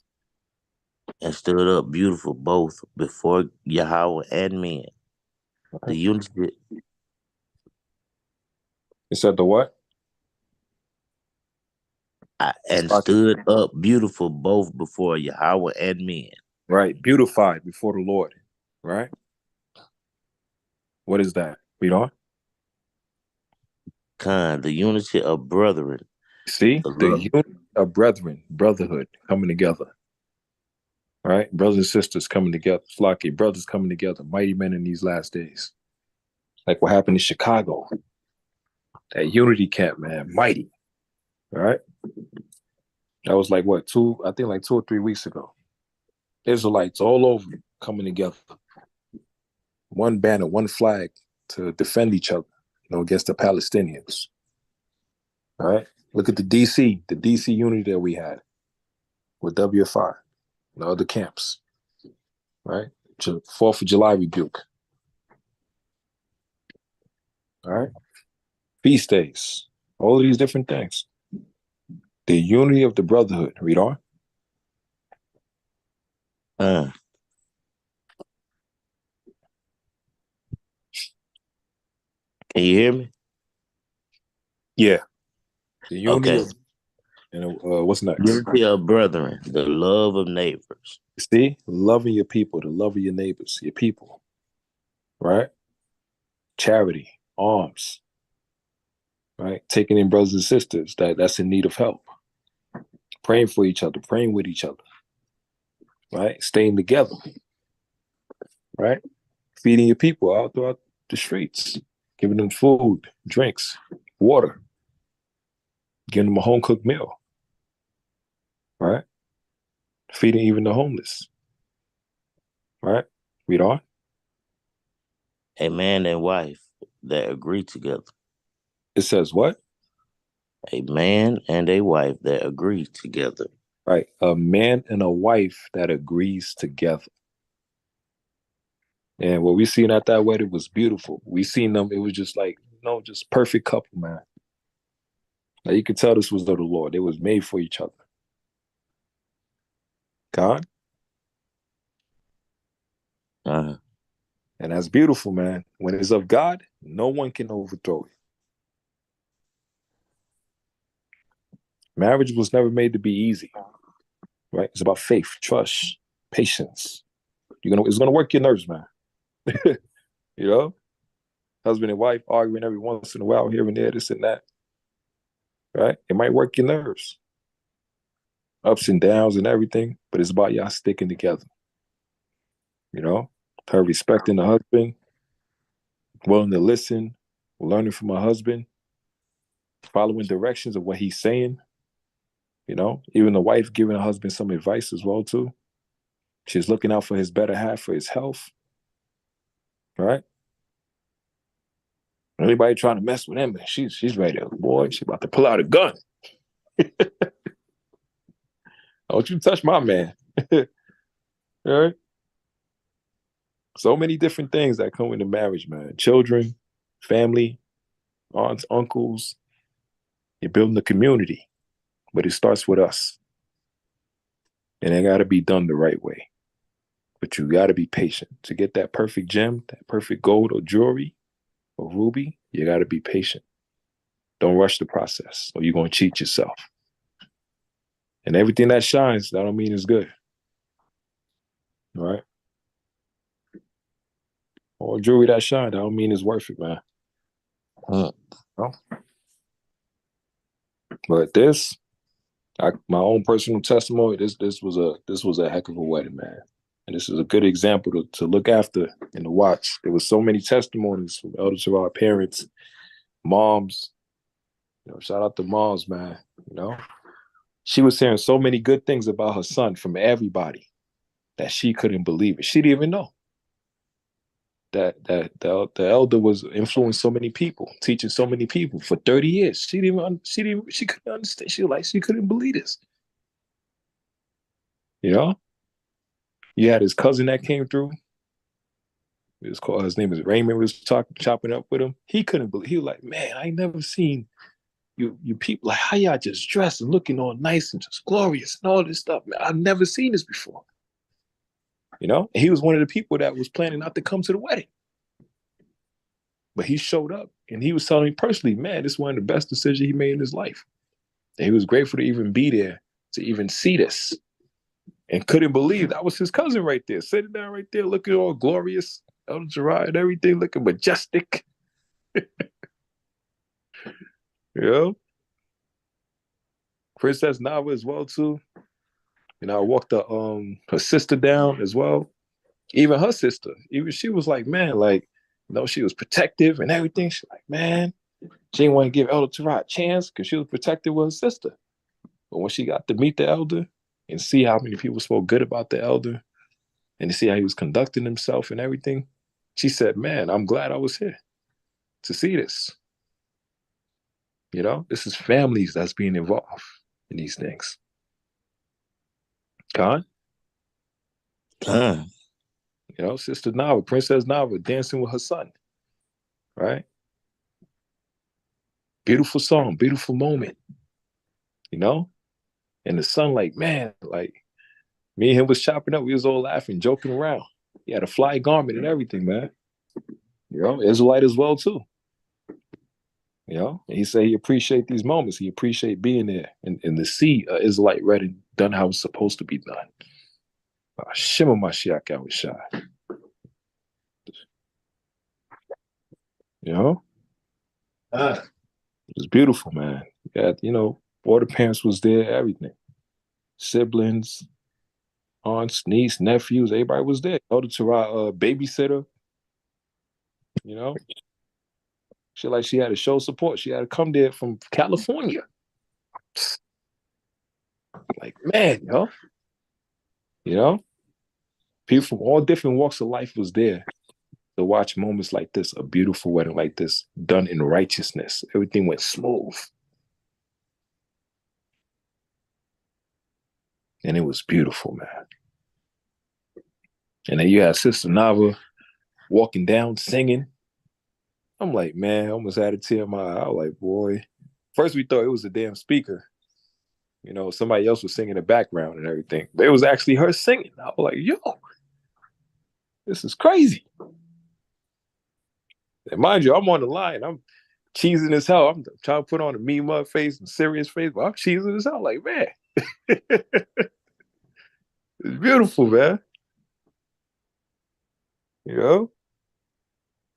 and stood up beautiful both before Yahweh and men. The unity. It said the what? And stood up beautiful both before Yahweh and men. Right, beautified before the Lord, right? What is that? Read on. The unity of brethren. See, the unity of brethren, brotherhood coming together. Right? Brothers and sisters coming together. Flocky, brothers coming together. Mighty men in these last days. Like what happened in Chicago. That unity camp, man. Mighty. All right? That was like what, 2 or 3 weeks ago. Israelites all over coming together. One banner, one flag to defend each other, against the Palestinians. All right? Look at the DC unity that we had with WFI, the other camps. Right? 4th of July rebuke. All right? Feast days. All of these different things. The unity of the brotherhood. Read on. Can you hear me? Yeah. The unity Okay. of, and what's next? Unity of brethren, the love of neighbors. See, loving your people, the love of your neighbors, your people, right? Charity, alms, right? Taking in brothers and sisters that's in need of help, praying for each other, praying with each other, right? Staying together, right? Feeding your people out throughout the streets, giving them food, drinks, water, giving them a home cooked meal, right? Feeding even the homeless, right? Read on. A man and wife that agree together. It says what? A man and a wife that agree together. Right. A man and a wife that agrees together. And what we seen at that wedding was beautiful. We seen them, it was just like, just perfect couple, man. Like you could tell this was of the Lord. They was made for each other. God. Uh-huh. And that's beautiful, man. When it's of God, no one can overthrow it. Marriage was never made to be easy, right? It's about faith, trust, patience. It's gonna work your nerves, man. You know, husband and wife arguing every once in a while here and there, this and that, right? It might work your nerves, ups and downs and everything, but it's about y'all sticking together. You know, her respecting the husband, willing to listen, learning from her husband, following directions of what he's saying. You know, even the wife giving her husband some advice as well too. She's looking out for his better half, for his health. Right? Anybody trying to mess with him, she's ready to, boy, she's about to pull out a gun. Don't you touch my man. All right? So many different things that come into marriage, man. Children, family, aunts, uncles. You're building a community, but it starts with us. And it got to be done the right way. But you got to be patient. To get that perfect gem, that perfect gold or jewelry or ruby, you got to be patient. Don't rush the process or you're going to cheat yourself. And everything that shines, that don't mean it's good. All right? Or jewelry that shines, that don't mean it's worth it, man. No? But this, my own personal testimony, this was a heck of a wedding, man. And this is a good example to look after and to watch. There was so many testimonies from elders to our parents, moms. Shout out to moms, man. She was hearing so many good things about her son from everybody that she couldn't believe it. She didn't even know that the elder was influencing so many people, teaching so many people for 30 years. She couldn't understand. She couldn't believe this. You had his cousin that came through. His name is Raymond, was chopping up with him. He couldn't believe. He was like, man, I ain't never seen you people, like how y'all just dressed and looking all nice and just glorious and all this stuff. Man, I've never seen this before. And he was one of the people that was planning not to come to the wedding. But he showed up and he was telling me personally, man, this is one of the best decisions he made in his life. And he was grateful to even be there, to even see this. And couldn't believe that was his cousin right there, sitting down right there, looking all glorious, Elder Gerard and everything, looking majestic. Princess Nava as well too. I walked her sister down as well. Even her sister, even she was like, man, like, she was protective and everything. She's like, man, she didn't want to give Elder Gerard a chance because she was protective with her sister. But when she got to meet the elder and see how many people spoke good about the elder and to see how he was conducting himself and everything, she said, man, I'm glad I was here to see this. This is families that's being involved in these things. Khan? Sister Nava, Princess Nava dancing with her son. Right? Beautiful song, beautiful moment. And the son, like, man, like, me and him was chopping up. We was all laughing, joking around. He had a fly garment and everything, man. Israelite as well, too. You know, and he said he appreciate these moments. He appreciate being there and the sea is like read and done how it's supposed to be done. Shimmer Mashiach out with Shai. You know? It was beautiful, man. Yeah, you know, all the parents was there, everything. Siblings, aunts, niece, nephews, everybody was there. Elder Torah babysitter, you know. She had to show support. She had to come there from California. Like, man, you know, people from all different walks of life was there to watch moments like this, a beautiful wedding like this, done in righteousness. Everything went smooth. And it was beautiful, man. And then you had Sister Nava walking down, singing. I'm like, man, I almost had a tear in my eye. I was like, boy. First we thought it was a damn speaker. You know, somebody else was singing in the background and everything. But it was actually her singing. I was like, yo, this is crazy. And mind you, I'm on the line. I'm cheesing as hell. I'm trying to put on a me mud face and serious face, but I'm cheesing as hell. Like, man. It's beautiful, man. You know?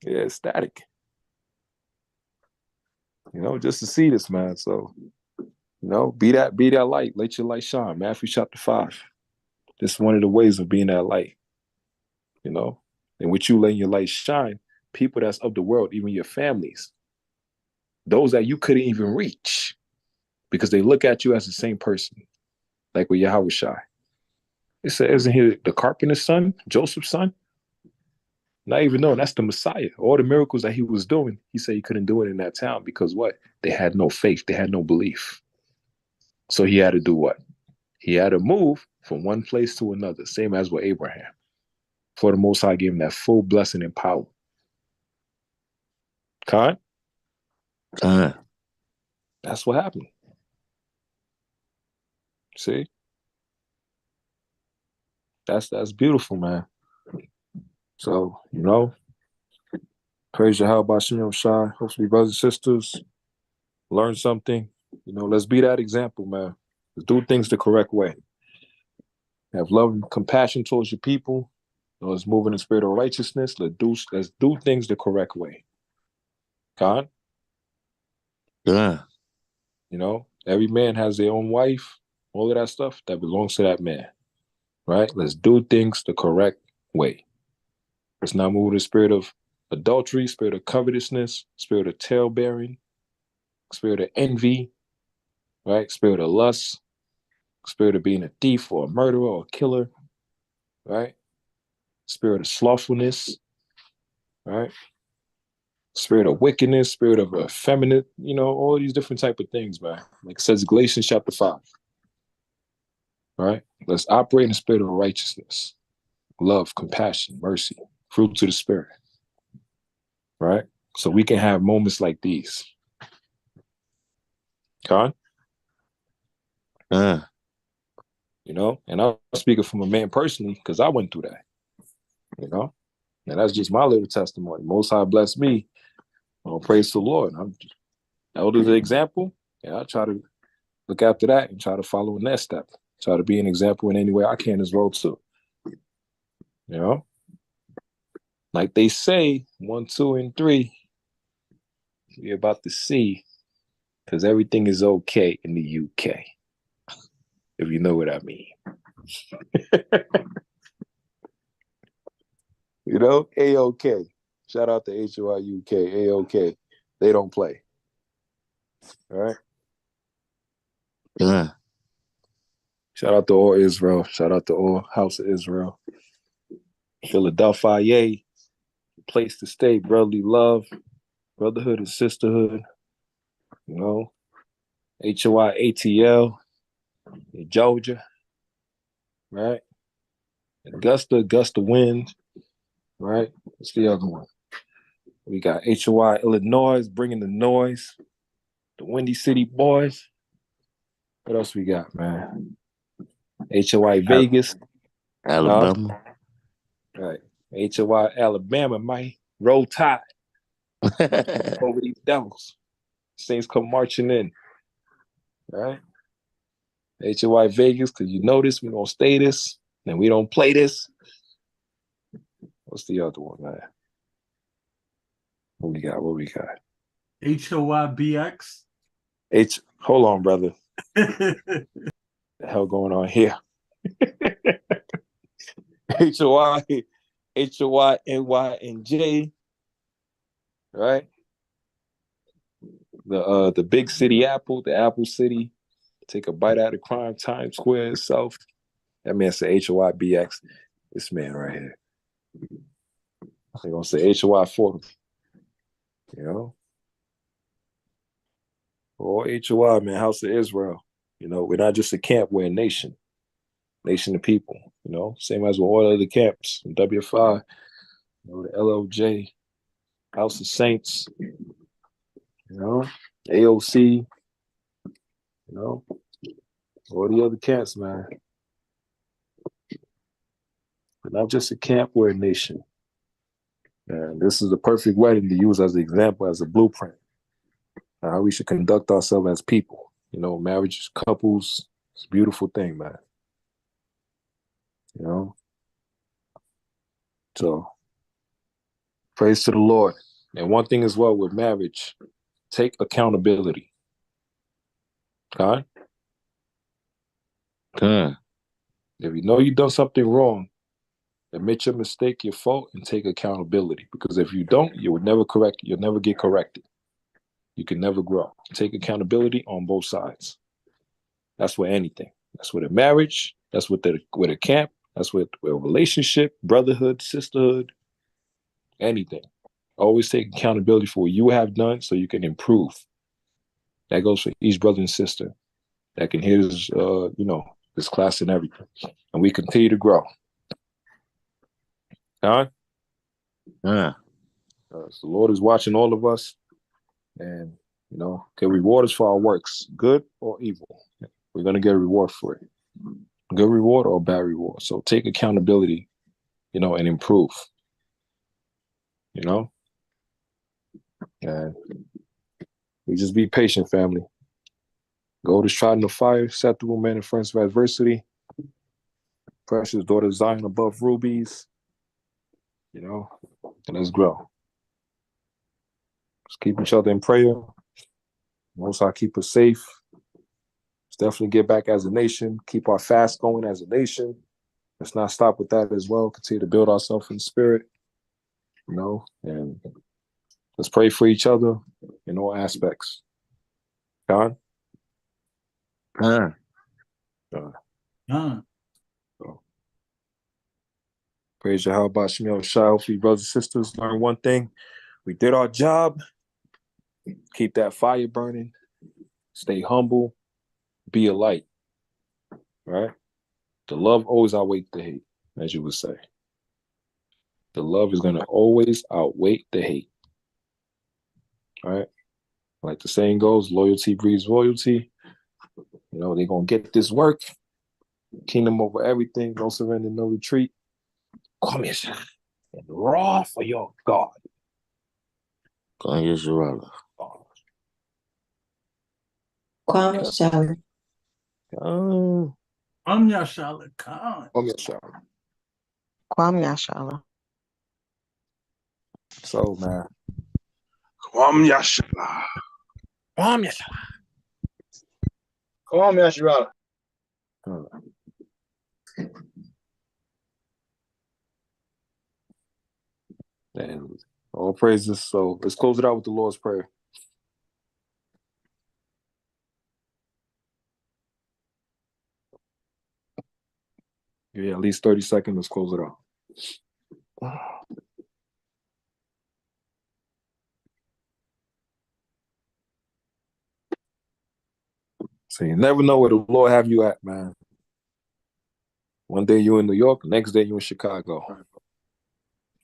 Yeah, ecstatic. You know, just to see this, man. So, you know, be that light. Let your light shine. Matthew chapter 5. This is one of the ways of being that light. You know? And with you letting your light shine, people that's of the world, even your families, those that you couldn't even reach, because they look at you as the same person, like with Yahweh Shai. It said, isn't he the carpenter's son, Joseph's son? Not even knowing that's the Messiah. All the miracles that he was doing, he said he couldn't do it in that town because what? They had no faith. They had no belief. So he had to do what? He had to move from one place to another, same as with Abraham. For the Most High gave him that full blessing and power. Khan? That's what happened. See? That's beautiful, man. So, you know, praise Yahweh Bashim Shai. Hopefully, brothers and sisters, learn something. You know, let's be that example, man. Let's do things the correct way. Have love and compassion towards your people. You know, let's move in the spirit of righteousness. Let's do things the correct way. Khan? Yeah. You know, every man has their own wife, all of that stuff that belongs to that man. Right? Let's do things the correct way. Let's not move in the spirit of adultery, spirit of covetousness, spirit of tale-bearing, spirit of envy, right? Spirit of lust, spirit of being a thief or a murderer or a killer, right? Spirit of slothfulness, right? Spirit of wickedness, spirit of effeminate, you know, all these different type of things, man. Like it says Galatians chapter 5, right? Let's operate in the spirit of righteousness, love, compassion, mercy, fruit to the spirit, right? So we can have moments like these. Con? You know, and I'm speaking from a man personally because I went through that, you know, and that's just my little testimony. Most High bless me. Oh, praise the Lord. That was the example. And I try to look after that and try to follow in that step. Try to be an example in any way I can as well, too. You know? Like they say, 1, 2, and 3, you're about to see, because everything is okay in the UK, if you know what I mean. You know? A-OK. Shout out to HOIUK. A-OK. They don't play. All right? Yeah. Shout out to all Israel. Shout out to all House of Israel. Philadelphia, place to stay, brotherly love, brotherhood and sisterhood. You know, HOIATL in Georgia, right? Augusta wind, right? What's the other one? We got HOI Illinois bringing the noise, the Windy City Boys. What else we got, man? HOI Vegas, Alabama. right? HOI Alabama, might roll tide over these devils. Saints come marching in. Right? HOI Vegas, because you know this, we don't stay this, and we don't play this. What's the other one, man? What we got? HOYBX. Hold on, brother. The hell going on here? HOY, NY, right? The big city apple, the apple city. Take a bite out of crime, Times Square itself. That man said HOYBX. This man right here. They're gonna say HOY for him. You know? Or HOI, man, House of Israel. You know, we're not just a camp, we're a nation. Nation of people, you know, same as with all other camps. WFI, you know, the LLJ, House of Saints, you know, AOC, you know, all the other camps, man. We're not just a camp, we're a nation. And this is the perfect wedding to use as an example, as a blueprint. How we should conduct ourselves as people. You know, marriage, couples, it's a beautiful thing, man. You know? So, praise to the Lord. And one thing as well with marriage, take accountability. Okay? If you know you've done something wrong, admit your mistake, your fault, and take accountability. Because if you don't, you'll never get corrected. You can never grow. Take accountability on both sides. That's with anything. That's with a marriage. That's with a camp. That's with a relationship, brotherhood, sisterhood, anything. Always take accountability for what you have done so you can improve. That goes for each brother and sister that can hear this, this class and everything. And we continue to grow. Huh? Yeah. So the Lord is watching all of us and, you know, can reward us for our works, good or evil. We're going to get a reward for it. Good reward or bad reward. So take accountability, you know, and improve. You know? And we just be patient, family. Gold is tried in the fire, acceptable man in friends of adversity. Precious daughter Zion above rubies. You know? And let's grow. Let's keep each other in prayer. Most High keep us safe. Let's definitely get back as a nation. Keep our fast going as a nation. Let's not stop with that as well. Continue to build ourselves in spirit. You know? And let's pray for each other in all aspects. God? So, praise Yahweh Shemel Shai. Hopefully, brothers and sisters, learn one thing. We did our job. Keep that fire burning. Stay humble. Be a light. Right? The love always outweighs the hate, as you would say. The love is going to always outweigh the hate. All right? Like the saying goes, loyalty breeds loyalty. You know, they're going to get this work. Kingdom over everything. No surrender, no retreat. Come here, son. And raw for your God. Come here, Sharala. Kwame Shala. Oh. I'm Yashala Khan. Come here, son. Kwame Yashala. So, man. Kwam Yashala. Come here, son. Come on, man, Shirala. And all praises. So let's close it out with the Lord's Prayer. Yeah, at least 30 seconds. Let's close it out. So you never know where the Lord have you at, man. One day you in New York, the next day you in Chicago.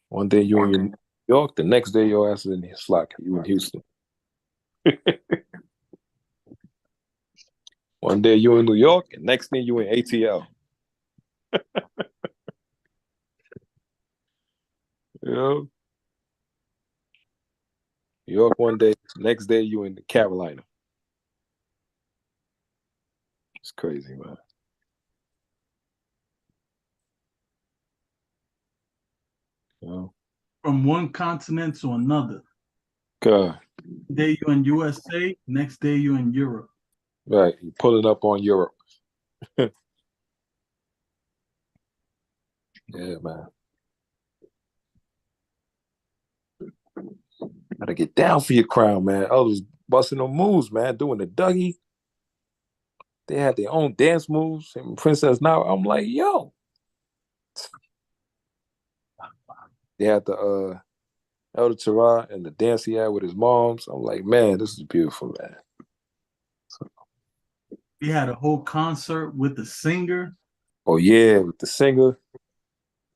One day you in New York, the next day your ass is in Slack. You in Houston. One day you in New York, and next thing you in ATL. You know? New York one day, next day you in Carolina. It's crazy, man. You know? From one continent to another. God. Day you in USA, next day you in Europe. Right. You pulling up on Europe. Yeah, man. Gotta get down for your crown, man. Others busting them moves, man, doing the Dougie. They had their own dance moves. And Princess Now, I'm like, yo. They had the Elder Terah and the dance he had with his moms. I'm like, man, this is beautiful, man. We had a whole concert with the singer. Oh yeah, with the singer.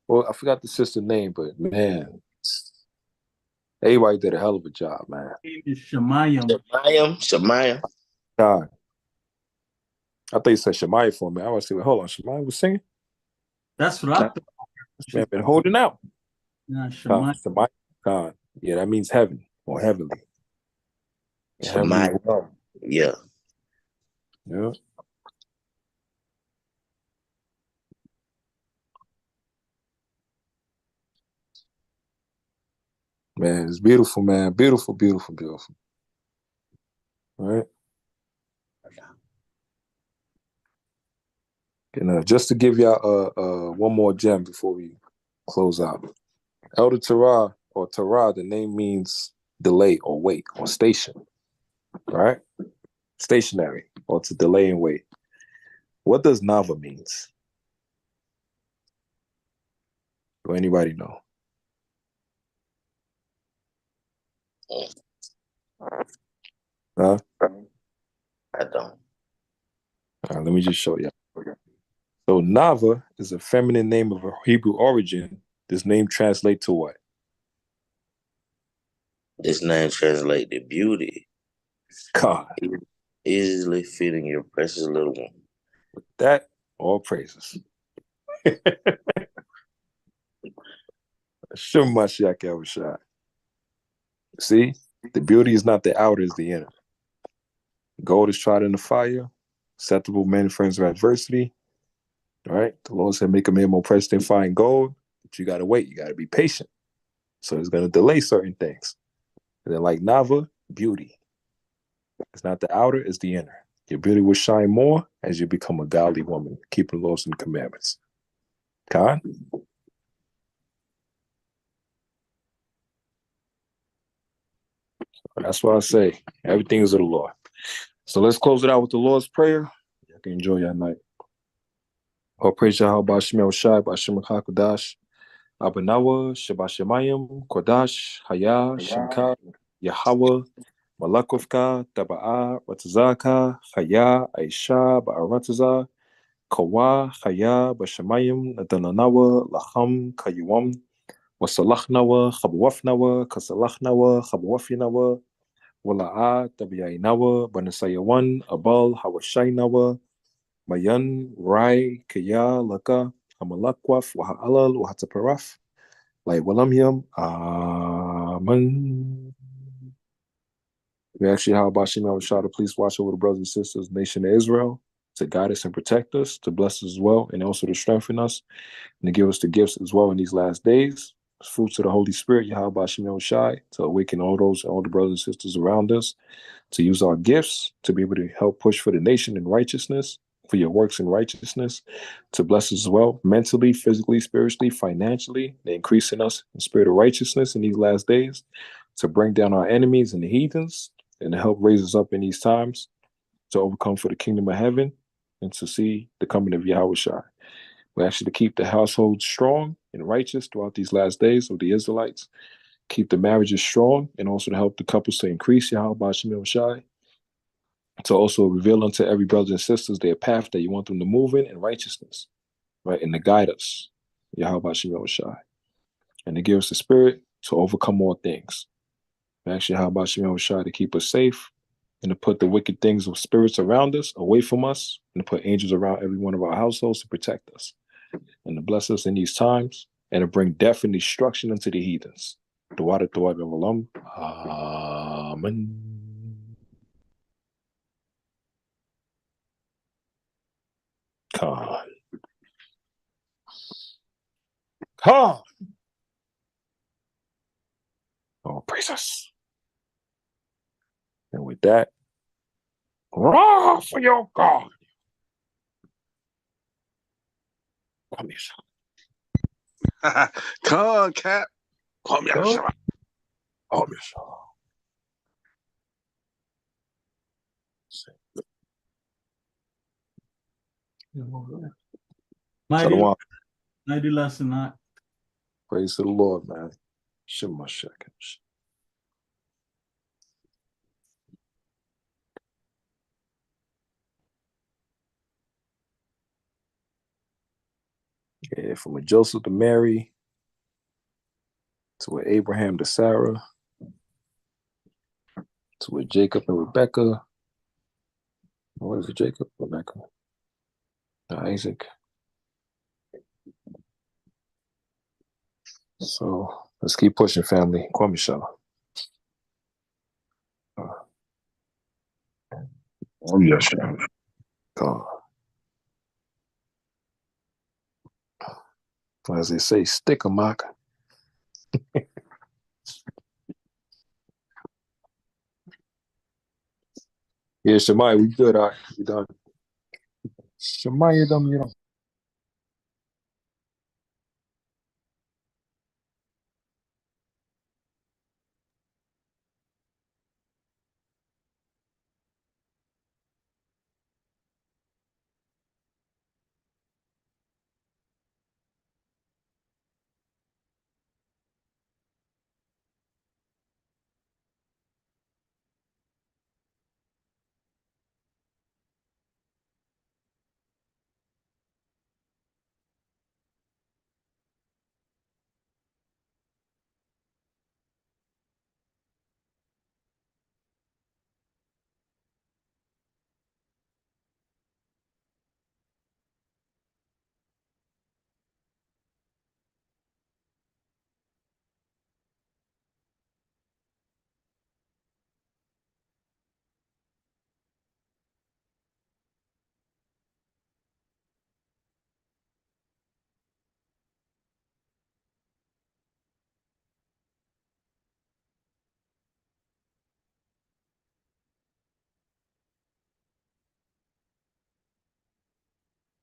Well, I forgot the sister's name, but man, everybody did a hell of a job, man. Her name is Shemayim. Shemayim. God. I thought you said Shemaiah for me. I was saying, hold on, Shemaiah was singing? That's what I thought. Man, been holding out. Nah, Shemayim. Shemaiah. God. Yeah, that means heaven or heavenly. Shemayim. Yeah. Yeah. Man, it's beautiful, man. Beautiful, beautiful, beautiful. All right. And just to give y'all one more gem before we close out. Elder Terah or Terah, the name means delay or wait or station. Right? Stationary or to delay and wait. What does Nava means? Do anybody know? Huh? I don't. All right, let me just show you. So Nava is a feminine name of a Hebrew origin. This name translates to what? This name translates to beauty. God. Easily fitting your precious little one. With that, all praises. Shem Mashiach El Rashad. See, the beauty is not the outer, it's the inner. Gold is tried in the fire, acceptable men friends of adversity. All right. The Lord said, make a man more precious than fine gold, but you gotta wait, you gotta be patient. So it's gonna delay certain things. And then like Nava, beauty. It's not the outer, it's the inner. Your beauty will shine more as you become a godly woman, keeping the laws and commandments. Khan? That's what I say. Everything is of the Lord. So let's close it out with the Lord's Prayer. You can enjoy your night. All praise Yahweh B'Shem Shai B'Shem HaKadosh Abanawa Shabashemayim Kodash Haya Shinka Yahweh Malakovka Taba'a Ratazaka Haya Aisha Ba'arataza Kawa Haya B'Shemayim Nadananawa Lacham Kayuam Wasalachnawa Chabwafnawa Kasalachnawa Chabwafinawa Wala'a Tabiyainawa Banasayawan Abal Hawashainawa Mayan Rai Kaya Laka Hamalakwaf Waha'alal Wahataparaf Like Walamyam Amen. We actually how about Shema Shah to please watch over the brothers and sisters, nation of Israel, to guide us and protect us, to bless us as well, and also to strengthen us, and to give us the gifts as well in these last days. Fruits of the Holy Spirit, Yahweh Shem Shai, to awaken all the brothers and sisters around us, to use our gifts to be able to help push for the nation in righteousness, for your works in righteousness, to bless us as well, mentally, physically, spiritually, financially, to increase in us in spirit of righteousness in these last days, to bring down our enemies and the heathens, and to help raise us up in these times, to overcome for the kingdom of heaven, and to see the coming of Yahweh Shai. We actually to keep the household strong and righteous throughout these last days of the Israelites, keep the marriages strong, and also to help the couples to increase Yahweh Shem Shai, to also reveal unto every brother and sisters their path that you want them to move in righteousness, right, and to guide us, Yahweh Shem Shai, and to give us the spirit to overcome all things. Actually, Yahweh Shem Shai to keep us safe, and to put the wicked things of spirits around us away from us, and to put angels around every one of our households to protect us, and to bless us in these times, and to bring death and destruction unto the heathens. The water, the water of Alam. Amen. Khan. Khan. Oh, praise us. And with that, raw for your God. Come here, son. Con Cap. Kwam Yashala. Come here, son. Mighty, Shalom. mighty lesson, not. Praise to the Lord, man. Shema seconds. Yeah, from a Joseph to Mary, to a Abraham to Sarah, to a Jacob and Rebecca. What is it, Jacob? Rebecca. To Isaac. So let's keep pushing, family. Kwame Shah. Kwam Yashala. God. As they say, stick 'em, Mark. Yeah, Shemai, we good. All right, we done. Shemai, you done.